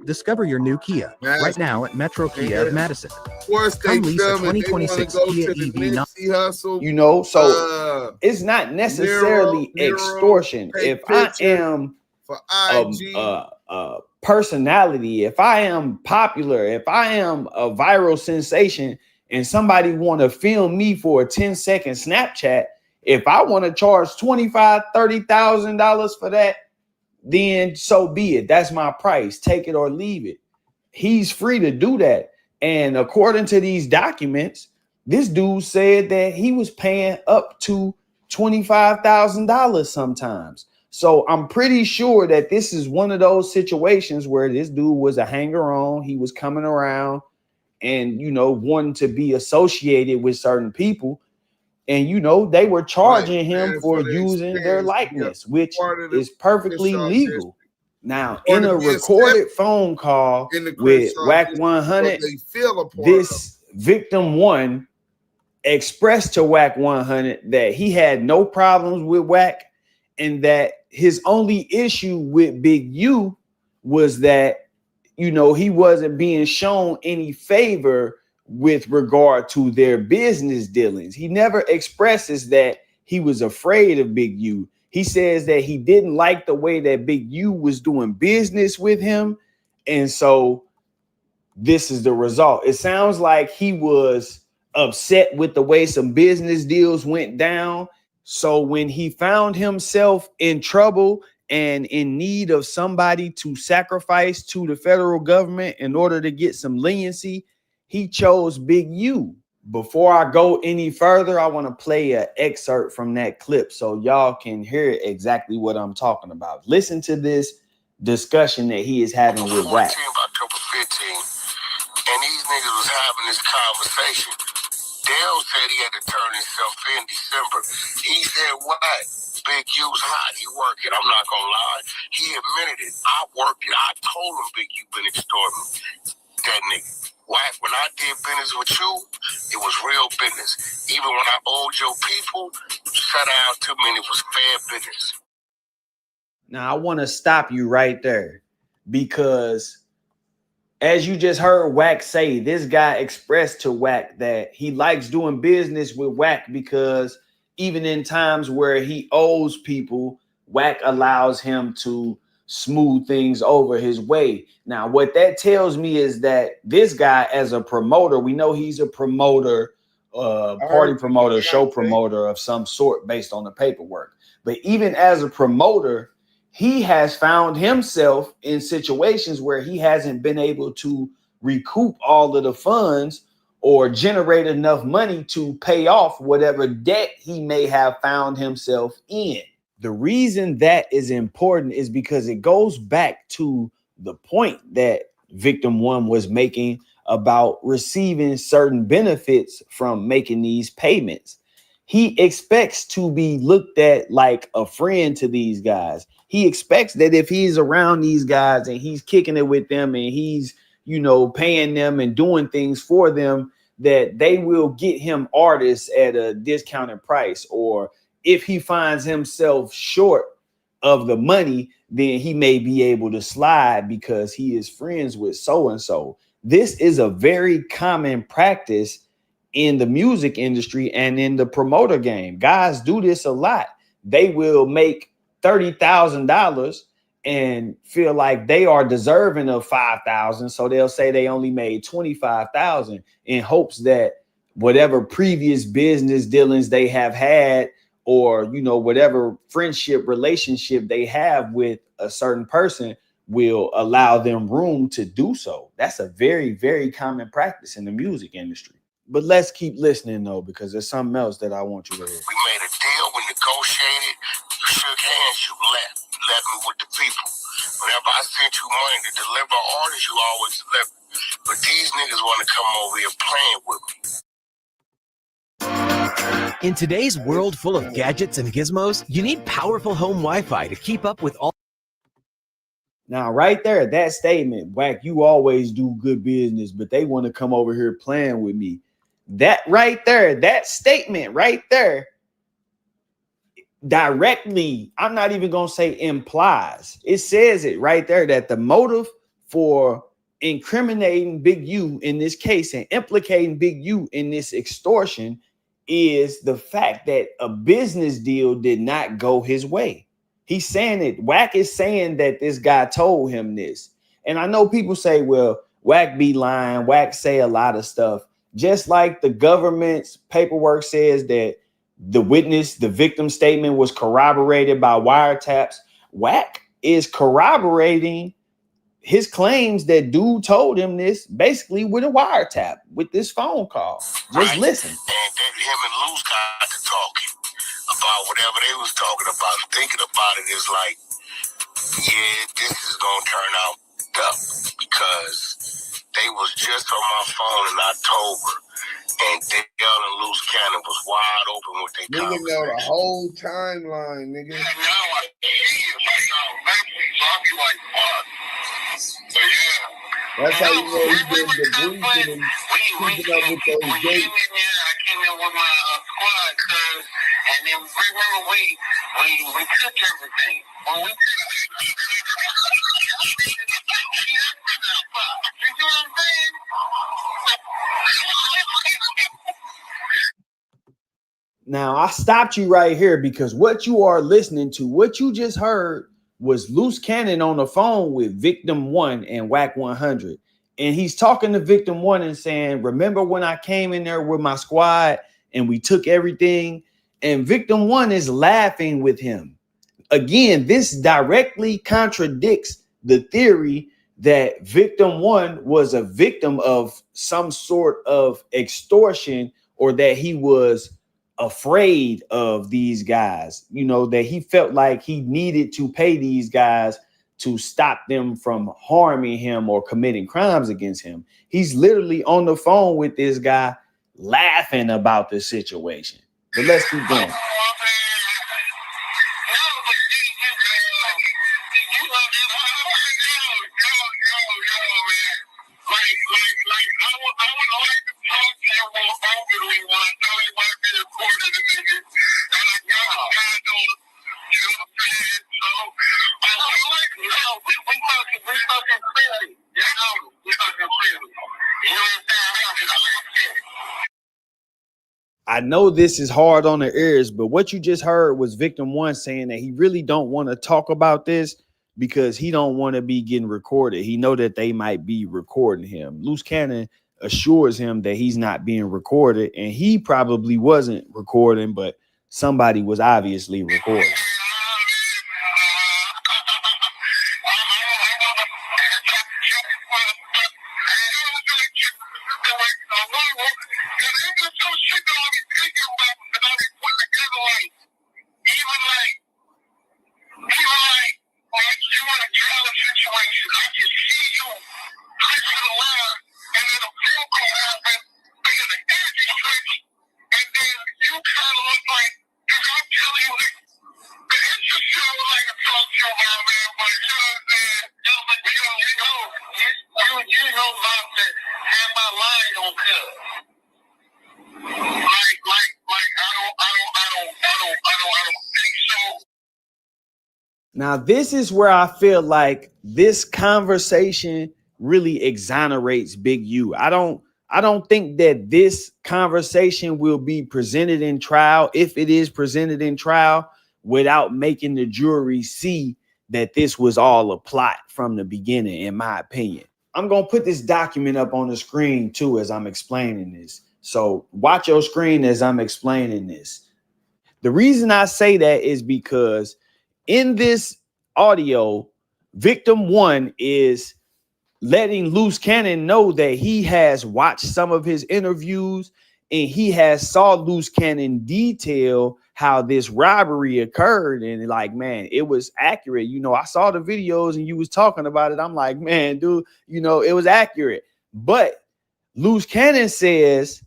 Speaker 16: Discover your new Kia right now at Metro Kia of Madison.
Speaker 1: Once they
Speaker 16: Come lease a
Speaker 1: film it, they want to
Speaker 16: 2026
Speaker 1: go
Speaker 16: Kia
Speaker 1: to the
Speaker 16: EV.
Speaker 1: Nipsey Hustle.
Speaker 3: You know, so it's not necessarily extortion. If I am
Speaker 1: for IG,
Speaker 3: a personality, if I am popular, if I am a viral sensation, and somebody want to film me for a 10-second Snapchat, if I want to charge $25,000, $30,000 for that, then so be it. That's my price. Take it or leave it. He's free to do that. And according to these documents, this dude said that he was paying up to $25,000 sometimes. So I'm pretty sure that this is one of those situations where this dude was a hanger-on. He was coming around and, you know, wanting to be associated with certain people. And, you know, they were charging him for using their likeness, which is perfectly legal. Now, in a recorded phone call with WACK100, this victim one expressed to WACK100 that he had no problems with WACK, and that his only issue with Big U was that, you know, he wasn't being shown any favor with regard to their business dealings. He never expresses that he was afraid of Big U. He says that he didn't like the way that Big U was doing business with him. And so this is the result. It sounds like he was upset with the way some business deals went down. So when he found himself in trouble and in need of somebody to sacrifice to the federal government in order to get some leniency, he chose Big U. Before I go any further, I want to play an excerpt from that clip so y'all can hear exactly what I'm talking about. Listen to this discussion that he is having with WACK.
Speaker 8: October 15, and these niggas was having this conversation. Dale said he had to turn himself in December. He said, what? Big U's hot. He working. I'm not going to lie. He admitted it. I worked it. I told him Big U been extorting that nigga. Wack, when I did business with you, it was real business. Even when I owed your people, shut down to me, and it was fair business.
Speaker 3: Now, I want to stop you right there, because as you just heard WACK say, this guy expressed to WACK that he likes doing business with WACK because even in times where he owes people, WACK allows him to smooth things over his way. Now, what that tells me is that this guy, as a promoter, we know he's a promoter, party promoter, show promoter of some sort based on the paperwork. But even as a promoter, he has found himself in situations where he hasn't been able to recoup all of the funds or generate enough money to pay off whatever debt he may have found himself in. The reason that is important is because it goes back to the point that victim one was making about receiving certain benefits from making these payments. He expects to be looked at like a friend to these guys. He expects that if he's around these guys and he's kicking it with them and he's, you know, paying them and doing things for them, that they will get him artists at a discounted price. Or if he finds himself short of the money, then he may be able to slide because he is friends with so-and-so. This is a very common practice in the music industry and in the promoter game. Guys do this a lot. They will make $30,000 and feel like they are deserving of $5,000. So they'll say they only made $25,000 in hopes that whatever previous business dealings they have had, or, you know, whatever friendship relationship they have with a certain person will allow them room to do so. That's a very, very common practice in the music industry. But let's keep listening, though, because there's something else that I want you to hear.
Speaker 8: We made a deal, we negotiated. You should you left me with the people. Whenever I sent you money to deliver orders, you always deliver. But these niggas want to come over here playing with me.
Speaker 9: In today's world full of gadgets and gizmos, you need powerful home Wi-Fi to keep up with all.
Speaker 3: Now, right there, that statement, Wack, you always do good business, but they want to come over here playing with me. That right there, that statement right there, directly, I'm not even going to say implies. It says it right there that the motive for incriminating Big U in this case and implicating Big U in this extortion is the fact that a business deal did not go his way. He's saying it. Wack is saying that this guy told him this. And I know people say, well, Wack be lying. Wack say a lot of stuff. Just like the government's paperwork says that the victim statement was corroborated by wiretaps. Wack is corroborating his claims that dude told him this basically with a wiretap, with this phone call. Just listen.
Speaker 8: And then him and Luz got to talking about whatever they was talking about. Thinking about it is like, yeah, this is going to turn out dumb because they was just on my phone in October and Dale and Luz Cannon was wide open with their
Speaker 1: conversation. Nigga know the whole timeline, nigga.
Speaker 8: Yeah, now I see it. Like, I'll be like, fuck. So, yeah.
Speaker 1: That's how you know he's been debriefing and keeping up with those dates.
Speaker 8: I came in with my squad, cuz, and then remember we took everything. When we took you know what I'm saying?
Speaker 3: Now, I stopped you right here because what you are listening to, what you just heard, was Loose Cannon on the phone with Victim 1 and WACK100. And he's talking to Victim 1 and saying, remember when I came in there with my squad and we took everything? And Victim 1 is laughing with him. Again, this directly contradicts the theory that Victim 1 was a victim of some sort of extortion or that he was afraid of these guys, you know, that he felt like he needed to pay these guys to stop them from harming him or committing crimes against him. He's literally on the phone with this guy laughing about the situation. But let's keep going. I know this is hard on the ears, but what you just heard was Victim 1 saying that he really don't want to talk about this because he don't want to be getting recorded. He know that they might be recording him. Loose Cannon assures him that he's not being recorded, and he probably wasn't recording, but somebody was obviously recording. Now, this is where I feel like this conversation really exonerates Big U. I don't think that this conversation will be presented in trial, if it is presented in trial, without making the jury see that this was all a plot from the beginning, in my opinion. I'm going to put this document up on the screen too as I'm explaining this. So watch your screen as I'm explaining this. The reason I say that is because in this audio, Victim 1 is letting Loose Cannon know that he has watched some of his interviews and he has saw Loose Cannon detail how this robbery occurred. And like, man, it was accurate. You know, I saw the videos and you was talking about it. I'm like, man, dude, you know, it was accurate. But Loose Cannon says,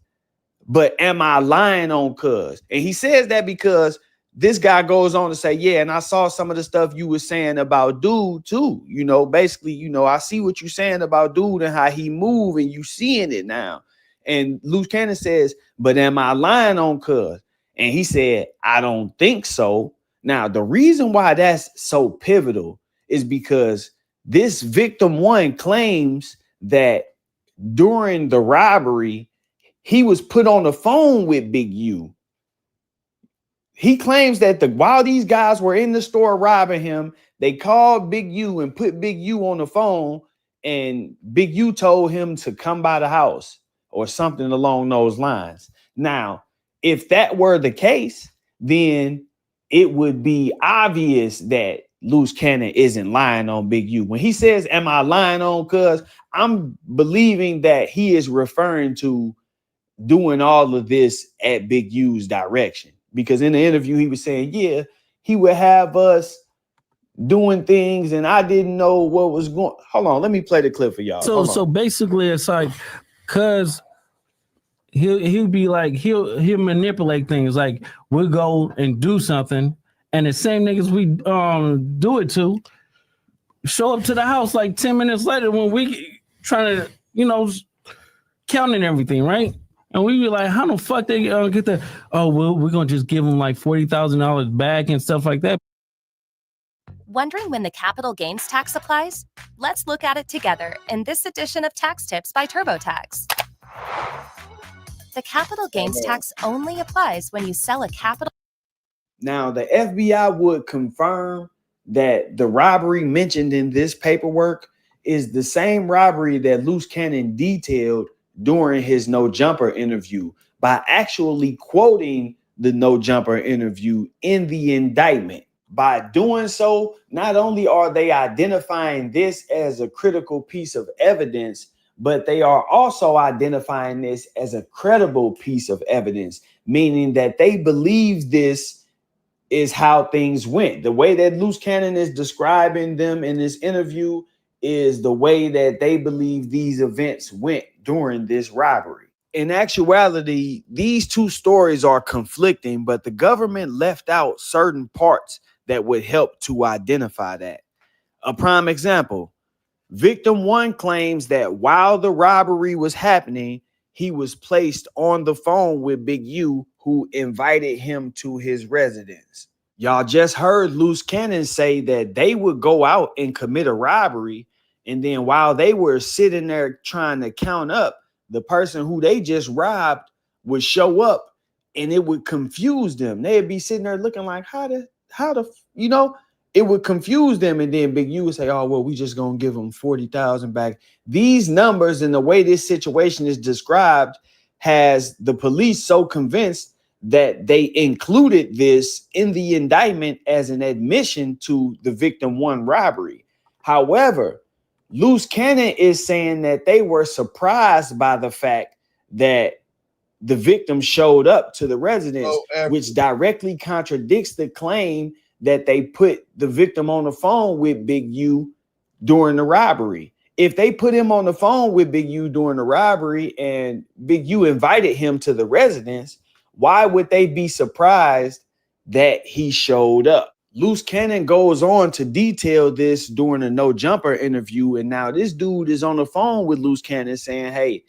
Speaker 3: but am I lying on cuz? And he says that because this guy goes on to say, yeah, and I saw some of the stuff you were saying about dude too. You know, basically, you know, I see what you're saying about dude and how he move and you seeing it now. And Loose Cannon says, but am I lying on cuz? And he said, I don't think so. Now, the reason why that's so pivotal is because this victim one claims that during the robbery, he was put on the phone with Big U. He claims that while these guys were in the store robbing him, they called Big U and put Big U on the phone, and Big U told him to come by the house or something along those lines. Now, if that were the case, then it would be obvious that Loose Cannon isn't lying on Big U. When he says, am I lying on cuz, I'm believing that he is referring to doing all of this at Big U's direction. Because in the interview, he was saying, yeah, he would have us doing things and I didn't know what was going. Hold on, let me play the clip for y'all.
Speaker 4: So basically it's like, cuz he'll be like, he'll manipulate things. Like we'll go and do something, and the same niggas we do it to show up to the house like 10 minutes later when we trying to, you know, counting everything, right? And we be like, how the fuck they get that? Oh, well, we're gonna just give them like $40,000 back and stuff like that.
Speaker 6: Wondering when the capital gains tax applies? Let's look at it together in this edition of Tax Tips by TurboTax. The capital gains tax only applies when you sell a capital.
Speaker 3: Now, the FBI would confirm that the robbery mentioned in this paperwork is the same robbery that Loose Cannon detailed during his No Jumper interview by actually quoting the No Jumper interview in the indictment. By doing so, not only are they identifying this as a critical piece of evidence, but they are also identifying this as a credible piece of evidence, meaning that they believe this is how things went. The way that Loose Cannon is describing them in this interview is the way that they believe these events went during this robbery. In actuality, these two stories are conflicting, but the government left out certain parts that would help to identify that. A prime example, victim one claims that while the robbery was happening, he was placed on the phone with Big U, who invited him to his residence. Y'all just heard Loose Cannon say that they would go out and commit a robbery, and then while they were sitting there trying to count up, the person who they just robbed would show up, and it would confuse them. They'd be sitting there looking like, how the, you know, it would confuse them. And then Big U would say, oh, well, we just gonna give them 40,000 back. These numbers and the way this situation is described has the police so convinced that they included this in the indictment as an admission to the victim one robbery. However, Loose Cannon is saying that they were surprised by the fact that the victim showed up to the residence, which directly contradicts the claim that they put the victim on the phone with Big U during the robbery. If they put him on the phone with Big U during the robbery and Big U invited him to the residence, why would they be surprised that he showed up? Loose Cannon goes on to detail this during a No Jumper interview. And now this dude is on the phone with Loose Cannon saying, hey,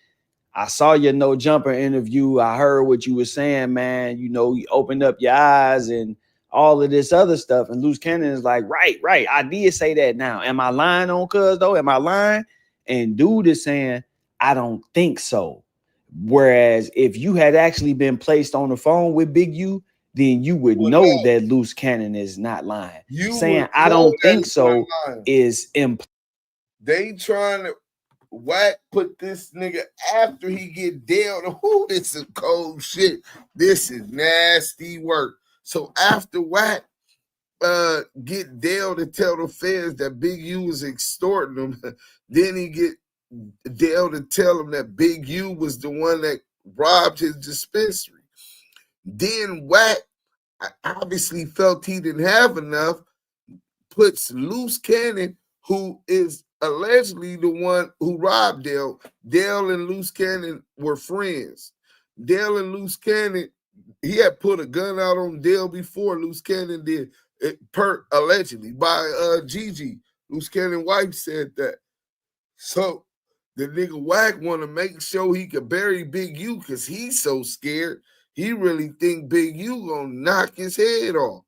Speaker 3: I saw your No Jumper interview. I heard what you were saying, man. You know, you opened up your eyes and all of this other stuff. And Loose Cannon is like, right. I did say that now. Am I lying on cuz though? Am I lying? And dude is saying, I don't think so. Whereas if you had actually been placed on the phone with Big U, then you would know that Loose Cannon is not lying. You saying I don't think so is implied.
Speaker 1: They trying to WACK put this nigga after he get dealt. Who, this is cold shit. This is nasty work. So after WACK get Dale to tell the feds that Big U was extorting them, then he get Dale to tell him that Big U was the one that robbed his dispensary. Then WACK obviously felt he didn't have enough, puts Loose Cannon, who is allegedly the one who robbed Dale. Dale and Loose Cannon were friends. Dale and Loose Cannon, he had put a gun out on Dale before Loose Cannon did, allegedly by Gigi. Loose Cannon wife said that. So the nigga Wack want to make sure he could bury Big U because he's so scared. He really think Big U gonna knock his head off.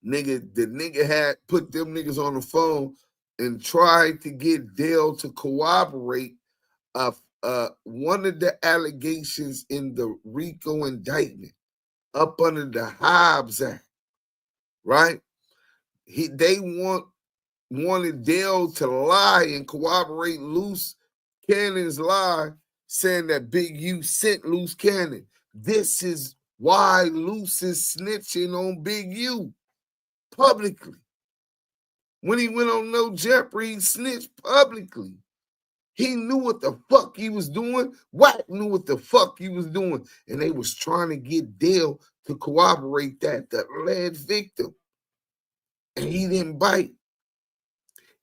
Speaker 1: Nigga, the nigga had put them niggas on the phone and tried to get Dale to corroborate one of the allegations in the RICO indictment up under the Hobbs Act, right? They wanted Dale to lie and corroborate Loose Cannon's lie, saying that Big U sent Loose Cannon. This is why Loose is snitching on Big U publicly. When he went on No Jeopardy, he snitched publicly. He knew what the fuck he was doing. Wack knew what the fuck he was doing. And they was trying to get Dale to corroborate that, the alleged victim. And he didn't bite.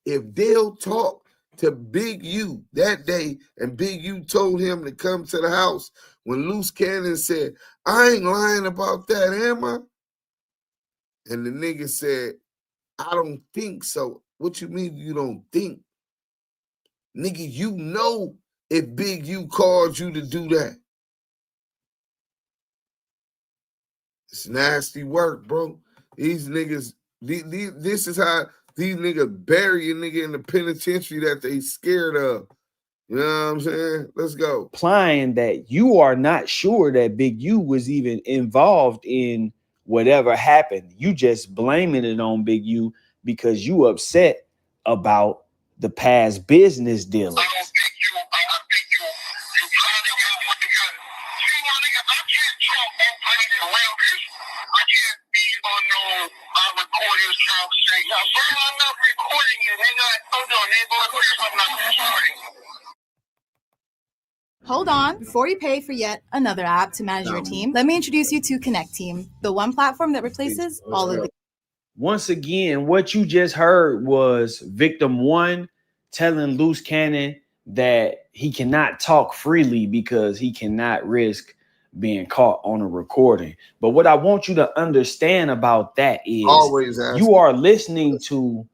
Speaker 1: If Dale talked to Big U that day and Big U told him to come to the house, when Loose Cannon said, I ain't lying about that, am I? And the nigga said, I don't think so. What you mean you don't think? Nigga, you know if Big U called you to do that. It's nasty work, bro. These niggas, this is how these niggas bury a nigga in the penitentiary that they scared of. You know what I'm saying? Let's go.
Speaker 3: Implying that you are not sure that Big U was even involved in whatever happened. You just blaming it on Big U because you upset about the past business dealings.
Speaker 7: Hold on, before you pay for yet another app to manage your team, let me introduce you to Connect Team, the one platform that replaces all of the.
Speaker 3: Once again, what you just heard was victim one telling Loose Cannon that he cannot talk freely because he cannot risk being caught on a recording. But what I want you to understand about that is you are listening to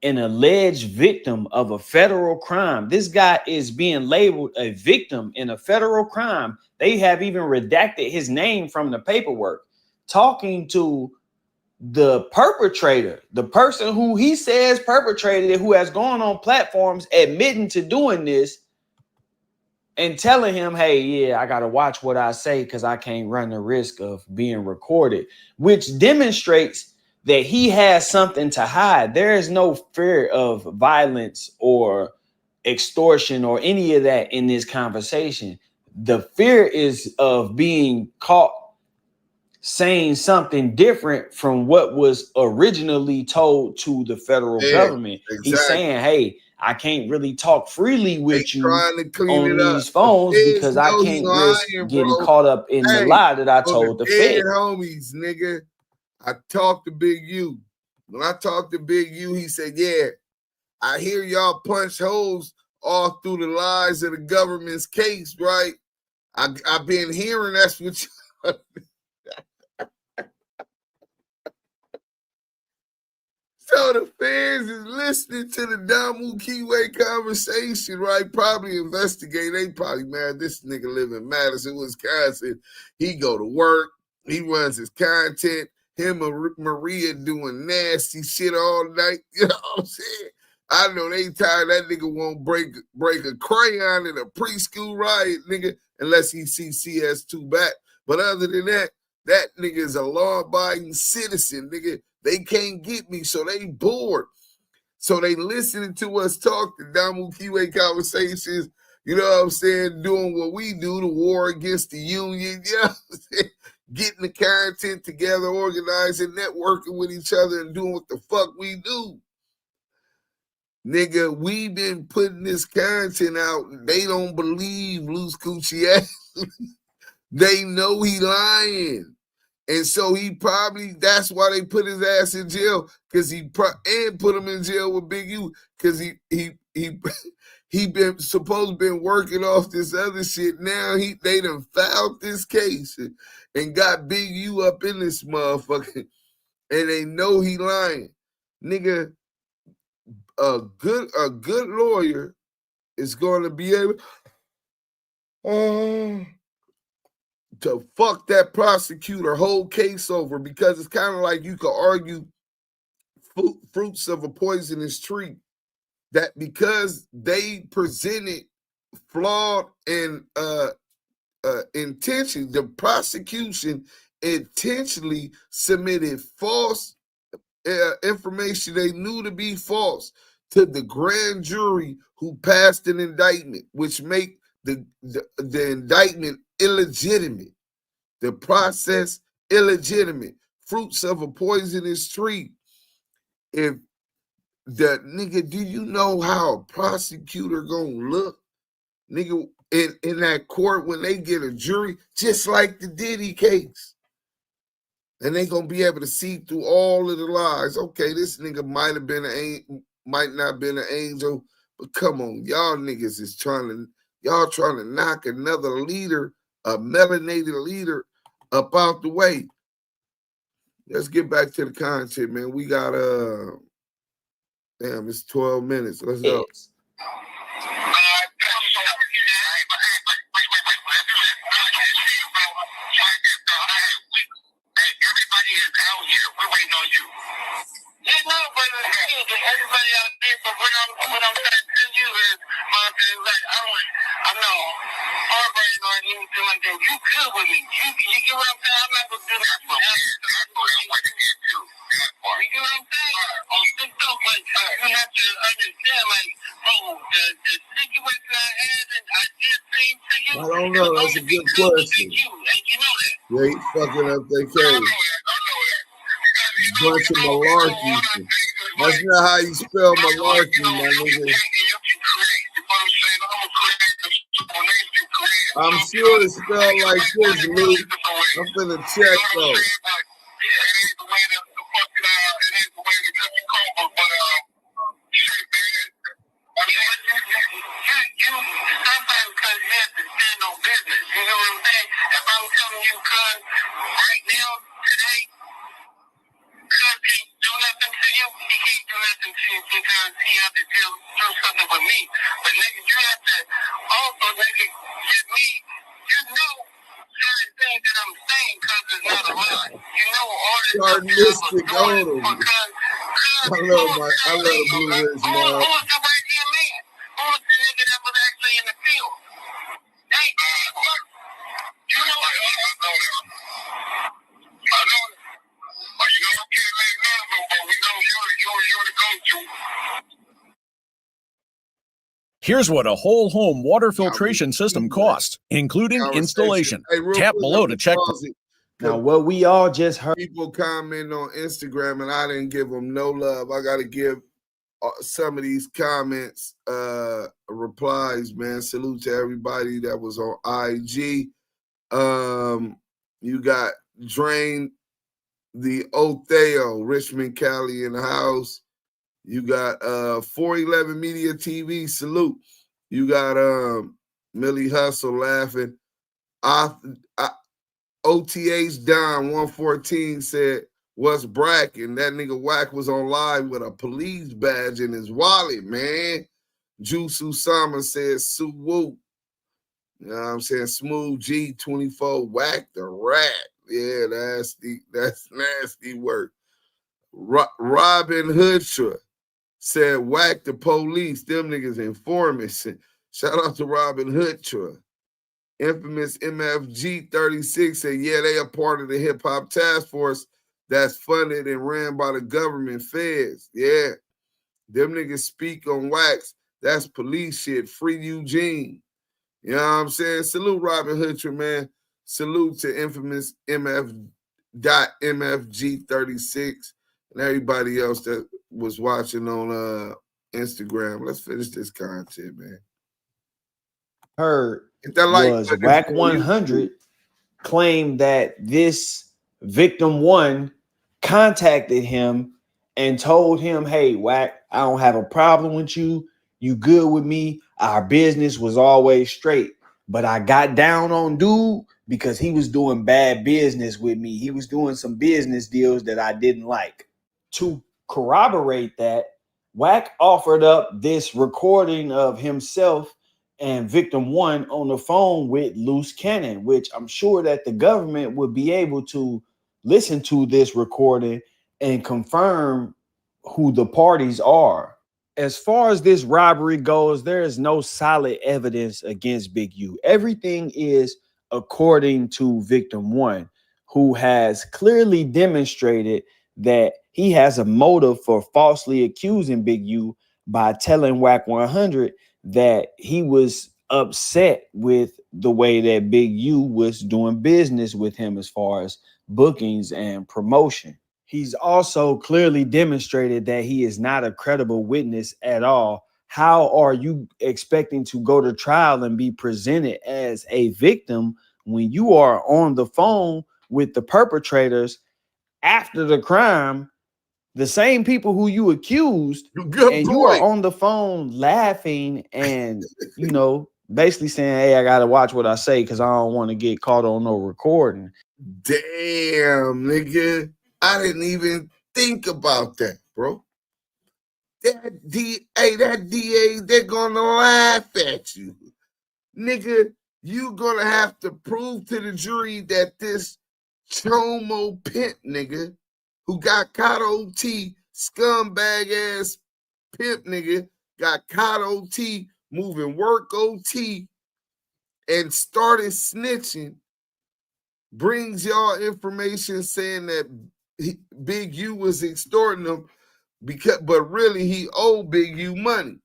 Speaker 3: an alleged victim of a federal crime. This guy is being labeled a victim in a federal crime. They have even redacted his name from the paperwork, talking to the perpetrator, the person who he says perpetrated it, who has gone on platforms admitting to doing this and telling him, hey, yeah, I got to watch what I say because I can't run the risk of being recorded, which demonstrates that he has something to hide. There is no fear of violence or extortion or any of that in this conversation. The fear is of being caught saying something different from what was originally told to the federal government. Exactly. He's saying, hey, I can't really talk freely with you on these phones because I can't risk getting caught up in the lie that I told the Fed.
Speaker 1: Homies, nigga, I talked to Big U. When I talked to Big U, he said, yeah, I hear y'all punch holes all through the lies of the government's case, right? I've been hearing that's what you So the fans is listening to the Damu Kiwe conversation, right? Probably investigate. They probably mad. This nigga live in Madison, Wisconsin. He go to work. He runs his content. Him and Maria doing nasty shit all night. You know what I'm saying? I know they tired. That nigga won't break a crayon in a preschool riot, nigga, unless he sees CS2 back. But other than that, that nigga is a law-abiding citizen, nigga. They can't get me, so they bored. So they listening to us talk, the Damu Kiwe conversations, you know what I'm saying, doing what we do, the war against the union, you know what I'm saying? Getting the content together, organizing, networking with each other, and doing what the fuck we do. Nigga, we been putting this content out. They don't believe Loose Coochie ass. They know he lying. And so that's why they put his ass in jail, because and put him in jail with Big U, because he been working off this other shit. Now they done filed this case and got Big U up in this motherfucker, and they know he lying. Nigga, a good lawyer is going to be able to fuck that prosecutor whole case over, because it's kind of like you could argue fruits of a poisonous tree, that because they presented flawed and intention, the prosecution intentionally submitted false information they knew to be false to the grand jury who passed an indictment, which make the indictment illegitimate, the process illegitimate, fruits of a poisonous tree. If the nigga, do you know how a prosecutor gonna look, nigga, in that court when they get a jury, just like the Diddy case? And they gonna be able to see through all of the lies. Okay, this nigga might not have been an angel, but come on, y'all niggas is trying to knock another leader, a melanated leader, up out the way. Let's get back to the content, man. We got damn, it's 12 minutes. Let's go.
Speaker 2: Everybody out there, but what I'm trying to tell you is, like, I'm not heartbreaking or anything like that. You good with me. You get what I'm saying? I'm not going to do that. That's what I'm going to get to. You get what I'm saying? On TikTok, but you have to understand, like, bro, the situation I had, and I did say to you.
Speaker 1: I don't know. That's a good question.
Speaker 2: And you know that.
Speaker 1: Yeah, he's fucking up their case. Bunch of malarkey. That's not how you spell malarkey, my nigga. I'm sure it's spelled like this, Luke. I'm finna check though. Mystic on him. I love Blue Ridge, man.
Speaker 15: Here's what a whole home water filtration system costs, including installation. Tap below to check.
Speaker 3: Now, what we all just heard.
Speaker 1: People comment on Instagram, and I didn't give them no love. I got to give some of these comments replies, man. Salute to everybody that was on IG. You got Drain the Otheo, Richmond, Cali in the house. You got 411 Media TV, salute. You got Millie Hustle laughing. OTH Don 114 said, what's bracking? That nigga Wack was on live with a police badge in his wallet, man. Juice Usama said, Sue Woo. You know what I'm saying? Smooth G24, Wack the rat. Yeah, that's nasty work. Robin Hoodshire said, Wack the police. Them niggas informants. Shout out to Robin Hoodshire. Infamous MFG 36 said, yeah, they are part of the hip hop task force that's funded and ran by the government feds. Yeah. Them niggas speak on wax. That's police shit. Free Eugene. You know what I'm saying? Salute Robin Hoodshire, man. Salute to infamous MFG 36 and everybody else that was watching on Instagram. Let's finish this content, man.
Speaker 3: Heard was WACK100 claimed that this Victim 1 contacted him and told him, hey, Wack, I don't have a problem with you. You good with me. Our business was always straight. But I got down on dude because he was doing bad business with me. He was doing some business deals that I didn't like. To corroborate that, Wack offered up this recording of himself and Victim 1 on the phone with Loose Cannon, which I'm sure that the government would be able to listen to this recording and confirm who the parties are. As far as this robbery goes, there is no solid evidence against Big U. Everything is according to Victim 1, who has clearly demonstrated that he has a motive for falsely accusing Big U by telling WACK100 that he was upset with the way that Big U was doing business with him as far as bookings and promotion. He's also clearly demonstrated that he is not a credible witness at all. How are you expecting to go to trial and be presented as a victim when you are on the phone with the perpetrators after the crime, the same people who you accused, and you are on the phone laughing and, you know, basically saying, hey, I got to watch what I say because I don't want to get caught on no recording.
Speaker 1: Damn, nigga. I didn't even think about that, bro. That DA, they're gonna laugh at you. Nigga, you gonna have to prove to the jury that this Chomo pimp nigga who got caught OT, scumbag ass pimp nigga, got caught OT, moving work OT, and started snitching, brings y'all information saying that Big U was extorting him but really he owed Big U money.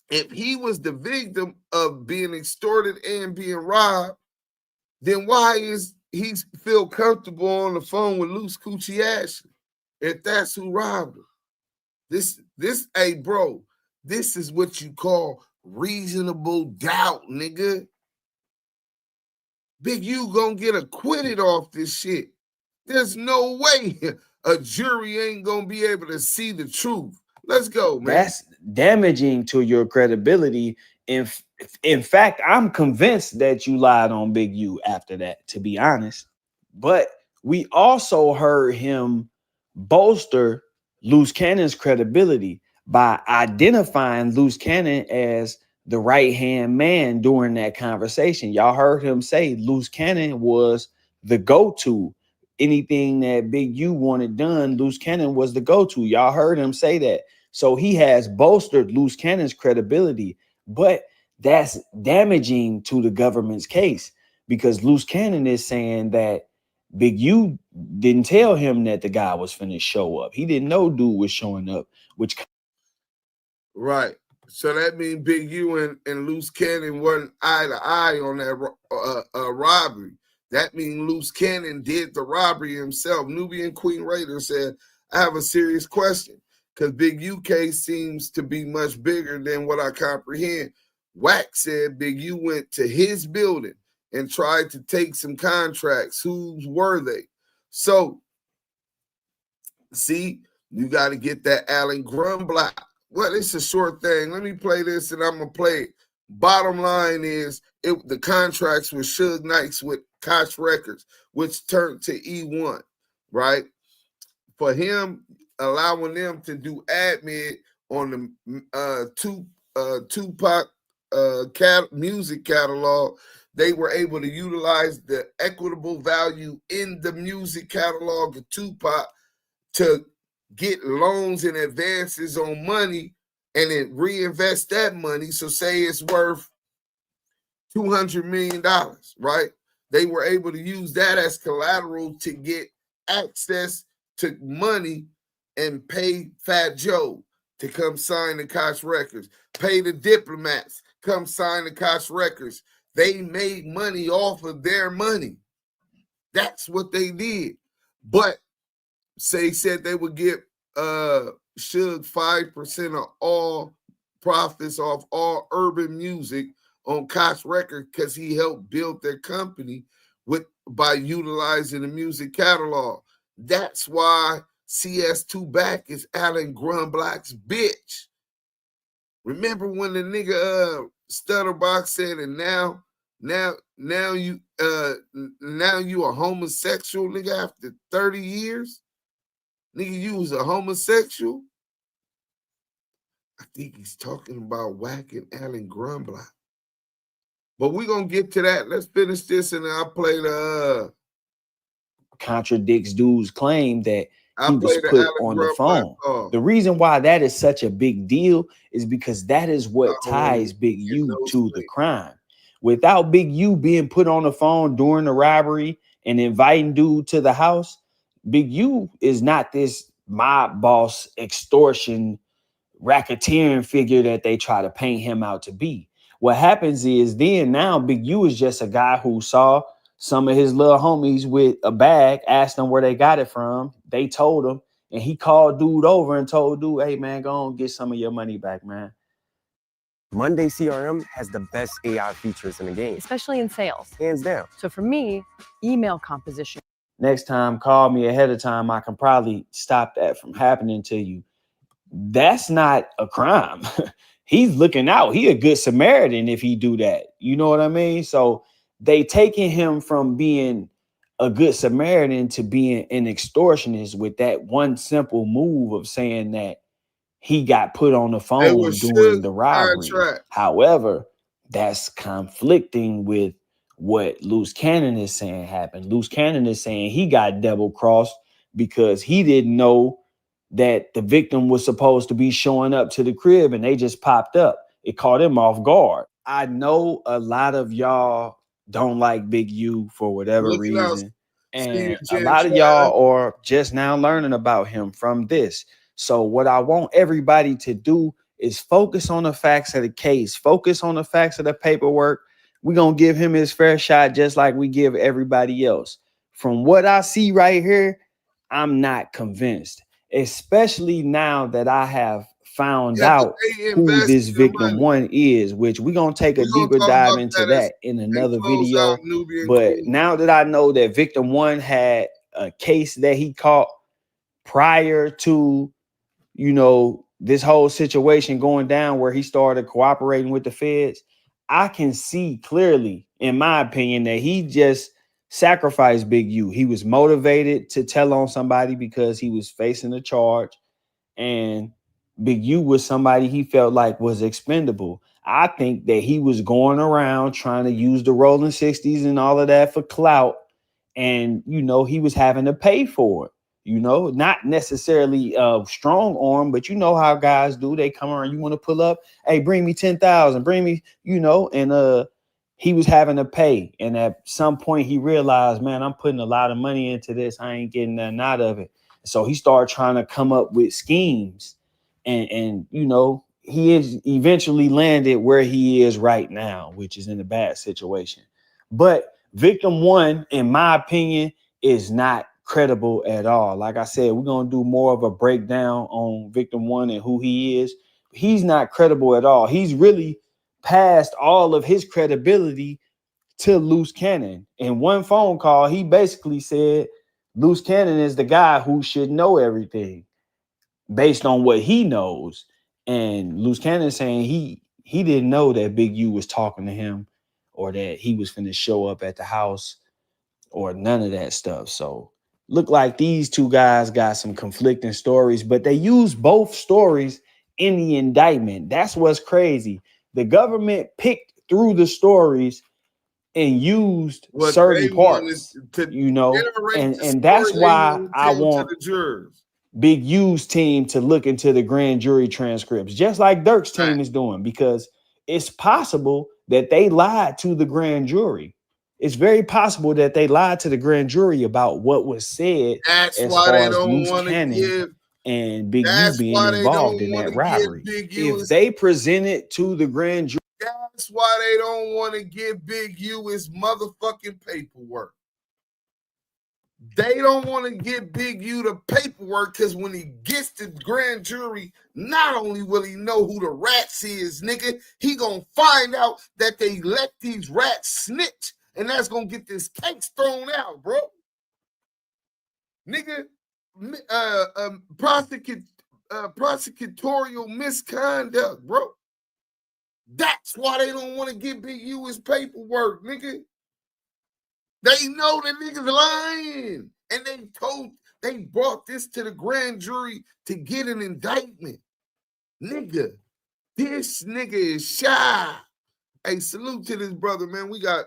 Speaker 1: If he was the victim of being extorted and being robbed, then why is he feel comfortable on the phone with Loose Coochie Ashley if that's who robbed him? This, hey, bro, this is what you call reasonable doubt, nigga. Big U gonna get acquitted off this shit. There's no way a jury ain't gonna be able to see the truth. Let's go, man.
Speaker 3: That's damaging to your credibility. In fact, I'm convinced that you lied on Big U after that, to be honest. But we also heard him bolster Loose Cannon's credibility by identifying Loose Cannon as the right-hand man during that conversation. Y'all heard him say Loose Cannon was the go-to. Anything that Big U wanted done, Loose Cannon was the go-to. Y'all heard him say that. So he has bolstered Loose Cannon's credibility, but that's damaging to the government's case because Loose Cannon is saying that Big U didn't tell him that the guy was finna show up. He didn't know dude was showing up, which
Speaker 1: right. So that means Big U and Loose Cannon wasn't eye to eye on that robbery. That means Loose Cannon did the robbery himself. Nubian Queen Raider said, I have a serious question because Big U case seems to be much bigger than what I comprehend. Wack said Big U went to his building and tried to take some contracts. Whose were they? So, see, you got to get that Alan Grumblatt. Well, it's a short thing. Let me play this and I'm going to play it. Bottom line is the contracts with Suge Knights with Koch Records, which turned to E1, right? For him, allowing them to do admin on the Tupac music catalog, they were able to utilize the equitable value in the music catalog of Tupac to get loans and advances on money and then reinvest that money. So say it's worth $200 million, right? They were able to use that as collateral to get access to money and pay Fat Joe to come sign the Koch Records, pay the diplomats, come sign the Koch Records. They made money off of their money. That's what they did. But say said they would give Suge 5% of all profits off all urban music on Koch Records because he helped build their company. by utilizing the music catalog. That's why CS2 Back is Alan Grunblatt's bitch. Remember when the nigga Stutterbox said, and now you a homosexual, nigga, after 30 years? Nigga, you was a homosexual? I think he's talking about WACK and Alan Grunblatt. But we're gonna get to that. Let's finish this and I'll play the
Speaker 3: contradicts dude's claim that he was put on the phone. The reason why that is such a big deal is because that is what ties Big U to the crime. Without Big U being put on the phone during the robbery and inviting dude to the house, Big U is not this mob boss extortion racketeering figure that they try to paint him out to be. What happens is then now Big U is just a guy who saw some of his little homies with a bag, asked them where they got it from. They told him, and he called dude over and told dude, hey, man, go on, get some of your money back, man.
Speaker 10: Monday CRM has the best AI features in the game.
Speaker 12: Especially in sales.
Speaker 10: Hands down.
Speaker 12: So for me, email composition.
Speaker 3: Next time, call me ahead of time. I can probably stop that from happening to you. That's not a crime. He's looking out. He a good Samaritan if he do that. You know what I mean? So they taking him from being a good Samaritan to being an extortionist with that one simple move of saying that he got put on the phone during the robbery. However, that's conflicting with what Loose Cannon is saying happened. Loose Cannon is saying he got double crossed because he didn't know that the victim was supposed to be showing up to the crib and they just popped up. It caught him off guard. I know a lot of y'all don't like Big U for whatever reason. And a lot of y'all are just now learning about him from this. So what I want everybody to do is focus on the facts of the case. Focus on the facts of the paperwork. We're going to give him his fair shot just like we give everybody else. From what I see right here, I'm not convinced, especially now that I have found out who this victim one is, which we're going to take a deeper dive into that in another video. But now that I know that victim one had a case that he caught prior to, you know, this whole situation going down where he started cooperating with the feds, I can see clearly, in my opinion, that he just sacrificed Big U. He was motivated to tell on somebody because he was facing a charge, and Big U was somebody he felt like was expendable. I think that he was going around trying to use the rolling 60s and all of that for clout, and, you know, he was having to pay for it. You know, not necessarily strong arm, but you know how guys do. They come around, you want to pull up, hey, bring me 10,000, bring me, you know, and he was having to pay. And at some point he realized, man, I'm putting a lot of money into this. I ain't getting nothing out of it. So he started trying to come up with schemes, and you know, he is eventually landed where he is right now, which is in a bad situation. But victim one, in my opinion, is not credible at all. Like I said, we're going to do more of a breakdown on victim one and who he is. He's not credible at all. He's really passed all of his credibility to Loose Cannon. In one phone call, he basically said Loose Cannon is the guy who should know everything based on what he knows. And Loose Cannon saying he didn't know that Big U was talking to him or that he was finna show up at the house or none of that stuff. So look like these two guys got some conflicting stories, but they use both stories in the indictment. That's what's crazy. The government picked through the stories and used certain parts, you know, and that's why I want the jurors. Big U's team to look into the grand jury transcripts, just like Dirk's team is doing, because it's possible that they lied to the grand jury. It's very possible that they lied to the grand jury about what was said.
Speaker 1: That's
Speaker 3: as
Speaker 1: why
Speaker 3: far
Speaker 1: they
Speaker 3: as
Speaker 1: don't
Speaker 3: Loose
Speaker 1: want to
Speaker 3: Cannon
Speaker 1: give.
Speaker 3: And Big U being involved in that robbery. If they present it to the grand jury,
Speaker 1: that's why they don't want to give Big U his motherfucking paperwork. They don't want to give Big U the paperwork because when he gets to grand jury, not only will he know who the rats is, nigga, he gonna find out that they let these rats snitch and that's gonna get this case thrown out, bro. Nigga, prosecutorial misconduct, bro. That's why they don't want to give Big U his paperwork, nigga. They know that niggas lying, and they brought this to the grand jury to get an indictment, nigga. This nigga is shy. Hey, salute to this brother, man. We got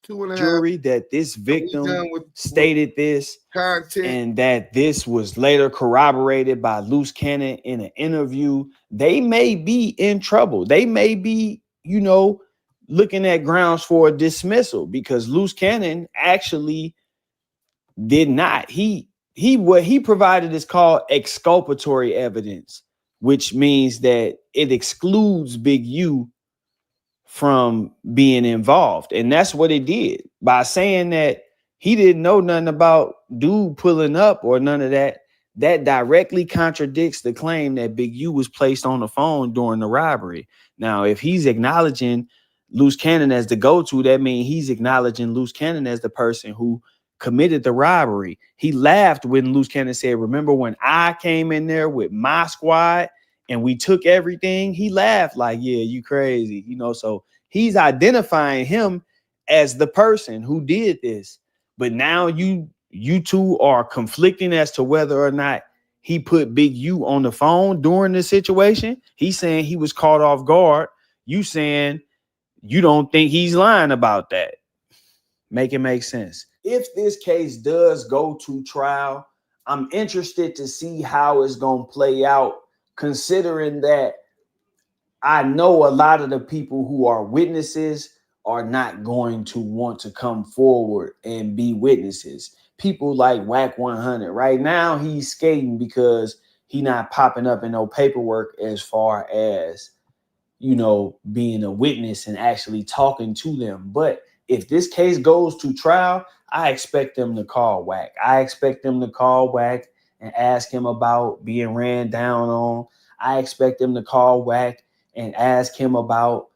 Speaker 1: 2.5
Speaker 3: jury that this victim stated this
Speaker 1: content,
Speaker 3: and that this was later corroborated by Loose Cannon in an interview. They may be in trouble. They may be, you know, looking at grounds for a dismissal because Loose Cannon actually did not. What he provided is called exculpatory evidence, which means that it excludes Big U from being involved. And that's what it did by saying that he didn't know nothing about dude pulling up or none of that. That directly contradicts the claim that Big U was placed on the phone during the robbery. Now, if he's acknowledging Loose Cannon as the go-to, that means he's acknowledging Loose Cannon as the person who committed the robbery. He laughed when Loose Cannon said, remember when I came in there with my squad and we took everything? He laughed like, yeah, you crazy. You know, so he's identifying him as the person who did this. But now you two are conflicting as to whether or not he put Big U on the phone during the situation. He's saying he was caught off guard. You saying you don't think he's lying about that. Make it make sense. If this case does go to trial, I'm interested to see how it's going to play out, considering that I know a lot of the people who are witnesses are not going to want to come forward and be witnesses. People like WACK100. Right now, he's skating because he's not popping up in no paperwork as far as, you know, being a witness and actually talking to them. But if this case goes to trial, I expect them to call WACK. I expect them to call WACK and ask him about being ran down on. I expect them to call WACK and ask him about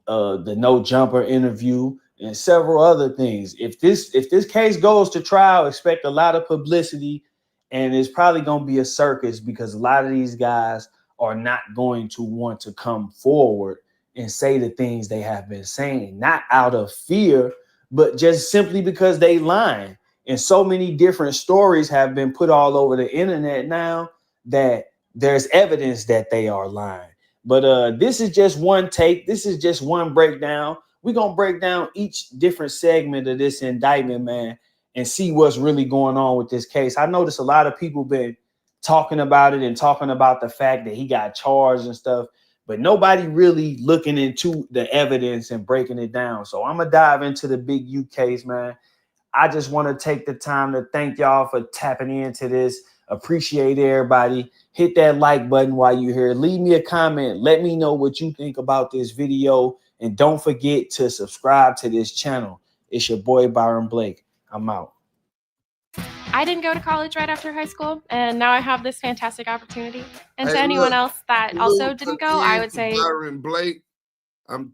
Speaker 3: the no jumper interview and several other things. If this case goes to trial, expect a lot of publicity, and it's probably going to be a circus because a lot of these guys are not going to want to come forward and say the things they have been saying, not out of fear, but just simply because they lying. And so many different stories have been put all over the internet now that there's evidence that they are lying. But this is just one take. This is just one breakdown. We're going to break down each different segment of this indictment, man, and see what's really going on with this case. I noticed a lot of people been talking about it and talking about the fact that he got charged and stuff, but nobody really looking into the evidence and breaking it down. So I'm going to dive into the Big U case, man. I just want to take the time to thank y'all for tapping into this. Appreciate everybody. Hit that like button while you're here. Leave me a comment. Let me know what you think about this video. And don't forget to subscribe to this channel. It's your boy, Byron Blake. I'm out.
Speaker 11: I didn't go to college right after high school, and now I have this fantastic opportunity. And
Speaker 1: Hey,
Speaker 11: to anyone
Speaker 1: look,
Speaker 11: else that also didn't go, I would say
Speaker 1: Byron Blake. I'm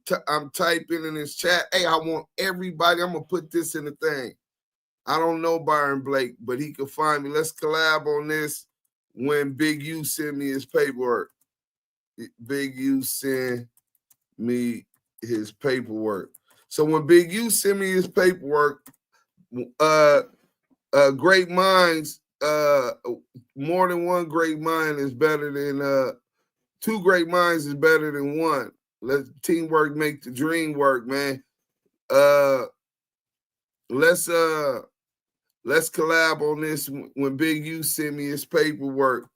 Speaker 1: typing in this chat. Hey, I want everybody. I'm gonna put this in the thing. I don't know Byron Blake, but he can find me. Let's collab on this when Big U send me his paperwork. Big U send me his paperwork. So when Big U send me his paperwork, great minds, more than one great mind is better than two great minds is better than one. Let teamwork make the dream work, man. Let's collab on this when Big U send me his paperwork.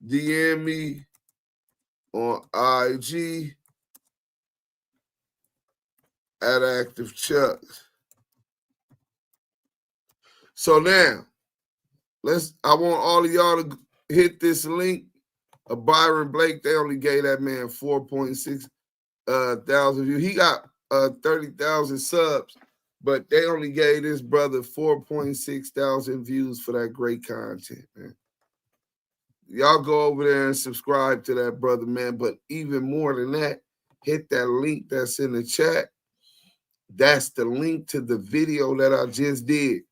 Speaker 1: DM me on IG at Active Chuck. So now, I want all of y'all to hit this link of Byron Blake. They only gave that man 4.6 thousand views. He got 30,000 subs, but they only gave this brother 4.6 thousand views for that great content, man. Y'all go over there and subscribe to that brother, man. But even more than that, hit that link that's in the chat. That's the link to the video that I just did.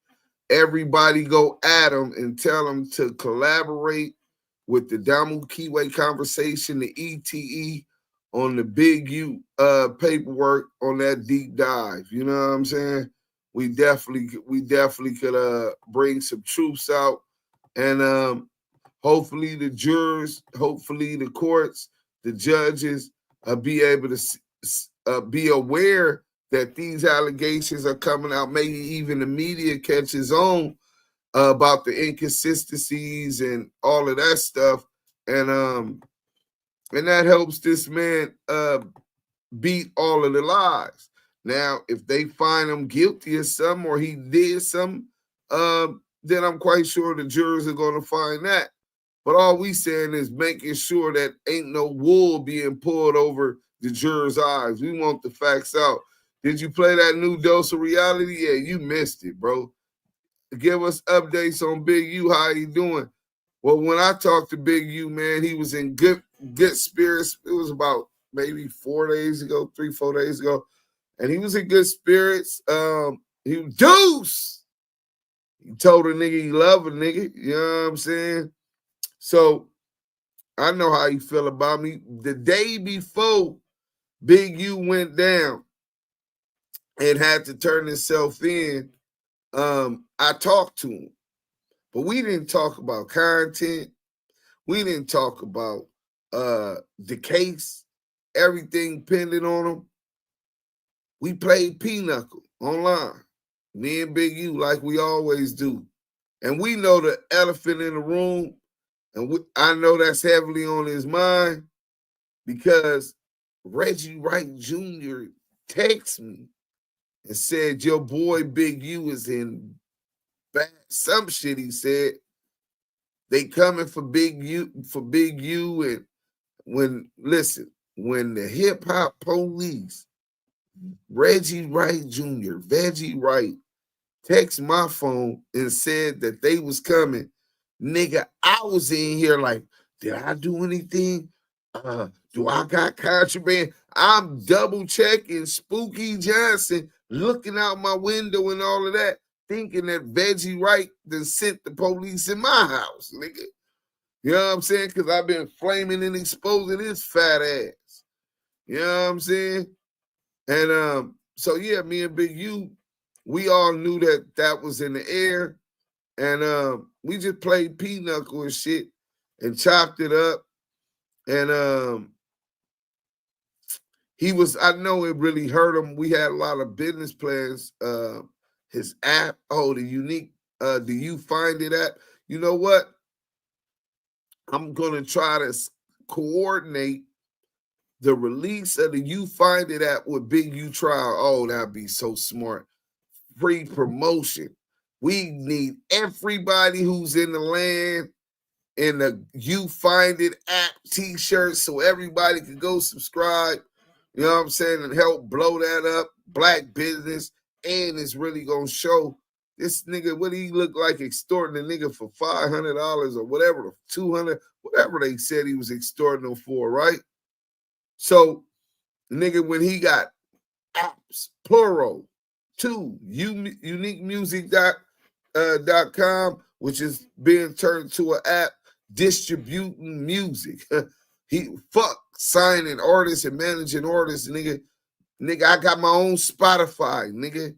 Speaker 1: Everybody go at them and tell them to collaborate with the Damu Kiwe conversation, the ETE, on the Big U paperwork on that deep dive. You know what I'm saying? We definitely could bring some truths out, and hopefully the jurors, hopefully the courts, the judges be able to be aware that these allegations are coming out. Maybe even the media catches on about the inconsistencies and all of that stuff, and that helps this man beat all of the lies. Now, if they find him guilty of something or he did something, then I'm quite sure the jurors are going to find that. But all we saying is making sure that ain't no wool being pulled over the jurors' eyes. We want the facts out. Did you play that new dose of reality? Yeah, you missed it, bro. Give us updates on Big U. How he doing? Well, when I talked to Big U, man, he was in good spirits. It was about maybe 4 days ago, 3-4 days ago, and he was in good spirits. He was Deuce. He told a nigga he loved a nigga. You know what I'm saying? So I know how you feel about me. The day before Big U went down and had to turn himself in, I talked to him. But we didn't talk about content. We didn't talk about the case, everything pending on him. We played Pinochle online, me and Big U, like we always do. And we know the elephant in the room, and I know that's heavily on his mind because Reggie Wright Jr. texted me and said, your boy Big U is in bad, some shit he said. They coming for Big U, and when the hip hop police, Reggie Wright Jr., Veggie Wright, text my phone and said that they was coming, nigga, I was in here like, did I do anything? Do I got contraband? I'm double checking Spooky Johnson, looking out my window and all of that, thinking that Veggie Wright then sent the police in my house, nigga. You know what I'm saying? Because I've been flaming and exposing his fat ass. You know what I'm saying? And so, yeah, me and Big U, we all knew that that was in the air. And we just played Pinochle and shit and chopped it up. And I know it really hurt him. We had a lot of business plans. His app, the unique, do you find it app? You know what? I'm going to try to coordinate the release of the You Find It app with Big U Trial. Oh, that'd be so smart. Free promotion. We need everybody who's in the land in the You Find It app t-shirt so everybody can go subscribe. You know what I'm saying? And help blow that up. Black business. And it's really going to show this nigga, what he look like extorting a nigga for $500 or whatever, $200, whatever they said he was extorting them for, right? So, nigga, when he got apps, plural, to uniquemusic.com, which is being turned to an app distributing music. He signing artists and managing artists, nigga. Nigga, I got my own Spotify, nigga.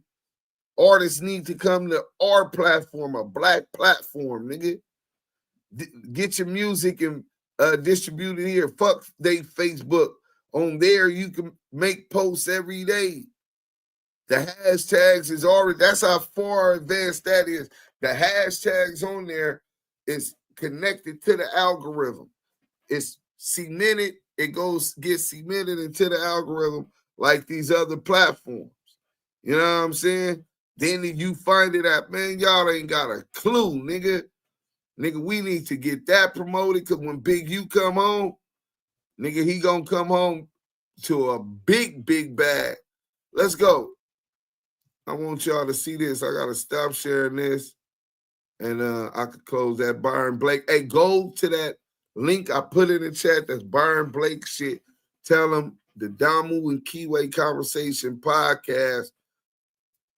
Speaker 1: Artists need to come to our platform, a black platform, nigga. Get your music and distribute it here. Fuck they Facebook. On there, you can make posts every day. The hashtags is already, that's how far advanced that is. The hashtags on there is connected to the algorithm. It's cemented. It gets cemented into the algorithm like these other platforms. You know what I'm saying? Then You Find It app, man, y'all ain't got a clue, nigga. Nigga, we need to get that promoted because when Big U come home, nigga, he gonna come home to a big, big bag. Let's go. I want y'all to see this. I gotta stop sharing this. And I could close that Byron Blake. Hey, go to that link I put in the chat. That's Byron Blake shit. Tell them the Damu and Kiwe Conversation podcast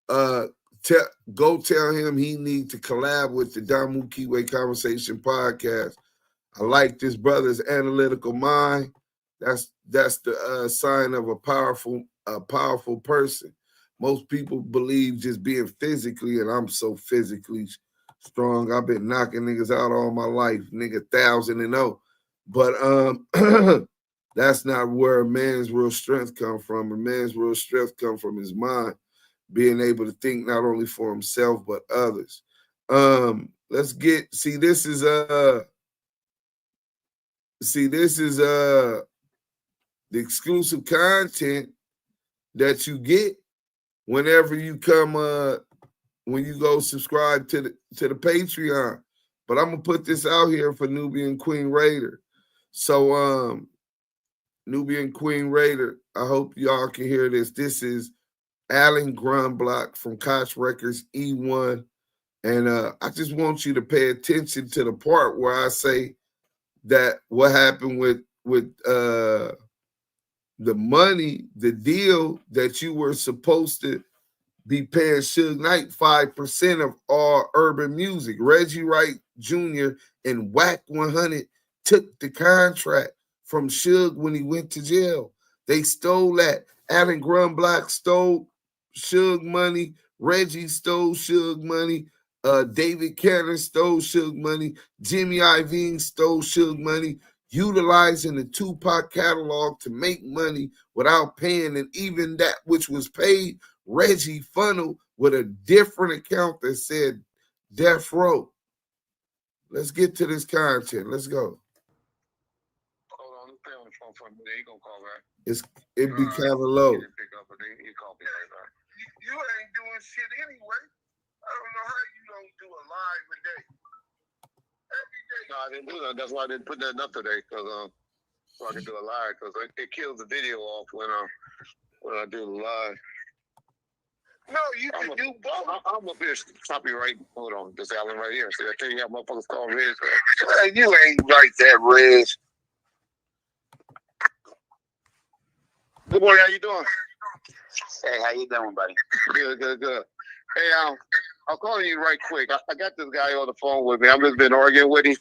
Speaker 1: Go tell him he needs to collab with the Damu Kiwe Conversation podcast. I like this brother's analytical mind. That's the sign of a powerful person. Most people believe just being physically, and I'm so physically strong. I've been knocking niggas out all my life, nigga, 1,000-0. But that's not where a man's real strength come from. A man's real strength come from his mind, being able to think not only for himself but others. Let's get this is the exclusive content that you get whenever you come when you go subscribe to the Patreon. But I'm gonna put this out here for Nubian Queen Raider. So Nubian Queen Raider, I hope y'all can hear this. This is Alan Grunblock from Koch Records E1. And I just want you to pay attention to the part where I say that what happened with the money, the deal that you were supposed to be paying Suge Knight 5% of all urban music. Reggie Wright Jr. and WACK100 took the contract from Suge when he went to jail. They stole that. Alan Grunblock stole Suge money. Reggie stole Suge money. David Cannon stole Suge money. Jimmy Iovine stole Suge money, utilizing the Tupac catalog to make money without paying. And even that which was paid, Reggie funneled with a different account that said Death Row. Let's get to this content. Let's go.
Speaker 8: Hold on, let's stay on the phone for a minute. He gonna call back.
Speaker 1: It'd be kind of low.
Speaker 8: He call me right back. You ain't doing shit anyway. I don't know how you don't do a live a day. Every day. No, I didn't do that. That's why I didn't put that up today, because so I can do a live, because it kills the video off when I do the live. No, you can do both. I'm up here copyright. Hold on, this Alan right here. See, I tell you how motherfuckers call Riz. You ain't right there, Riz. Good morning. How you doing?
Speaker 18: Hey, how you doing, buddy?
Speaker 8: Good. Hey, I'm calling you right quick. I got this guy on the phone with me. I've just been arguing with him.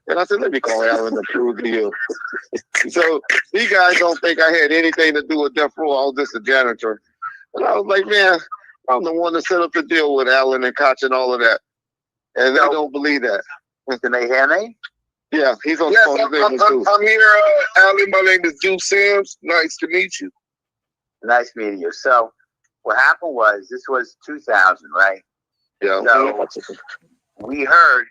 Speaker 8: And I said, let me call Alan to prove to you. So these guys don't think I had anything to do with Death Row. I was just a janitor. And I was like, man, I'm the one that set up the deal with Alan and Koch and all of that. And they don't believe that.
Speaker 18: Can they hear me?
Speaker 8: Yeah, he's on
Speaker 18: Yes,
Speaker 8: the phone.
Speaker 18: I'm
Speaker 8: here, Alan. My name is Juice Sims. Nice to meet you.
Speaker 18: Nice meeting you. So what happened was, this was 2000, right?
Speaker 8: Yeah.
Speaker 18: So we heard,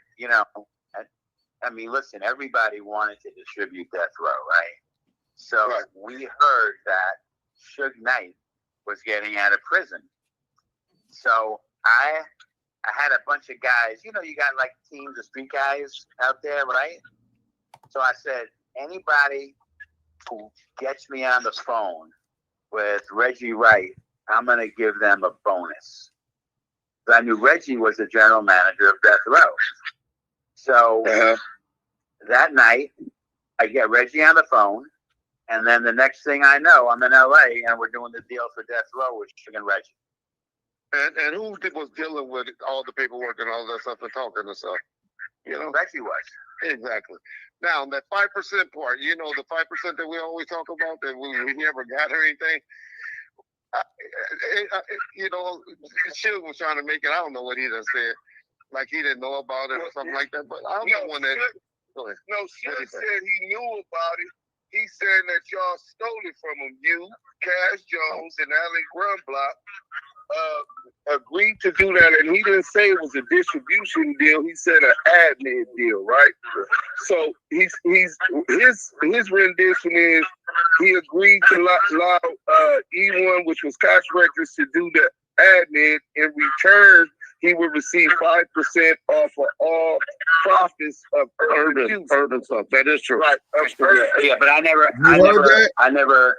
Speaker 18: I mean, listen, everybody wanted to distribute Death Row, right? So we heard that Suge Knight was getting out of prison. So I had a bunch of guys, you got like teams of street guys out there, right? So I said, anybody who gets me on the phone with Reggie Wright, I'm going to give them a bonus. So I knew Reggie was the general manager of Death Row. So that night, I get Reggie on the phone, and then the next thing I know, I'm in LA, and we're doing the deal for Death Row with Suge and Reggie.
Speaker 8: And who was dealing with all the paperwork and all that stuff and talking and stuff?
Speaker 18: Reggie was.
Speaker 8: Exactly. Now, that 5% part, the 5% that we always talk about that we never got or anything, Suge was trying to make it. I don't know what he done said. Like he didn't know about it or something like that. But I'm the one that. Go ahead.
Speaker 18: No, Suge said he knew about it. He said that y'all stole it from him. You, Cash Jones, and Alan Grunblock agreed to do that, and he didn't say it was a distribution deal. He said an admin deal, right? So his rendition is he agreed to allow E1, which was Koch Records, to do the admin. In return, he would receive 5% off of all profits of urban stuff. That is true. Right. Yeah, but I never,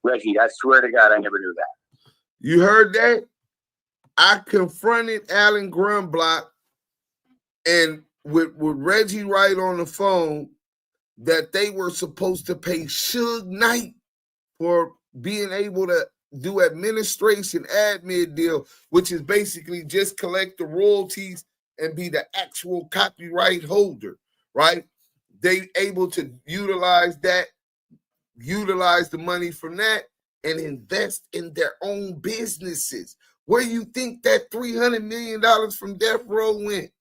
Speaker 18: Reggie, I swear to God, I never knew that.
Speaker 1: You heard that? I confronted Alan Grunblock and with Reggie Wright on the phone that they were supposed to pay Suge Knight for being able to do administration admin deal, which is basically just collect the royalties and be the actual copyright holder, right? They able to utilize that, utilize the money from that, and invest in their own businesses. Where you think that $300 million from Death Row went?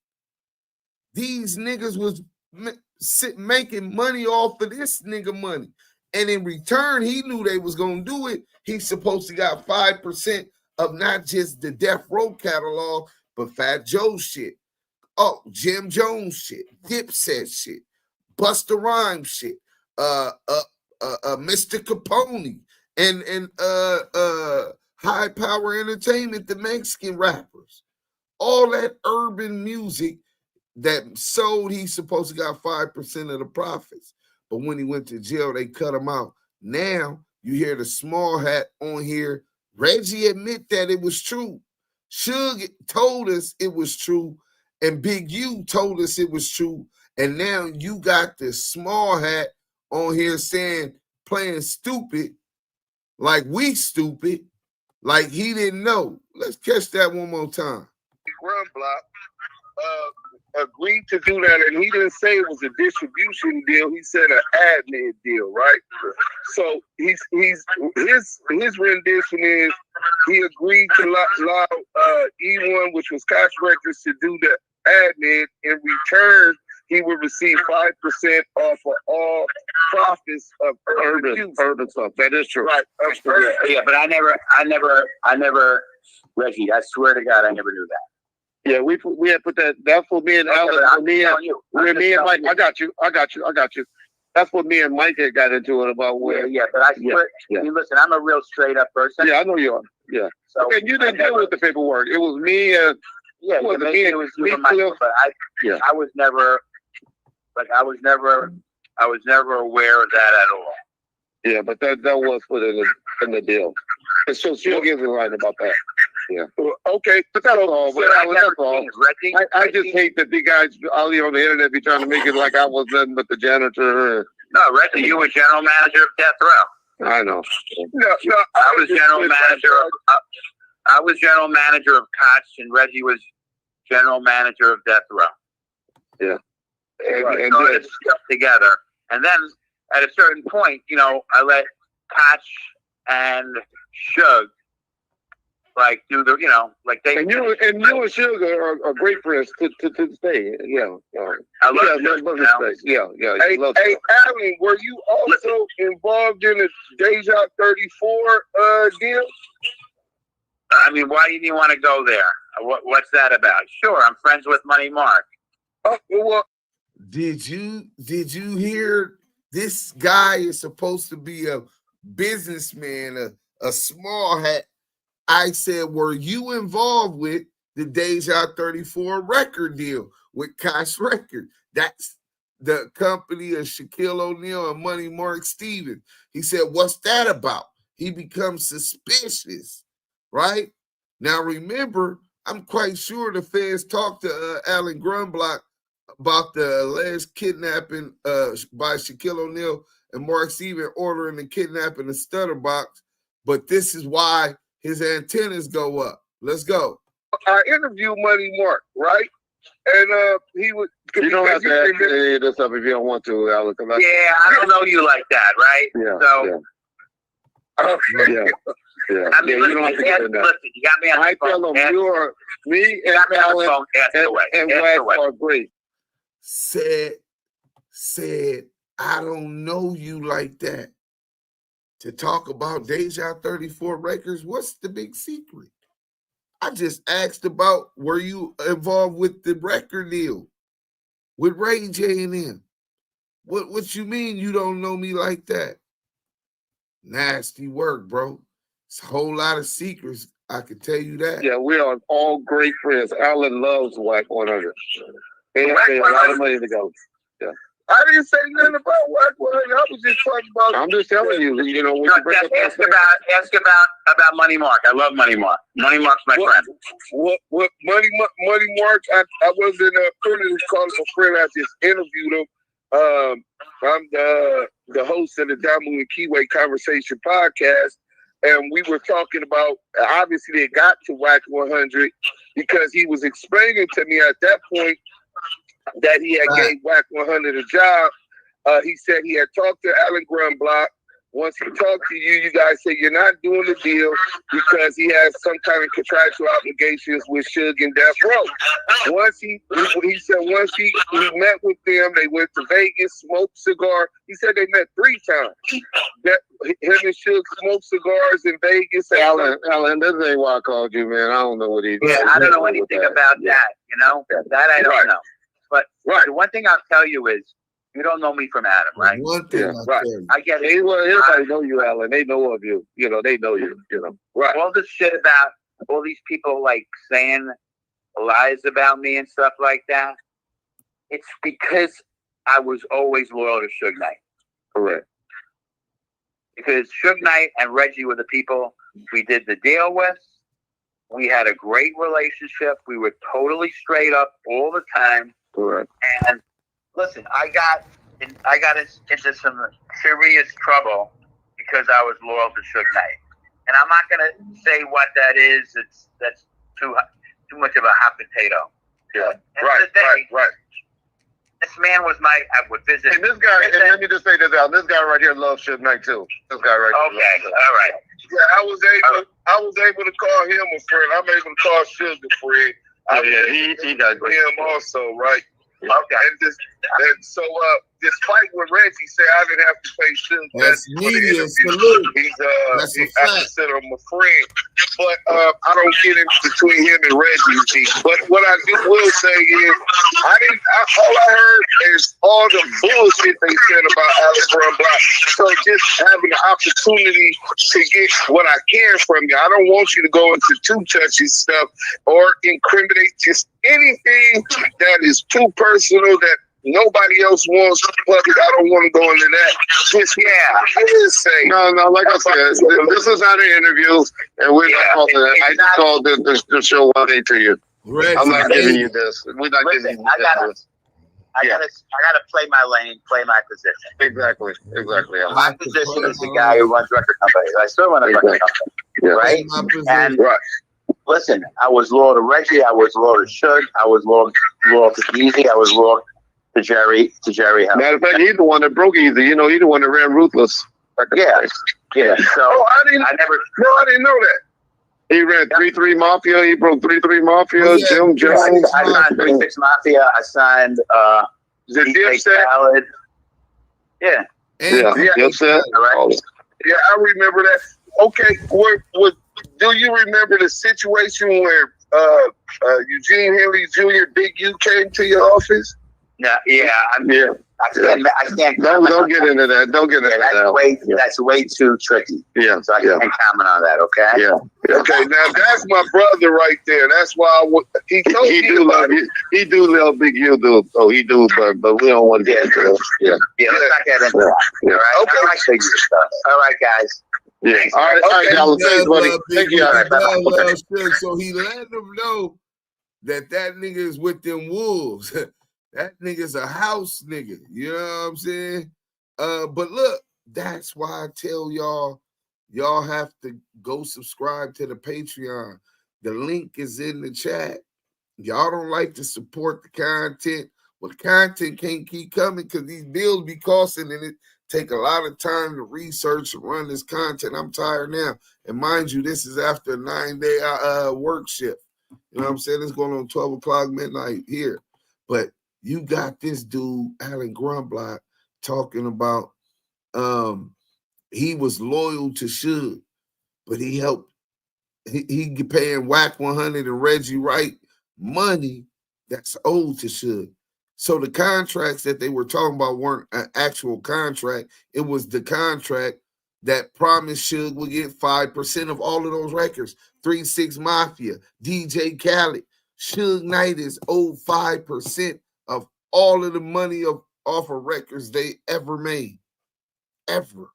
Speaker 1: These niggas was making money off of this nigga money. And in return, he knew they was going to do it. He's supposed to got 5% of not just the Death Row catalog, but Fat Joe shit. Oh, Jim Jones shit. Dipset shit. Busta Rhymes shit. Mr. Capone. And High Power Entertainment, the Mexican rappers. All that urban music that sold, he's supposed to got 5% of the profits. But when he went to jail, they cut him out. Now you hear the small hat on here. Reggie admit that it was true. Suge told us it was true. And Big U told us it was true. And now you got this small hat on here saying, playing stupid, like we stupid, like he didn't know. Let's catch that one more time.
Speaker 22: Run block agreed to do that, and he didn't say it was a distribution deal. He said an admin deal, right? So his rendition is he agreed to allow E1, which was Koch Records, to do the admin. In return, he would receive 5% off of all profits of urban stuff. That is true, right?
Speaker 18: Yeah, but I never, Reggie. I swear to God, I never knew that.
Speaker 22: Yeah, we had put that. That's what me and Alan, me and Mike. I got you. That's what me and Mike had got into it about. Where,
Speaker 18: yeah, but I swear. I mean, listen, I'm a real straight up person.
Speaker 22: Yeah, I know you are. Yeah. So and you didn't deal with the paperwork. It was me and
Speaker 18: it was me, Cliff. But I was never, I was never aware of that at all.
Speaker 22: Yeah, but that was put in the deal. And so she'll give you right about that. Yeah. Okay, but that's all. I just hate that the guys out here on the internet be trying to make it like I was nothing but the janitor.
Speaker 18: No, Reggie, you were general manager of Death Row.
Speaker 22: I know.
Speaker 18: No, I was general manager. I was general manager of Koch, and Reggie was general manager of Death Row.
Speaker 22: Yeah.
Speaker 18: And started stuff together, and then at a certain point, I let Koch and Suge do the, they. And you and Suge
Speaker 22: are great friends to stay. Yeah.
Speaker 18: I love
Speaker 22: you. Yeah. Hey, Alan, were you also involved in the Deja 34 deal?
Speaker 18: I mean, why didn't you want to go there? What's that about? Sure, I'm friends with Money Mark.
Speaker 22: Oh, well.
Speaker 1: Did you hear this guy is supposed to be a businessman, a small hat? I said, were you involved with the Deja 34 record deal with Koch Records? That's the company of Shaquille O'Neal and Money Mark Stevens. He said, what's that about? He becomes suspicious, right? Now, remember, I'm quite sure the feds talked to Alan Grunblock about the alleged kidnapping by Shaquille O'Neal and Mark Stevens ordering the kidnapping of Stutterbox. But this is why his antennas go up. Let's go.
Speaker 22: I interviewed Money Mark, right? And he would. You don't have to ask any of this stuff if you don't want to, Alex.
Speaker 18: Yeah, I don't know you like that, right?
Speaker 22: Yeah.
Speaker 18: So.
Speaker 22: Yeah. Yeah.
Speaker 18: I mean, listen, you got me on the phone.
Speaker 22: I tell them you're me and Alan and Wax are great.
Speaker 1: Said, I don't know you like that. To talk about Deja 34 records, what's the big secret? I just asked about, were you involved with the record deal with Ray J and them? What you mean you don't know me like that? Nasty work, bro. It's a whole lot of secrets. I can tell you that.
Speaker 22: Yeah, we are all great friends. Alan loves WACK100. They pay a lot of money to go. Yeah. I didn't say nothing about WACK100. I was just talking about. I'm just telling you.
Speaker 18: Ask about Money Mark. I love Money Mark. Money Mark's my friend.
Speaker 22: What Money Mark? I wasn't a friend. He called him a friend. I just interviewed him. I'm the host of the Damu Kiwe Conversation podcast. and we were talking about, obviously it got to WACK100 because he was explaining to me at that point that he had gave WACK100 a job. He said he had talked to Alan Grunblock. Once he talked to you, you guys said you're not doing the deal because he has some kind of contractual obligations with Suge and Death Row. Once he said once he met with them, they went to Vegas, smoked cigar. He said they met 3 times. That him and Suge smoked cigars in Vegas.
Speaker 8: Alan, this ain't why I called you, man. I don't know what he did.
Speaker 18: Yeah, I don't know anything about that. You know, that I don't know. But the one thing I'll tell you is, you don't know me from Adam, right?
Speaker 1: One thing,
Speaker 18: I get it.
Speaker 8: Everybody know you, Alan. They know of you. You know, they know you. You know,
Speaker 18: right? All this shit about all these people like saying lies about me and stuff like that. It's because I was always loyal to Suge Knight.
Speaker 8: Correct.
Speaker 18: Because Suge Knight and Reggie were the people we did the deal with. We had a great relationship. We were totally straight up all the time.
Speaker 8: Correct.
Speaker 18: And listen, I got into some serious trouble because I was loyal to Suge Knight, and I'm not gonna say what that is. That's too much of a hot potato.
Speaker 8: Yeah,
Speaker 18: right. This man was I would visit.
Speaker 8: And this guy, and let me just say this out. This guy right here loves Suge Knight too. This guy right here.
Speaker 18: Okay, all right.
Speaker 22: Yeah, I was able to call him a friend. I'm able to call Suge a friend.
Speaker 8: He does
Speaker 22: him also, right?
Speaker 18: Okay.
Speaker 22: And so this fight with Reggie said I didn't have to pay Suge.
Speaker 1: That's media salute.
Speaker 22: I consider him a friend. But I don't get in between him and Reggie. But what I will say is all I heard is all the bullshit they said about Alex Grunblock. So just having the opportunity to get what I can from you. I don't want you to go into too touchy stuff or incriminate just anything that is too personal that nobody else wants public. I don't want to go into that. Just say.
Speaker 8: No, like I said, this is not an interview, and we're not calling it. I just called the show one day to you.
Speaker 1: Reggie,
Speaker 8: I'm not giving you this. We're not giving you this.
Speaker 18: I gotta play my lane, play my position.
Speaker 8: Exactly.
Speaker 18: My position is the guy who runs record companies. I still run a record company, right? And listen, I was loyal to Reggie. I was loyal to Suge. I was loyal to Easy. I was loyal to Jerry.
Speaker 8: Matter of fact, he's the one that broke Easy. You know, he's the one that ran Ruthless.
Speaker 18: Yeah. So
Speaker 22: I didn't know that.
Speaker 8: He ran 3-3 Mafia. He broke 3-3 Mafia. Jim Jones.
Speaker 18: I signed 36 Mafia. I signed
Speaker 22: Dipset.
Speaker 18: Khaled. Yeah.
Speaker 8: Dipset.
Speaker 22: Right. Yeah, I remember that. Okay, do you remember the situation where Eugene Henley Jr., Big U, came to your office?
Speaker 18: I can't.
Speaker 8: Don't get into that. Don't get into that.
Speaker 18: That's way too tricky.
Speaker 8: Yeah.
Speaker 18: So I can't comment on that. Okay.
Speaker 8: Yeah.
Speaker 22: Okay. Now that's my brother right there. That's why he
Speaker 8: do love Big U, though. Oh, he do, but we don't want to get into that.
Speaker 18: Yeah. Let's not get into that.
Speaker 8: Yeah.
Speaker 18: All right. Okay. I like Big U stuff. All right, guys.
Speaker 8: Yeah. All right, Alan. Thanks, buddy. Thank you.
Speaker 1: So he let them know that nigga is with them wolves. That nigga's a house nigga. You know what I'm saying? But look, that's why I tell y'all have to go subscribe to the Patreon. The link is in the chat. Y'all don't like to support the content. Well, the content can't keep coming because these bills be costing and it take a lot of time to research and run this content. I'm tired now. And mind you, this is after a 9-day work shift. You know what I'm saying? It's going on 12 o'clock midnight here. But you got this dude, Alan Grunblock, talking about he was loyal to Suge, but he helped. He paying WACK100 and Reggie Wright money that's owed to Suge. So the contracts that they were talking about weren't an actual contract. It was the contract that promised Suge would get 5% of all of those records. 3-6 Mafia, DJ Khaled. Suge Knight is owed 5% of all of the money off of records they ever made. Ever.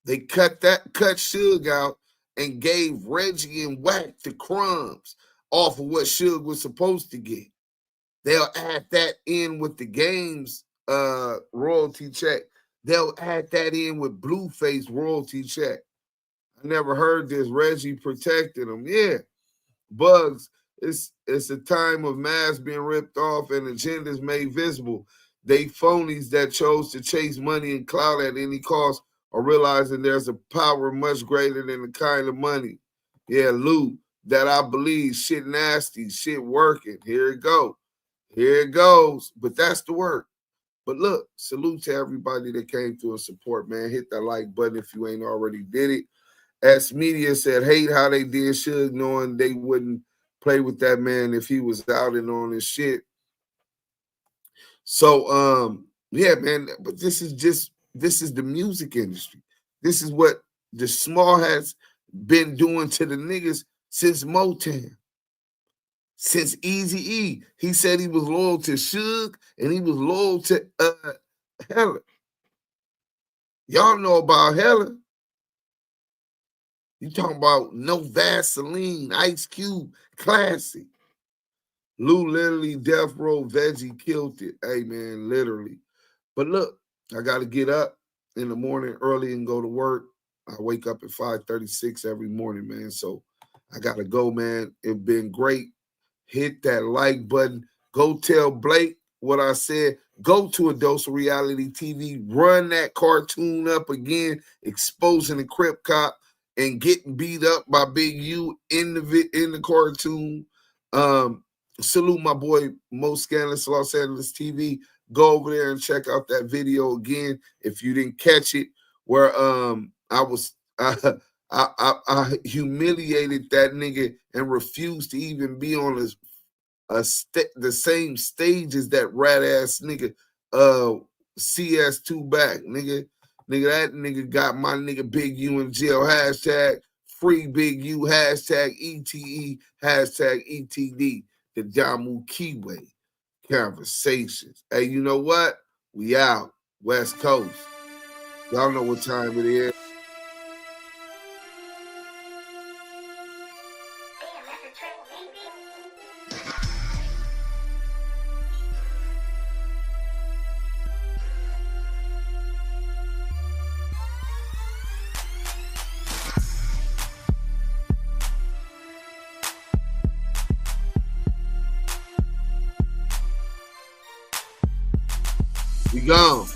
Speaker 1: They cut Suge out and gave Reggie and Wack the crumbs off of what Suge was supposed to get. They'll add that in with the game's royalty check they'll add that in with Blueface royalty check. I never heard this. Reggie protected him. Yeah. Bugs, it's a time of masks being ripped off and agendas made visible. They phonies that chose to chase money and clout at any cost are realizing there's a power much greater than the kind of money. Yeah, Lou, that I believe shit nasty, shit working. Here it go. Here it goes. But that's the work. But look, salute to everybody that came through and support, man. Hit that like button if you ain't already did it. S Media said, hate how they did Suge, knowing they wouldn't play with that man if he was out and on his shit. So, yeah, man, but this is the music industry. This is what the small has been doing to the niggas since Motown, since Eazy-E. He said he was loyal to Suge and he was loyal to Hella. Y'all know about Hella. You talking about no Vaseline, Ice Cube, classic. Lou literally death row veggie killed it. Hey, man, literally. But look, I got to get up in the morning early and go to work. I wake up at 5:36 every morning, man. So I got to go, man. It's been great. Hit that like button. Go tell Blake what I said. Go to A Dose of Reality TV. Run that cartoon up again, exposing the Crip Cop and getting beat up by Big U in the cartoon. Salute my boy Mo Scandalous Los Angeles TV. Go over there and check out that video again if you didn't catch it, where I humiliated that nigga and refused to even be on the same stage as that rat ass nigga CS2 back, nigga. Nigga, that nigga got my nigga Big U in jail. Hashtag free Big U. Hashtag ETE. Hashtag ETD. The Damu Kiwe conversations. Hey, you know what? We out. West Coast. Y'all know what time it is. We gone.